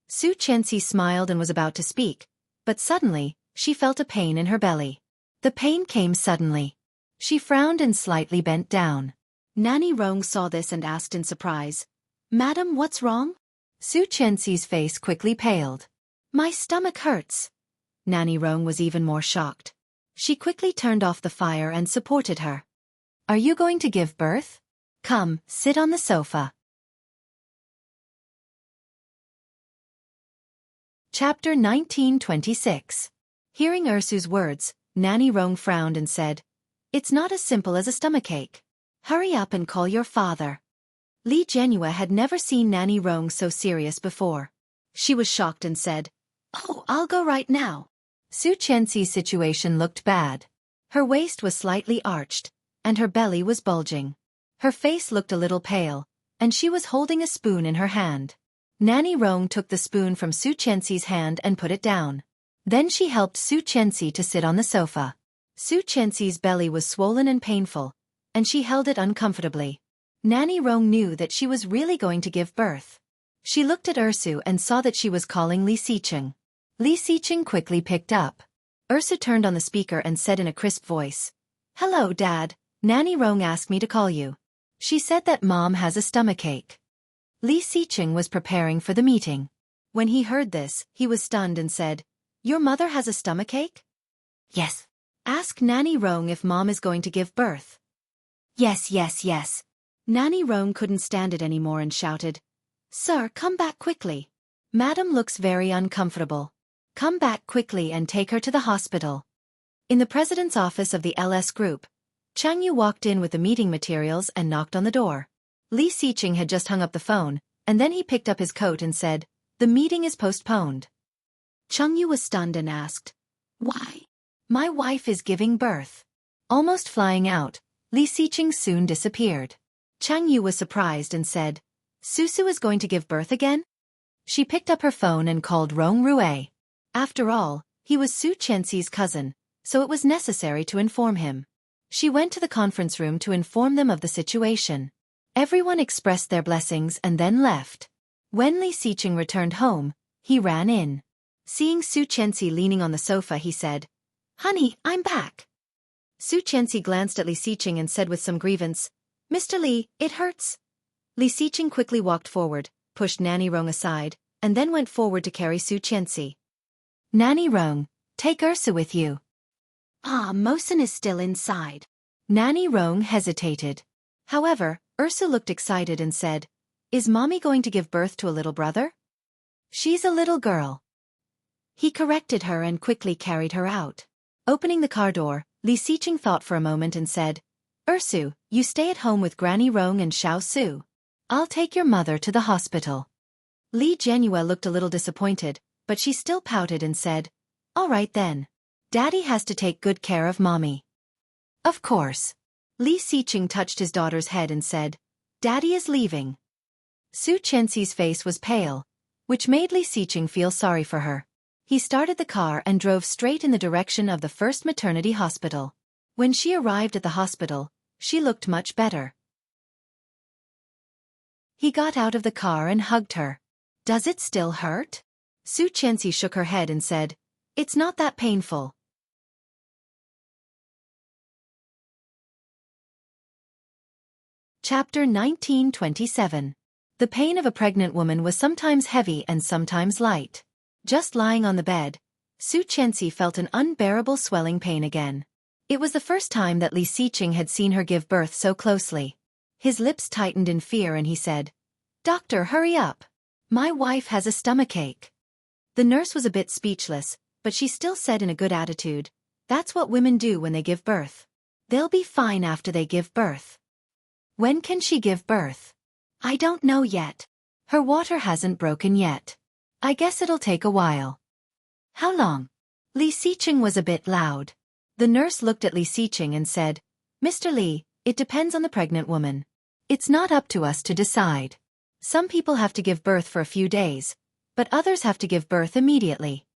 Su Qianxi smiled and was about to speak, but suddenly, she felt a pain in her belly. The pain came suddenly. She frowned and slightly bent down. Nanny Rong saw this and asked in surprise, "Madam, what's wrong?" Su Qianxi's face quickly paled. "My stomach hurts." Nanny Rong was even more shocked. She quickly turned off the fire and supported her. "Are you going to give birth? Come, sit on the sofa." Chapter 1926. Hearing Ursu's words, Nanny Rong frowned and said, "It's not as simple as a stomachache. Hurry up and call your father." Li Jianyue had never seen Nanny Rong so serious before. She was shocked and said, "Oh, I'll go right now." Su Qianxi's situation looked bad. Her waist was slightly arched, and her belly was bulging. Her face looked a little pale, and she was holding a spoon in her hand. Nanny Rong took the spoon from Su Qianxi's hand and put it down. Then she helped Su Qianxi to sit on the sofa. Su Qianxi's belly was swollen and painful, and she held it uncomfortably. Nanny Rong knew that she was really going to give birth. She looked at Ursu and saw that she was calling Li Xicheng. Li Xicheng quickly picked up. Ursu turned on the speaker and said in a crisp voice, "Hello, Dad. Nanny Rong asked me to call you. She said that Mom has a stomachache." Li Xicheng was preparing for the meeting. When he heard this, he was stunned and said, "Your mother has a stomachache?" "Yes." "Ask Nanny Rong if Mom is going to give birth." Yes. Nanny Rong couldn't stand it anymore and shouted, "Sir, come back quickly. Madam looks very uncomfortable. Come back quickly and take her to the hospital." In the president's office of the LS Group, Chang Yu walked in with the meeting materials and knocked on the door. Li Xicheng had just hung up the phone, and then he picked up his coat and said, "The meeting is postponed." Chang Yu was stunned and asked, "Why?" "My wife is giving birth." Almost flying out, Li Xicheng soon disappeared. Chang Yu was surprised and said, "Susu is going to give birth again?" She picked up her phone and called Rong Rue. After all, He was Su Qianxi's cousin, so it was necessary to inform him. She went to the conference room to inform them of the situation. Everyone expressed their blessings and then left. When Li Xiqing returned home, he ran in. Seeing Su Qianxi leaning on the sofa, he said, "Honey, I'm back." Su Qianxi glanced at Li Xiqing and said with some grievance, "Mr. Li, it hurts." Li Xiqing quickly walked forward, pushed Nanny Rong aside, and then went forward to carry Su Qianxi. "Nanny Rong, take Ursa with you." "Ah, Mosin is still inside." Nanny Rong hesitated. However, Ursa looked excited and said, "Is Mommy going to give birth to a little brother?" "She's a little girl." He corrected her and quickly carried her out. Opening the car door, Li Xiqing thought for a moment and said, "Ursu, you stay at home with Granny Rong and Xiao Su. I'll take your mother to the hospital." Li Jianyue looked a little disappointed, but she still pouted and said, "All right then. Daddy has to take good care of Mommy." "Of course." Li Xiqing touched his daughter's head and said, "Daddy is leaving." Su Qianxi's face was pale, which made Li Xiqing feel sorry for her. He started the car and drove straight in the direction of the first maternity hospital. When she arrived at the hospital, she looked much better. He got out of the car and hugged her. "Does it still hurt?" Su Qianxi shook her head and said, "It's not that painful." Chapter 1927. The pain of a pregnant woman was sometimes heavy and sometimes light. Just lying on the bed, Su Qianxi felt an unbearable swelling pain again. It was the first time that Li Xiqing had seen her give birth so closely. His lips tightened in fear and he said, "Doctor, hurry up. My wife has a stomachache." The nurse was a bit speechless, but she still said in a good attitude, "That's what women do when they give birth. They'll be fine after they give birth." "When can she give birth?" "I don't know yet. Her water hasn't broken yet. I guess it'll take a while." "How long?" Li Xiqing was a bit loud. The nurse looked at Li Xiqing and said, "Mr. Li, it depends on the pregnant woman. It's not up to us to decide. Some people have to give birth for a few days, but others have to give birth immediately."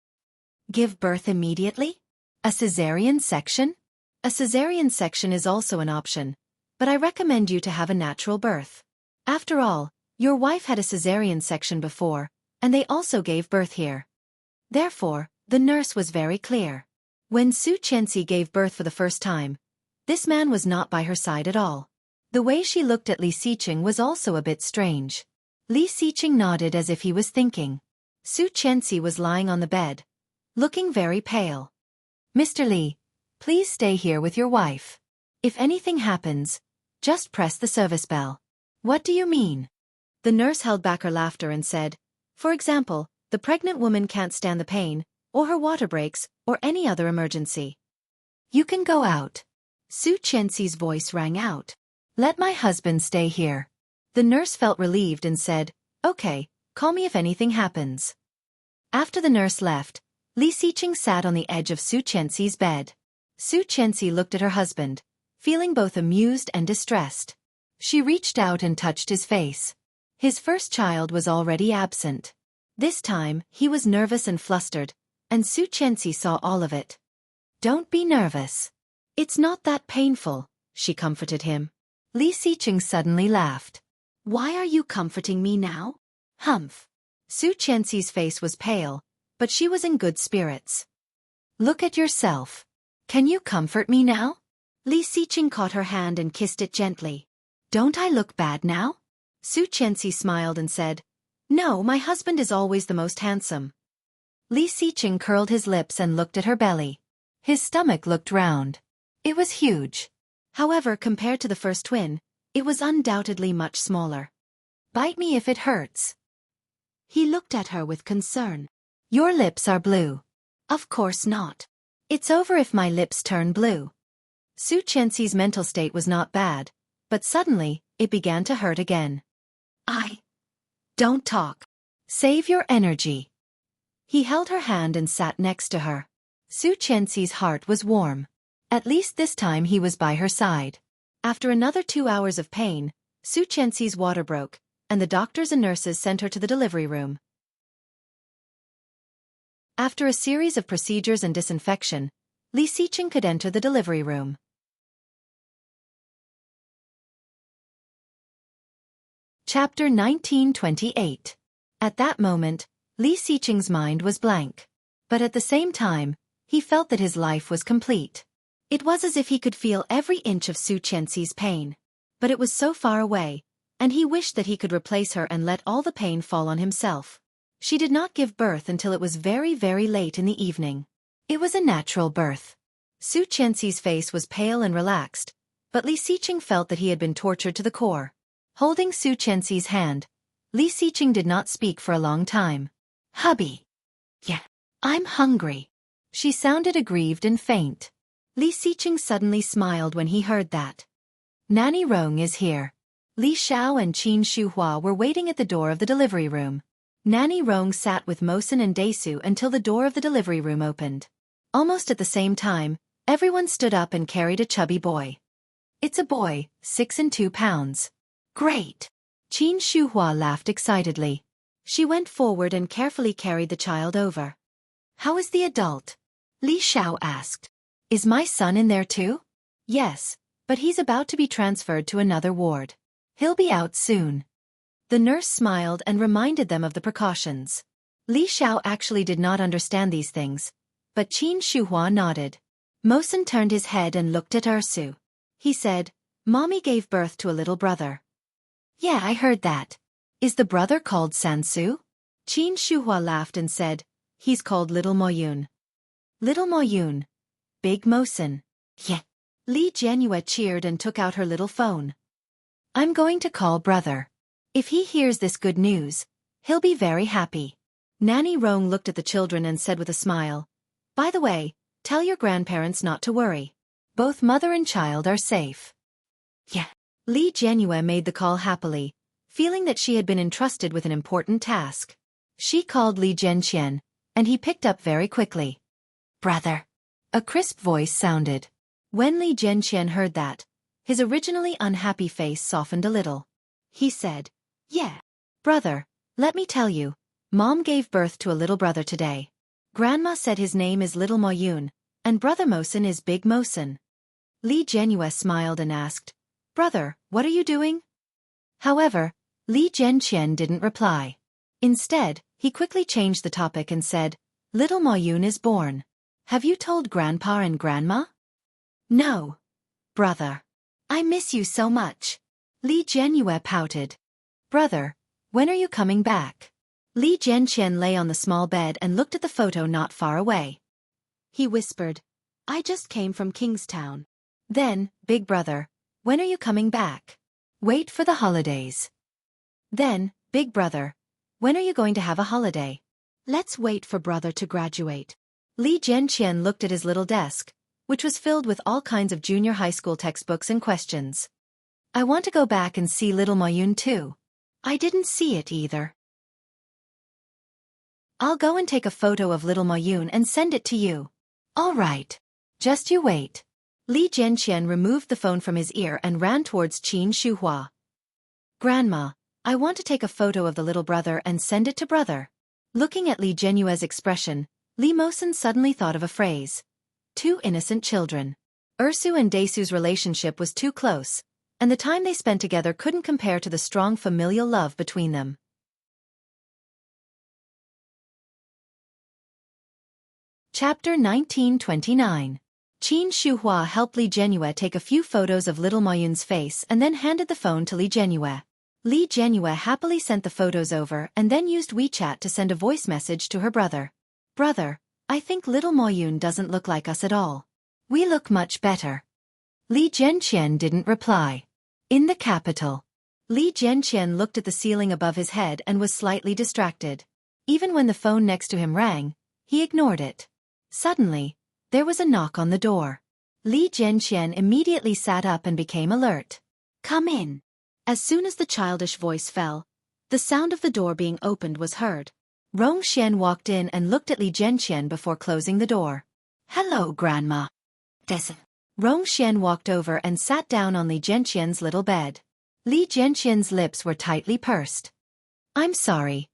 "Give birth immediately? A cesarean section?" "A cesarean section is also an option, but I recommend you to have a natural birth. After all, your wife had a cesarean section before, and they also gave birth here." Therefore, the nurse was very clear. When Su Qianxi gave birth for the first time, this man was not by her side at all. The way she looked at Li Xiqing was also a bit strange. Li Xiqing nodded as if he was thinking. Su Qianxi was lying on the bed, looking very pale. "Mr. Li, please stay here with your wife. If anything happens, just press the service bell." "What do you mean?" The nurse held back her laughter and said, "For example, the pregnant woman can't stand the pain, or her water breaks, or any other emergency. You can go out." Su Qianxi's voice rang out. "Let my husband stay here." The nurse felt relieved and said, "Okay, call me if anything happens." After the nurse left, Li Xiqing sat on the edge of Su Qianxi's bed. Su Qianxi looked at her husband, feeling both amused and distressed. She reached out and touched his face. His first child was already absent. This time, he was nervous and flustered, and Su Qianxi saw all of it. "Don't be nervous. It's not that painful," she comforted him. Li Xiqing suddenly laughed. "Why are you comforting me now?" "Humph." Su Qianxi's face was pale, but she was in good spirits. "Look at yourself. Can you comfort me now?" Li Xiqing caught her hand and kissed it gently. "Don't I look bad now?" Su Qianxi smiled and said, "No, my husband is always the most handsome." Li Xiqing curled his lips and looked at her belly. His stomach looked round. It was huge. However, compared to the first twin, it was undoubtedly much smaller. "Bite me if it hurts." He looked at her with concern. "Your lips are blue." "Of course not. It's over if my lips turn blue." Su Qianxi's mental state was not bad, but suddenly, it began to hurt again. Don't talk. Save your energy." He held her hand and sat next to her. Su Qianxi's heart was warm. At least this time he was by her side. After another 2 hours of pain, Su Qianxi's water broke, and the doctors and nurses sent her to the delivery room. After a series of procedures and disinfection, Li Xiqing could enter the delivery room. Chapter 1928. At that moment, Li Xiqing's mind was blank. But at the same time, he felt that his life was complete. It was as if he could feel every inch of Su Qianxi's pain. But it was so far away, and he wished that he could replace her and let all the pain fall on himself. She did not give birth until it was very, very late in the evening. It was a natural birth. Su Qianxi's face was pale and relaxed, but Li Xiqing felt that he had been tortured to the core. Holding Su Qianxi's hand, Li Xiqing did not speak for a long time. "Hubby. Yeah. I'm hungry." She sounded aggrieved and faint. Li Xiqing suddenly smiled when he heard that. "Nanny Rong is here." Li Xiao and Qin Shuhua were waiting at the door of the delivery room. Nanny Rong sat with Mosen and Daisu until the door of the delivery room opened. Almost at the same time, everyone stood up and carried a chubby boy. "It's a boy, 6 and 2 pounds. Great!" Qin Shuhua laughed excitedly. She went forward and carefully carried the child over. "How is the adult?" Li Xiao asked. "Is my son in there too?" "Yes, but he's about to be transferred to another ward. He'll be out soon." The nurse smiled and reminded them of the precautions. Li Xiao actually did not understand these things, but Qin Shuhua nodded. Mosen turned his head and looked at Ursu. He said, "Mommy gave birth to a little brother." "Yeah, I heard that. Is the brother called Sansu?" Qin Shuhua laughed and said, "He's called Little Moyun." "Little Moyun. Big Mosen." "Yeah." Li Jianyue cheered and took out her little phone. "I'm going to call brother. If he hears this good news, he'll be very happy." Nanny Rong looked at the children and said with a smile, "By the way, tell your grandparents not to worry. Both mother and child are safe." "Yeah." Li Jianyue made the call happily, feeling that she had been entrusted with an important task. She called Li Zhenqian, and he picked up very quickly. "Brother." A crisp voice sounded. When Li Zhenqian heard that, his originally unhappy face softened a little. He said, "Yeah. Brother, let me tell you, Mom gave birth to a little brother today. Grandma said his name is Little Moyun, and Brother Mosen is Big Mosen." Li Jianyue smiled and asked, "Brother, what are you doing?" However, Li Zhenqian didn't reply. Instead, he quickly changed the topic and said, "Little Moyun is born. Have you told Grandpa and Grandma?" "No. Brother. I miss you so much." Li Jianyue pouted. "Brother, when are you coming back?" Li Zhenqian lay on the small bed and looked at the photo not far away. He whispered, "I just came from Kingstown." Then, "Big brother, when are you coming back?" "Wait for the holidays." Then, "Big brother, when are you going to have a holiday?" "Let's wait for brother to graduate." Li Zhenqian looked at his little desk, which was filled with all kinds of junior high school textbooks and questions. "I want to go back and see Little Moyun too. I didn't see it either." "I'll go and take a photo of Little Moyun and send it to you." "All right. Just you wait." Li Zhenqian removed the phone from his ear and ran towards Qin Shuhua. "Grandma, I want to take a photo of the little brother and send it to brother." Looking at Li Jianyue's expression, Li Mosen suddenly thought of a phrase. Two innocent children. Ursu and Daisu's relationship was too close, and the time they spent together couldn't compare to the strong familial love between them. Chapter 1929. Qin Shuhua helped Li Jianyue take a few photos of Little Moyun's face and then handed the phone to Li Jianyue. Li Jianyue happily sent the photos over and then used WeChat to send a voice message to her brother. "Brother, I think Little Moyun doesn't look like us at all. We look much better." Li Zhenqian didn't reply. In the capital, Li Zhenqian looked at the ceiling above his head and was slightly distracted. Even when the phone next to him rang, he ignored it. Suddenly, there was a knock on the door. Li Zhenqian immediately sat up and became alert. "Come in." As soon as the childish voice fell, the sound of the door being opened was heard. Rong Xian walked in and looked at Li Zhenqian before closing the door. "Hello, Grandma." Rong Xian walked over and sat down on Li Zhenqian's little bed. Li Zhenqian's lips were tightly pursed. "I'm sorry,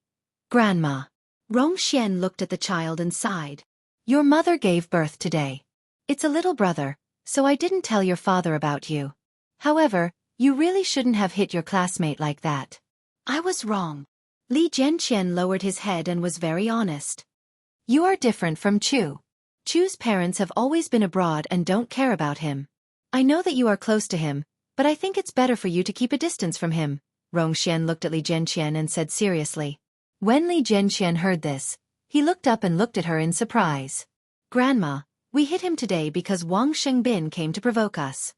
Grandma." Rongxian looked at the child and sighed. Your mother gave birth today. It's a little brother, so I didn't tell your father about you. However, you really shouldn't have hit your classmate like that. I was wrong. Li Jianqian lowered his head and was very honest. You are different from Chu. Chu's parents have always been abroad and don't care about him. I know that you are close to him, but I think it's better for you to keep a distance from him. Rongxian looked at Li Jianqian and said seriously. When Li Jianqian heard this, he looked up and looked at her in surprise. Grandma, we hit him today because Wang Shengbin came to provoke us.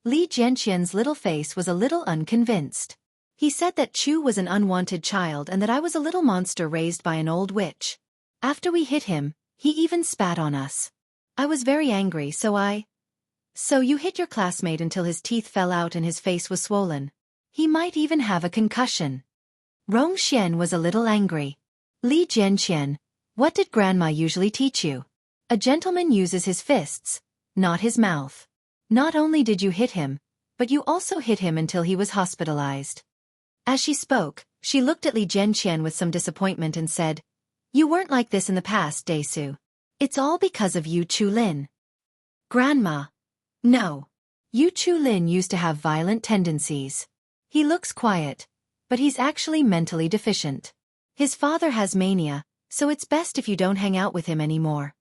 Li Jianqian's little face was a little unconvinced. He said that Chu was an unwanted child and that I was a little monster raised by an old witch. After we hit him, he even spat on us. I was very angry, So you hit your classmate until his teeth fell out and his face was swollen. He might even have a concussion. Rongxian was a little angry. Li Jianqian, what did Grandma usually teach you? A gentleman uses his fists, not his mouth. Not only did you hit him, but you also hit him until he was hospitalized. As she spoke, she looked at Li Jianqian with some disappointment and said, You weren't like this in the past, Daesu. It's all because of Yu Chulin. Grandma. No. Yu Chulin used to have violent tendencies. He looks quiet, but he's actually mentally deficient. His father has mania, so it's best if you don't hang out with him anymore.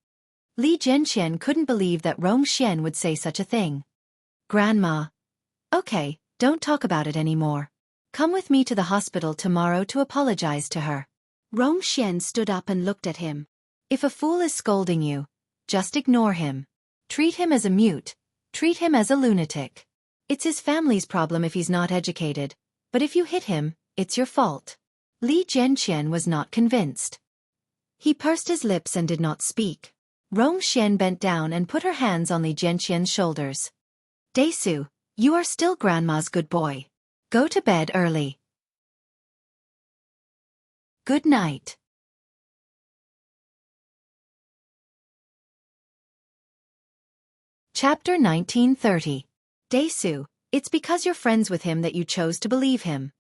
Li Jianqian couldn't believe that Rongxian would say such a thing. Grandma. Okay, don't talk about it anymore. Come with me to the hospital tomorrow to apologize to her. Rongxian stood up and looked at him. If a fool is scolding you, just ignore him. Treat him as a mute. Treat him as a lunatic. It's his family's problem if he's not educated, but if you hit him, it's your fault. Li Jianqian was not convinced. He pursed his lips and did not speak. Rongxian bent down and put her hands on Li Jianqian's shoulders. Daesu, you are still Grandma's good boy. Go to bed early. Good night. Chapter 1930. Daesu, it's because you're friends with him that you chose to believe him.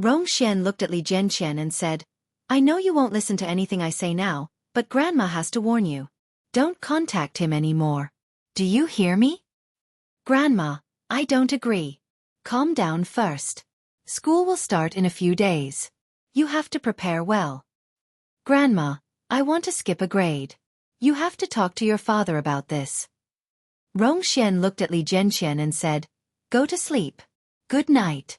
Rongxian looked at Li Jianqian and said, I know you won't listen to anything I say now, but Grandma has to warn you. Don't contact him anymore. Do you hear me? Grandma, I don't agree. Calm down first. School will start in a few days. You have to prepare well. Grandma, I want to skip a grade. You have to talk to your father about this. Rongxian looked at Li Jianqian and said, Go to sleep. Good night.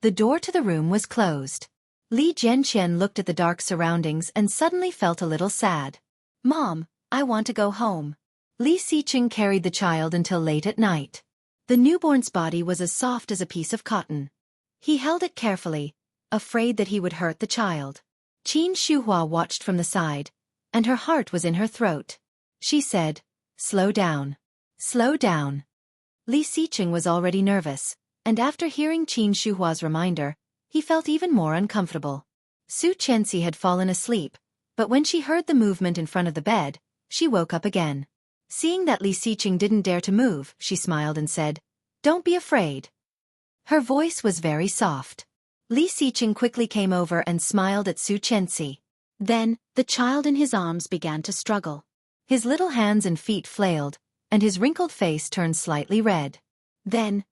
The door to the room was closed. Li Jianqian looked at the dark surroundings and suddenly felt a little sad. Mom, I want to go home. Li Xiqing carried the child until late at night. The newborn's body was as soft as a piece of cotton. He held it carefully, afraid that he would hurt the child. Qin Shuhua watched from the side, and her heart was in her throat. She said, Slow down. Slow down. Li Xiqing was already nervous, and after hearing Qin Shuhua's reminder, he felt even more uncomfortable. Su Chenxi had fallen asleep, but when she heard the movement in front of the bed, she woke up again. Seeing that Li Xiqing didn't dare to move, she smiled and said, Don't be afraid. Her voice was very soft. Li Xiqing quickly came over and smiled at Su Chenxi. Then, the child in his arms began to struggle. His little hands and feet flailed, and his wrinkled face turned slightly red. Then,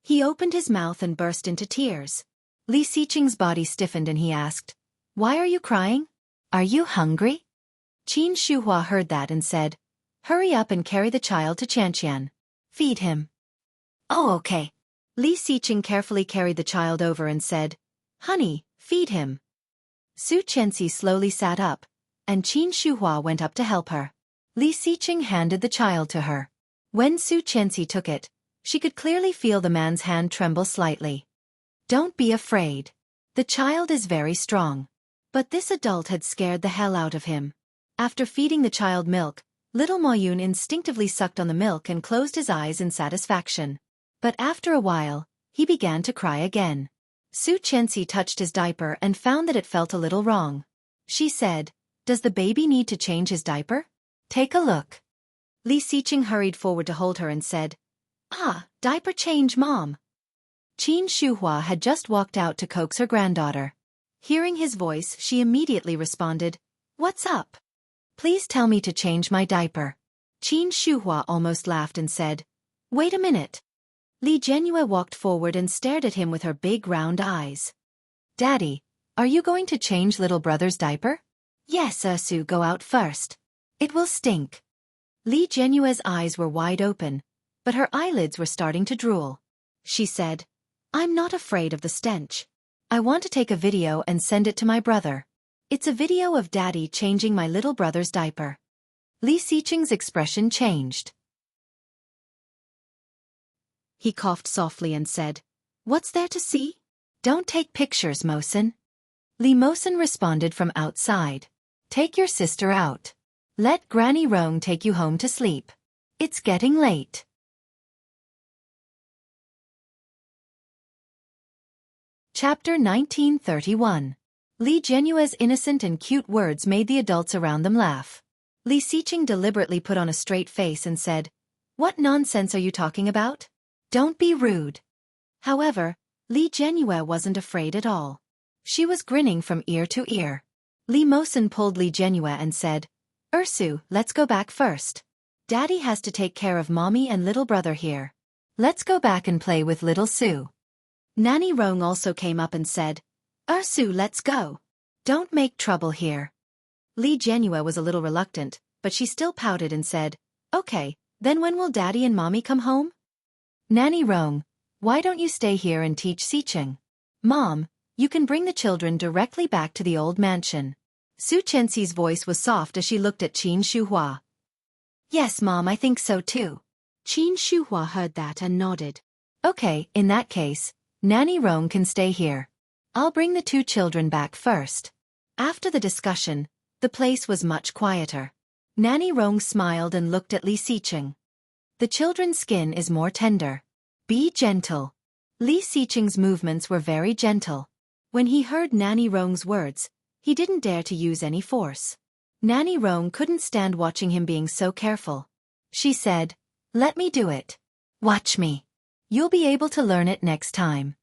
he opened his mouth and burst into tears. Li Xiqing's body stiffened and he asked, Why are you crying? Are you hungry? Qin Shuhua heard that and said, Hurry up and carry the child to Chanqian. Feed him. Oh, okay. Li Xiqing carefully carried the child over and said, Honey, feed him. Su Chenxi slowly sat up, and Qin Shuhua went up to help her. Li Xiqing handed the child to her. When Su Chenxi took it, she could clearly feel the man's hand tremble slightly. Don't be afraid. The child is very strong. But this adult had scared the hell out of him. After feeding the child milk, little Mo Yun instinctively sucked on the milk and closed his eyes in satisfaction. But after a while, he began to cry again. Su Chenxi touched his diaper and found that it felt a little wrong. She said, Does the baby need to change his diaper? Take a look. Li Xiqing hurried forward to hold her and said, Diaper change, Mom. Qin Shuhua had just walked out to coax her granddaughter. Hearing his voice, she immediately responded, "What's up? Please tell me to change my diaper." Qin Shuhua almost laughed and said, "Wait a minute." Li Jianyue walked forward and stared at him with her big round eyes. "Daddy, are you going to change little brother's diaper?" "Yes, Ursu, go out first. It will stink." Li Jianyue's eyes were wide open, but her eyelids were starting to drool. She said, "I'm not afraid of the stench. I want to take a video and send it to my brother. It's a video of Daddy changing my little brother's diaper." Li Xiqing's expression changed. He coughed softly and said, "What's there to see? Don't take pictures, Mosen." Li Mosen responded from outside, "Take your sister out. Let Granny Rong take you home to sleep. It's getting late." Chapter 1931. Li Jianyue's innocent and cute words made the adults around them laugh. Li Xiqing deliberately put on a straight face and said, "What nonsense are you talking about? Don't be rude." However, Li Jianyue wasn't afraid at all. She was grinning from ear to ear. Li Mosen pulled Li Jianyue and said, "Ursu, let's go back first. Daddy has to take care of Mommy and little brother here. Let's go back and play with little Sue." Nanny Rong also came up and said, "Ursu, let's go. Don't make trouble here." Li Jianyue was a little reluctant, but she still pouted and said, "Okay, then when will Daddy and Mommy come home?" "Nanny Rong, why don't you stay here and teach Xiqing? Mom, you can bring the children directly back to the old mansion." Su Chenxi's voice was soft as she looked at Qin Shuhua. "Yes, Mom, I think so too." Qin Shuhua heard that and nodded. "Okay, in that case, Nanny Rong can stay here. I'll bring the two children back first." After the discussion, the place was much quieter. Nanny Rong smiled and looked at Li Xiqing. "The children's skin is more tender. Be gentle." Li Xiqing's movements were very gentle. When he heard Nanny Rong's words, he didn't dare to use any force. Nanny Rong couldn't stand watching him being so careful. She said, "Let me do it. Watch me. You'll be able to learn it next time."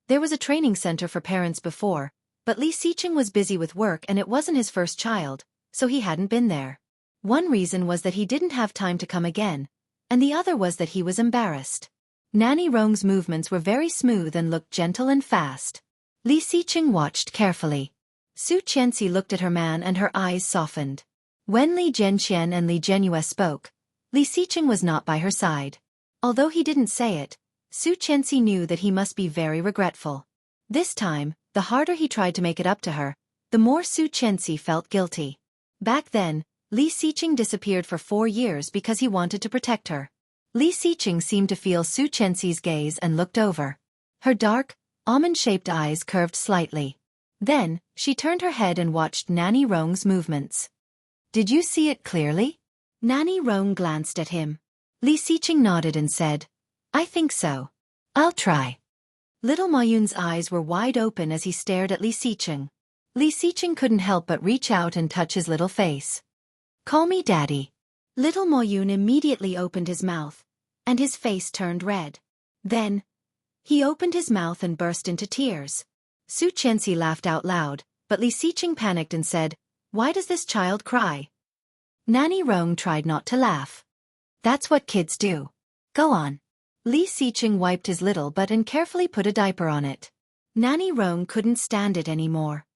There was a training center for parents before, but Li Xiqing was busy with work and it wasn't his first child, so he hadn't been there. One reason was that he didn't have time to come again, and the other was that he was embarrassed. Nanny Rong's movements were very smooth and looked gentle and fast. Li Xiqing watched carefully. Su Chenxi looked at her man and her eyes softened. When Li Jianqian and Li Jianyue spoke, Li Xiqing was not by her side. Although he didn't say it, Su Chenxi knew that he must be very regretful. This time, the harder he tried to make it up to her, the more Su Chenxi felt guilty. Back then, Li Xiqing disappeared for 4 years because he wanted to protect her. Li Xiqing seemed to feel Su Chenxi's gaze and looked over. Her dark, almond-shaped eyes curved slightly. Then, she turned her head and watched Nanny Rong's movements. "Did you see it clearly?" Nanny Rong glanced at him. Li Xiqing nodded and said, "I think so. I'll try." Little Mayun's eyes were wide open as he stared at Li Xiqing. Li Xiqing couldn't help but reach out and touch his little face. "Call me Daddy." Little Mayun immediately opened his mouth, and his face turned red. Then, he opened his mouth and burst into tears. Su Chenxi laughed out loud, but Li Xiqing panicked and said, "Why does this child cry?" Nanny Rong tried not to laugh. "That's what kids do. Go on." Li Xiqing wiped his little butt and carefully put a diaper on it. Nanny Rong couldn't stand it anymore.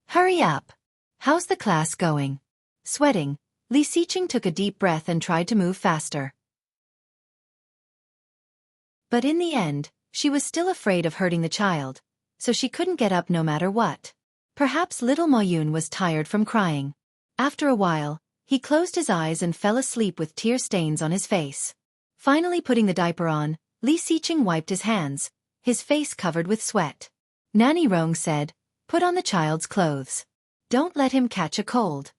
"Hurry up. How's the class going?" Sweating, Li Xiqing took a deep breath and tried to move faster. But in the end, she was still afraid of hurting the child, so she couldn't get up no matter what. Perhaps little Mayun was tired from crying. After a while, he closed his eyes and fell asleep with tear stains on his face. Finally putting the diaper on, Li Xiqing wiped his hands, his face covered with sweat. Nanny Rong said, "Put on the child's clothes. Don't let him catch a cold."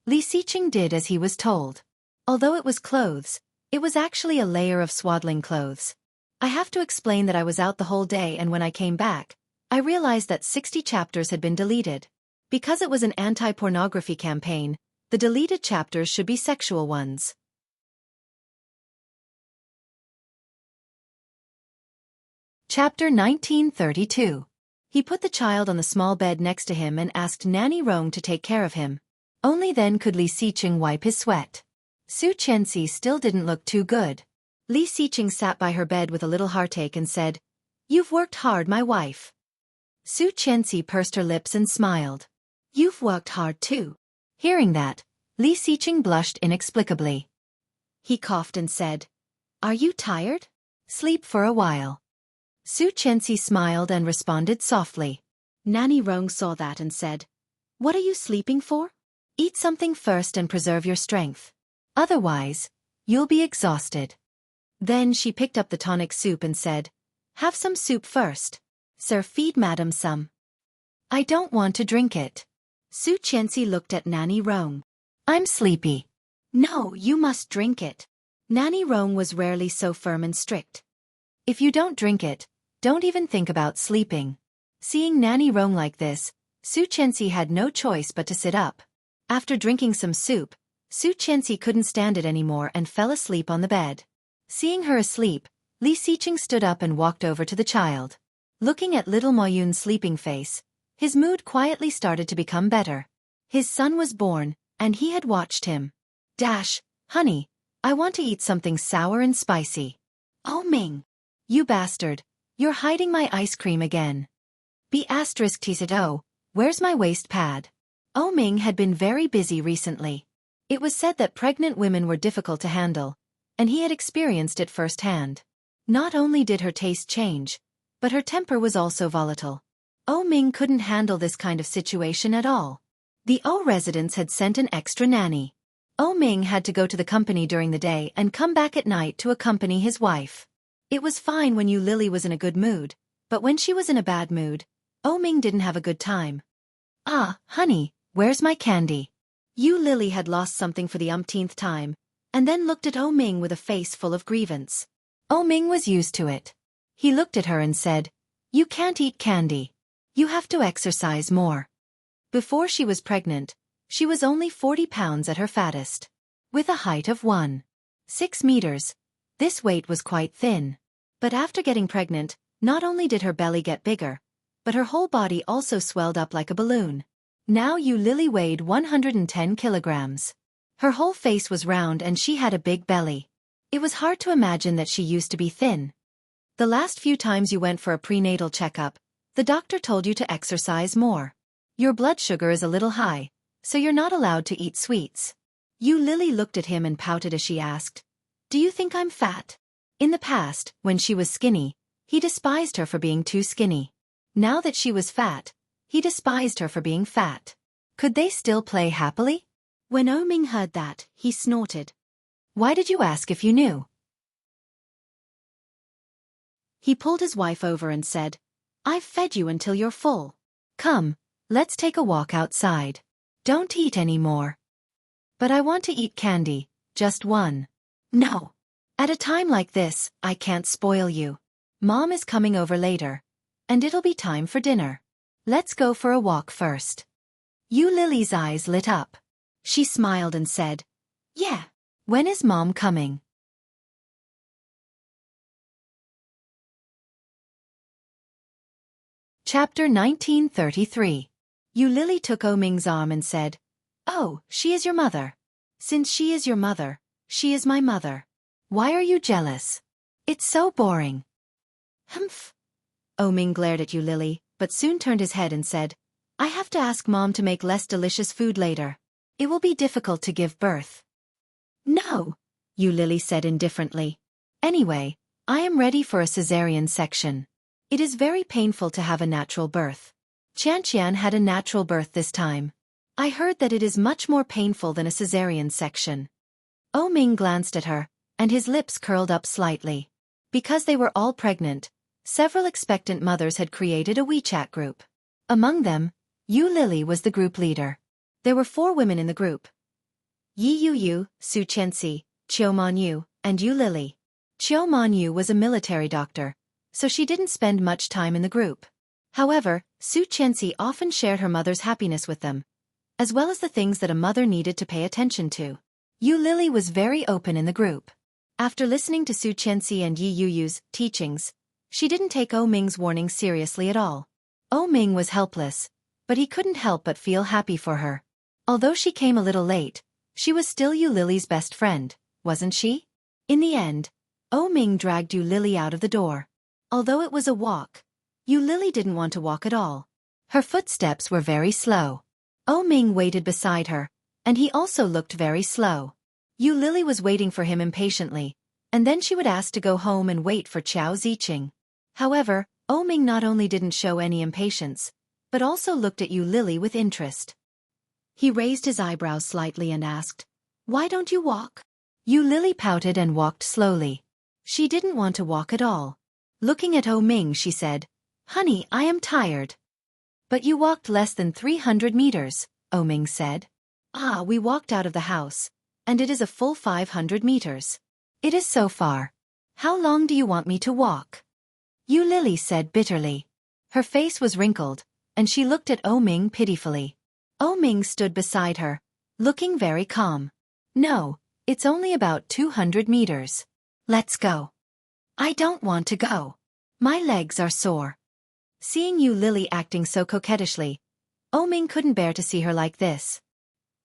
Li Xiqing did as he was told. Although it was clothes, it was actually a layer of swaddling clothes. I have to explain that I was out the whole day, and when I came back, I realized that 60 chapters had been deleted. Because it was an anti-pornography campaign, the deleted chapters should be sexual ones. Chapter 1932. He put the child on the small bed next to him and asked Nanny Rong to take care of him. Only then could Li Xiqing wipe his sweat. Su Qianxi still didn't look too good. Li Xiqing sat by her bed with a little heartache and said, "You've worked hard, my wife." Su Qianxi pursed her lips and smiled. "You've worked hard too." Hearing that, Li Xiqing blushed inexplicably. He coughed and said, "Are you tired? Sleep for a while." Su Qianxi smiled and responded softly. Nanny Rong saw that and said, "What are you sleeping for? Eat something first and preserve your strength. Otherwise, you'll be exhausted." Then she picked up the tonic soup and said, "Have some soup first. Sir, feed madam some." "I don't want to drink it." Su Qianxi looked at Nanny Rong. "I'm sleepy." "No, you must drink it." Nanny Rong was rarely so firm and strict. "If you don't drink it, don't even think about sleeping." Seeing Nanny Rong like this, Su Qianxi had no choice but to sit up. After drinking some soup, Su Qianxi couldn't stand it anymore and fell asleep on the bed. Seeing her asleep, Li Xiqing stood up and walked over to the child. Looking at little Mo Yun's sleeping face, his mood quietly started to become better. His son was born, and he had watched him. Honey, I want to eat something sour and spicy." "Oh Ming, you bastard, you're hiding my ice cream again." B****oh, where's my waist pad? Oh Ming had been very busy recently. It was said that pregnant women were difficult to handle, and he had experienced it firsthand. Not only did her taste change, but her temper was also volatile. Oh Ming couldn't handle this kind of situation at all. The O residents had sent an extra nanny. Oh Ming had to go to the company during the day and come back at night to accompany his wife. It was fine when Yu Lily was in a good mood, but when she was in a bad mood, Oh Ming didn't have a good time. "Ah, honey, where's my candy?" Yu Lily had lost something for the umpteenth time, and then looked at Oh Ming with a face full of grievance. Oh Ming was used to it. He looked at her and said, "You can't eat candy. You have to exercise more." Before she was pregnant, she was only 40 pounds at her fattest. With a height of 1.6 meters, this weight was quite thin. But after getting pregnant, not only did her belly get bigger, but her whole body also swelled up like a balloon. Now Yu Lily weighed 110 kilograms. Her whole face was round and she had a big belly. It was hard to imagine that she used to be thin. "The last few times you went for a prenatal checkup, the doctor told you to exercise more. Your blood sugar is a little high, so you're not allowed to eat sweets." Yu Lily looked at him and pouted as she asked, "Do you think I'm fat?" In the past, when she was skinny, he despised her for being too skinny. Now that she was fat, he despised her for being fat. Could they still play happily? When Oh Ming heard that, he snorted. "Why did you ask if you knew?" He pulled his wife over and said, "I've fed you until you're full. Come, let's take a walk outside. Don't eat any more." "But I want to eat candy, just one." "No. At a time like this, I can't spoil you. Mom is coming over later, and it'll be time for dinner. Let's go for a walk first." Yu Lily's eyes lit up. She smiled and said, "Yeah. When is Mom coming?" Chapter 1933. Yu Lily took Oh Ming's arm and said, "Oh, she is your mother. Since she is your mother, she is my mother. Why are you jealous? It's so boring." "Humph." Oh Ming glared at Yu Lily, but soon turned his head and said, "I have to ask Mom to make less delicious food later. It will be difficult to give birth." "No," Yu Lily said indifferently. "Anyway, I am ready for a cesarean section. It is very painful to have a natural birth. Qianqian had a natural birth this time. I heard that it is much more painful than a cesarean section." Oh Ming glanced at her, and his lips curled up slightly. Because they were all pregnant, several expectant mothers had created a WeChat group. Among them, Yu Lily was the group leader. There were 4 women in the group: Yi Yu, Su Qianxi, Qiu Manyu, and Yu Lily. Qiu Manyu was a military doctor, so she didn't spend much time in the group. However, Su Qianxi often shared her mother's happiness with them, as well as the things that a mother needed to pay attention to. Yu Lily was very open in the group. After listening to Su Qianxi and Yi Yu's teachings, she didn't take Oh Ming's warning seriously at all. Oh Ming was helpless, but he couldn't help but feel happy for her. Although she came a little late, she was still Yu Lily's best friend, wasn't she? In the end, Oh Ming dragged Yu Lily out of the door. Although it was a walk, Yu Lily didn't want to walk at all. Her footsteps were very slow. Oh Ming waited beside her, and he also looked very slow. Yu Lily was waiting for him impatiently, and then she would ask to go home and wait for Xiao Ziqing. However, Oh Ming not only didn't show any impatience, but also looked at Yu Lily with interest. He raised his eyebrows slightly and asked, "Why don't you walk?" Yu Lily pouted and walked slowly. She didn't want to walk at all. Looking at Oh Ming, she said, "Honey, I am tired." "But you walked less than 300 meters, Oh Ming said. "Ah, we walked out of the house, and it is a full 500 meters. It is so far. How long do you want me to walk?" Yu Lily said bitterly. Her face was wrinkled, and she looked at Oh Ming pitifully. Oh Ming stood beside her, looking very calm. "No, it's only about 200 meters. Let's go." "I don't want to go. My legs are sore." Seeing Yu Lily acting so coquettishly, Oh Ming couldn't bear to see her like this.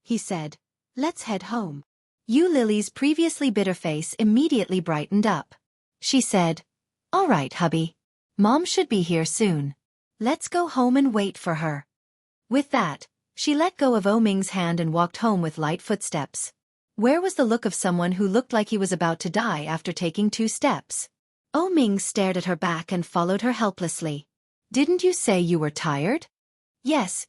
He said, "Let's head home." Yu Lily's previously bitter face immediately brightened up. She said, "All right, hubby. Mom should be here soon. Let's go home and wait for her." With that, she let go of Oh Ming's hand and walked home with light footsteps. Where was the look of someone who looked like he was about to die after taking 2 steps? Oh Ming stared at her back and followed her helplessly. "Didn't you say you were tired?" Yes,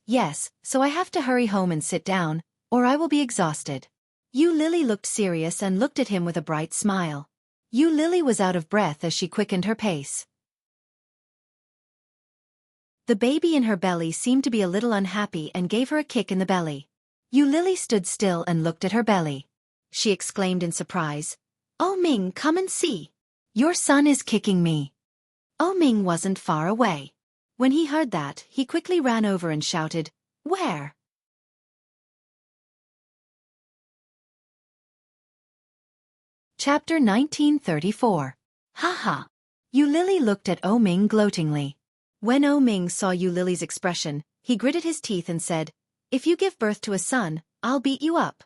so I have to hurry home and sit down, or I will be exhausted." Yu Lily looked serious and looked at him with a bright smile. Yu Lily was out of breath as she quickened her pace. The baby in her belly seemed to be a little unhappy and gave her a kick in the belly. Yu Lily stood still and looked at her belly. She exclaimed in surprise, "Oh Ming, come and see. Your son is kicking me." Oh Ming wasn't far away. When he heard that, he quickly ran over and shouted, "Where?" Chapter 1934. Haha. Yu Lily looked at Oh Ming gloatingly. When Oh Ming saw Yu Lily's expression, he gritted his teeth and said, "If you give birth to a son, I'll beat you up."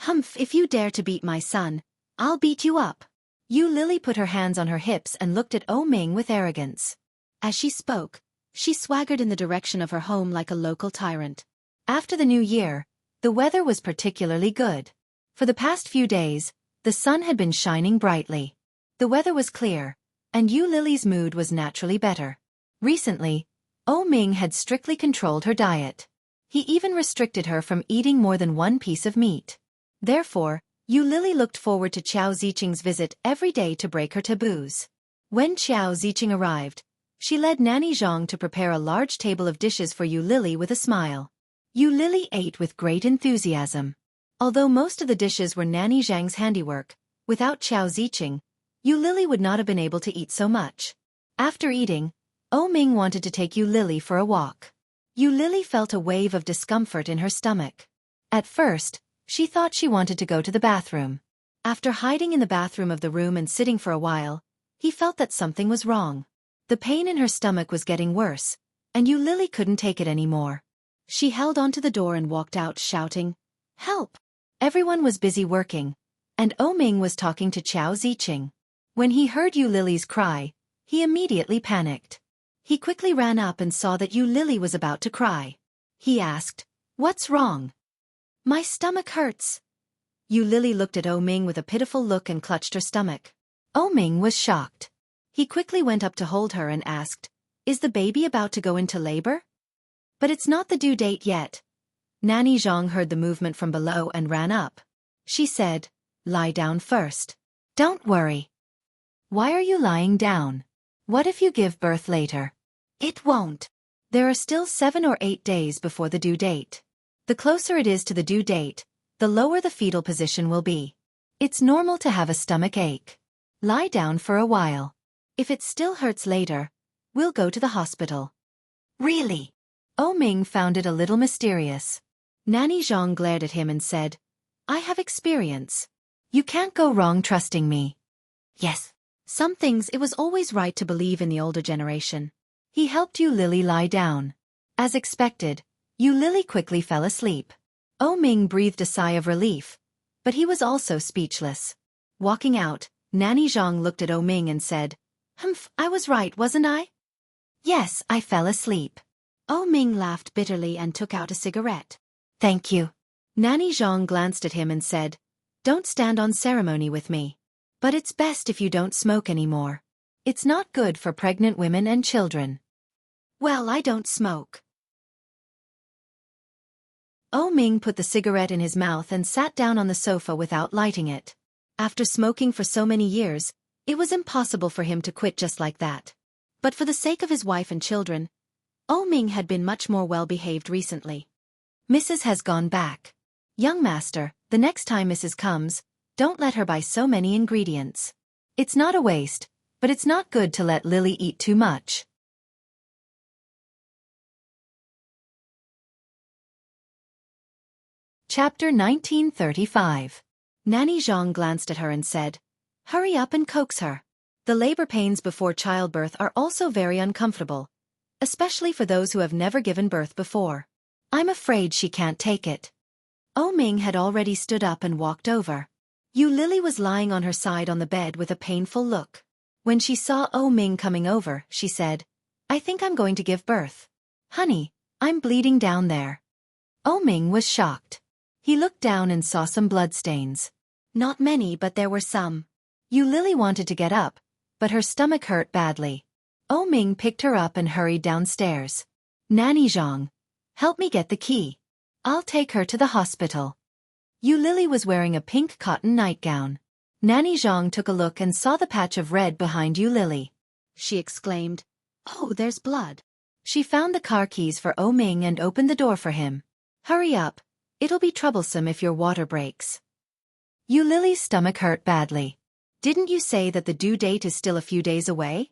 "Humph, if you dare to beat my son, I'll beat you up." Yu Lily put her hands on her hips and looked at Oh Ming with arrogance. As she spoke, she swaggered in the direction of her home like a local tyrant. After the new year, the weather was particularly good. For the past few days, the sun had been shining brightly. The weather was clear, and Yu Lily's mood was naturally better. Recently, Oh Ming had strictly controlled her diet. He even restricted her from eating more than 1 piece of meat. Therefore, Yu Lily looked forward to Xiao Ziqing's visit every day to break her taboos. When Xiao Ziqing arrived, she led Nanny Zhang to prepare a large table of dishes for Yu Lily with a smile. Yu Lily ate with great enthusiasm. Although most of the dishes were Nanny Zhang's handiwork, without Xiao Ziqing, Yu Lily would not have been able to eat so much. After eating, Oh Ming wanted to take Yu Lily for a walk. Yu Lily felt a wave of discomfort in her stomach. At first, she thought she wanted to go to the bathroom. After hiding in the bathroom of the room and sitting for a while, he felt that something was wrong. The pain in her stomach was getting worse, and Yu Lily couldn't take it anymore. She held onto the door and walked out shouting, "Help!" Everyone was busy working, and Oh Ming was talking to Xiao Ziqing. When he heard Yu Lily's cry, he immediately panicked. He quickly ran up and saw that Yu Lily was about to cry. He asked, "What's wrong?" "My stomach hurts." Yu Lily looked at Oh Ming with a pitiful look and clutched her stomach. Oh Ming was shocked. He quickly went up to hold her and asked, "Is the baby about to go into labor?" "But it's not the due date yet." Nanny Zhang heard the movement from below and ran up. She said, "Lie down first." "Don't worry." "Why are you lying down? What if you give birth later?" "It won't. There are still 7 or 8 days before the due date. The closer it is to the due date, the lower the fetal position will be. It's normal to have a stomach ache. Lie down for a while. If it still hurts later, we'll go to the hospital." "Really?" Oh Ming found it a little mysterious. Nanny Zhang glared at him and said, "I have experience. You can't go wrong trusting me." Yes. Some things it was always right to believe in the older generation. He helped Yu Lily lie down. As expected, Yu Lily quickly fell asleep. Oh Ming breathed a sigh of relief, but he was also speechless. Walking out, Nanny Zhang looked at Oh Ming and said, "Humph, I was right, wasn't I?" "Yes, I fell asleep." Oh Ming laughed bitterly and took out a cigarette. "Thank you." Nanny Zhang glanced at him and said, "Don't stand on ceremony with me. But it's best if you don't smoke anymore. It's not good for pregnant women and children." "Well, I don't smoke." Oh Ming put the cigarette in his mouth and sat down on the sofa without lighting it. After smoking for so many years, it was impossible for him to quit just like that. But for the sake of his wife and children, Oh Ming had been much more well-behaved recently. "Mrs. has gone back. Young master, the next time Mrs. comes, don't let her buy so many ingredients. It's not a waste, but it's not good to let Lily eat too much." Chapter 1935. Nanny Zhang glanced at her and said, "Hurry up and coax her. The labor pains before childbirth are also very uncomfortable, especially for those who have never given birth before. I'm afraid she can't take it." Oh Ming had already stood up and walked over. Yu Lily was lying on her side on the bed with a painful look. When she saw Oh Ming coming over, she said, "I think I'm going to give birth. Honey, I'm bleeding down there." Oh Ming was shocked. He looked down and saw some bloodstains. Not many, but there were some. Yu Lily wanted to get up, but her stomach hurt badly. Oh Ming picked her up and hurried downstairs. "Nanny Zhang, help me get the key. I'll take her to the hospital." Yu Lily was wearing a pink cotton nightgown. Nanny Zhang took a look and saw the patch of red behind Yu Lily. She exclaimed, "Oh, there's blood." She found the car keys for Oh Ming and opened the door for him. "Hurry up. It'll be troublesome if your water breaks." Yu Lily's stomach hurt badly. "Didn't you say that the due date is still a few days away?"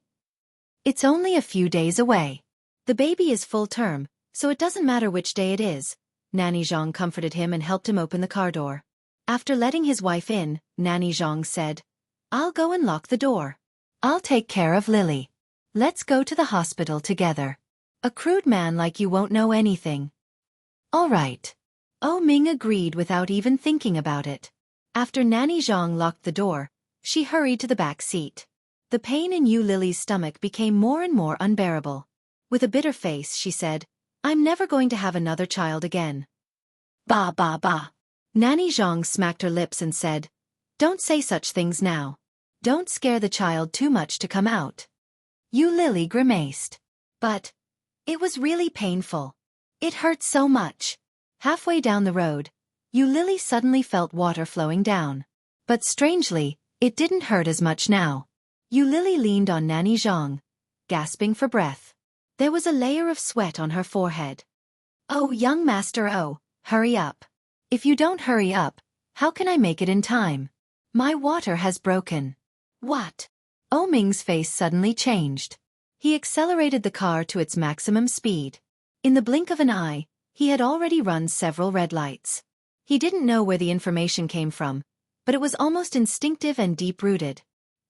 "It's only a few days away. The baby is full term, so it doesn't matter which day it is." Nanny Zhang comforted him and helped him open the car door. After letting his wife in, Nanny Zhang said, "I'll go and lock the door. I'll take care of Lily. Let's go to the hospital together. A crude man like you won't know anything." "All right." Oh Ming agreed without even thinking about it. After Nanny Zhang locked the door, she hurried to the back seat. The pain in Yu Lily's stomach became more and more unbearable. With a bitter face, she said, "I'm never going to have another child again." "Bah bah bah." Nanny Zhang smacked her lips and said, "Don't say such things now. Don't scare the child too much to come out." Yu Lily grimaced. "But it was really painful. It hurt so much." Halfway down the road, Yu Lily suddenly felt water flowing down. But strangely, it didn't hurt as much now. Yu Lily leaned on Nanny Zhang, gasping for breath. There was a layer of sweat on her forehead. "Oh, young master, oh, hurry up. If you don't hurry up, how can I make it in time? My water has broken." "What?" Oh Ming's face suddenly changed. He accelerated the car to its maximum speed. In the blink of an eye, he had already run several red lights. He didn't know where the information came from, but it was almost instinctive and deep-rooted.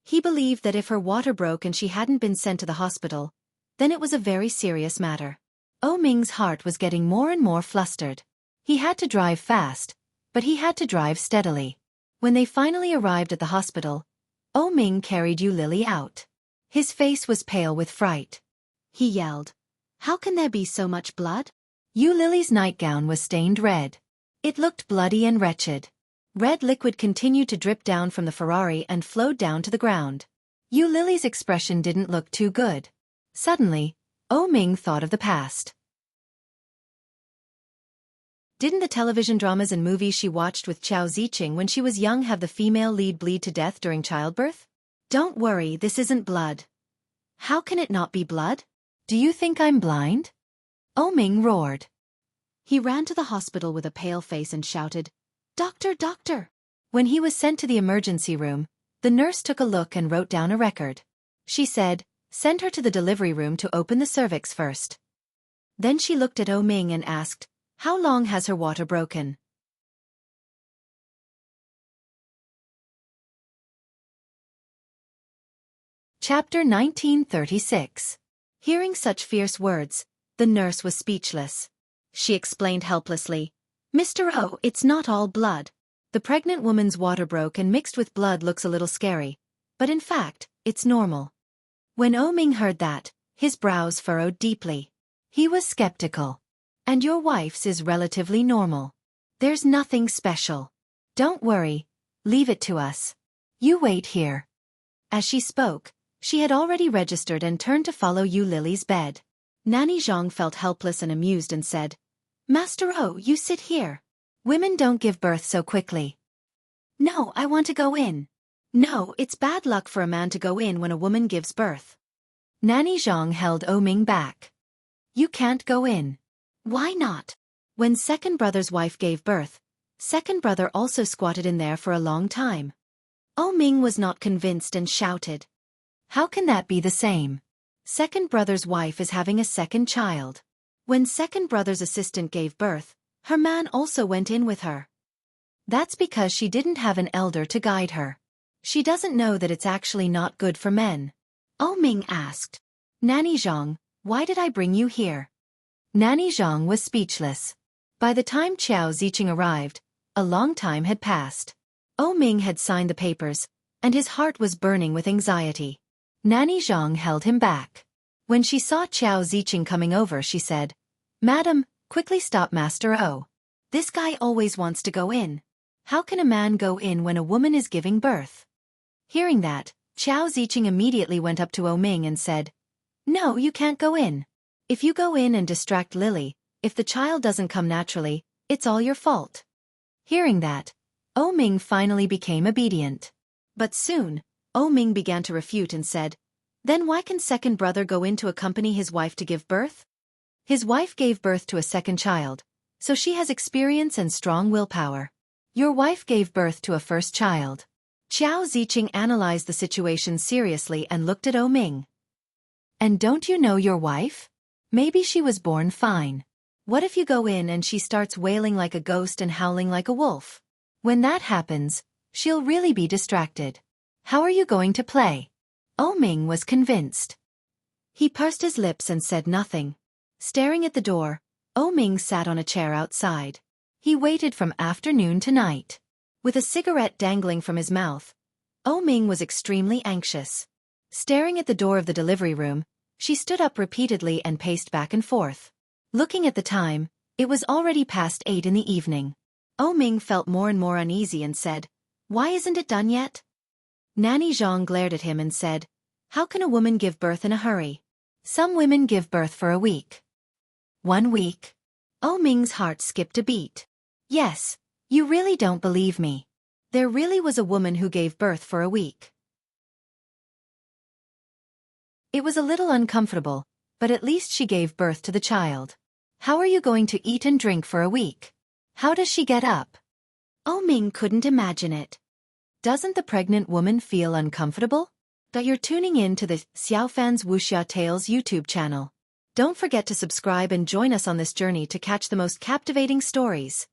He believed that if her water broke and she hadn't been sent to the hospital, then it was a very serious matter. Oh Ming's heart was getting more and more flustered. He had to drive fast, but he had to drive steadily. When they finally arrived at the hospital, Oh Ming carried Yu Lily out. His face was pale with fright. He yelled, "How can there be so much blood?" Yu Lily's nightgown was stained red. It looked bloody and wretched. Red liquid continued to drip down from the Ferrari and flowed down to the ground. Yu Lily's expression didn't look too good. Suddenly, Oh Ming thought of the past. Didn't the television dramas and movies she watched with Chao Ziqing when she was young have the female lead bleed to death during childbirth? "Don't worry, this isn't blood." "How can it not be blood? Do you think I'm blind?" Oh Ming roared. He ran to the hospital with a pale face and shouted, "Doctor, doctor!" When he was sent to the emergency room, the nurse took a look and wrote down a record. She said, "Send her to the delivery room to open the cervix first." Then she looked at Oh Ming and asked, "How long has her water broken?" Chapter 1936. Hearing such fierce words, the nurse was speechless. She explained helplessly, "Mr. O, it's not all blood. The pregnant woman's water broke and mixed with blood looks a little scary, but in fact, it's normal." When O Ming heard that, his brows furrowed deeply. He was skeptical. "And your wife's is relatively normal. There's nothing special. Don't worry, leave it to us. You wait here." As she spoke, she had already registered and turned to follow Yu Lily's bed. Nanny Zhang felt helpless and amused and said, "Master O, you sit here. Women don't give birth so quickly." "No, I want to go in." "No, it's bad luck for a man to go in when a woman gives birth." Nanny Zhang held O Ming back. "You can't go in." "Why not?" "When second brother's wife gave birth, second brother also squatted in there for a long time." O Ming was not convinced and shouted, "How can that be the same? Second brother's wife is having a second child. When second brother's assistant gave birth, her man also went in with her. That's because she didn't have an elder to guide her. She doesn't know that it's actually not good for men." O Ming asked, "Nanny Zhang, why did I bring you here?" Nanny Zhang was speechless. By the time Xiao Ziqing arrived, a long time had passed. O Ming had signed the papers, and his heart was burning with anxiety. Nanny Zhang held him back. When she saw Xiao Ziqing coming over, she said, "Madam, quickly stop Master O. This guy always wants to go in. How can a man go in when a woman is giving birth?" Hearing that, Xiao Ziqing immediately went up to O Ming and said, "No, you can't go in. If you go in and distract Lily, if the child doesn't come naturally, it's all your fault." Hearing that, O Ming finally became obedient. But soon, O Ming began to refute and said, "Then why can second brother go in to accompany his wife to give birth? His wife gave birth to a second child, so she has experience and strong willpower. Your wife gave birth to a first child." Xiao Ziqing analyzed the situation seriously and looked at O Ming. "And don't you know your wife? Maybe she was born fine. What if you go in and she starts wailing like a ghost and howling like a wolf? When that happens, she'll really be distracted. How are you going to play?" O Ming was convinced. He pursed his lips and said nothing. Staring at the door, O Ming sat on a chair outside. He waited from afternoon to night. With a cigarette dangling from his mouth, O Ming was extremely anxious. Staring at the door of the delivery room, she stood up repeatedly and paced back and forth. Looking at the time, it was already past 8 in the evening. O Ming felt more and more uneasy and said, "Why isn't it done yet?" Nanny Zhang glared at him and said, "How can a woman give birth in a hurry? Some women give birth for a week." 1 week? O Ming's heart skipped a beat. "Yes, you really don't believe me. There really was a woman who gave birth for a week." It was a little uncomfortable, but at least she gave birth to the child. How are you going to eat and drink for a week? How does she get up? O Ming couldn't imagine it. Doesn't the pregnant woman feel uncomfortable? But you're tuning in to the Xiaofan's Wuxia Tales YouTube channel. Don't forget to subscribe and join us on this journey to catch the most captivating stories.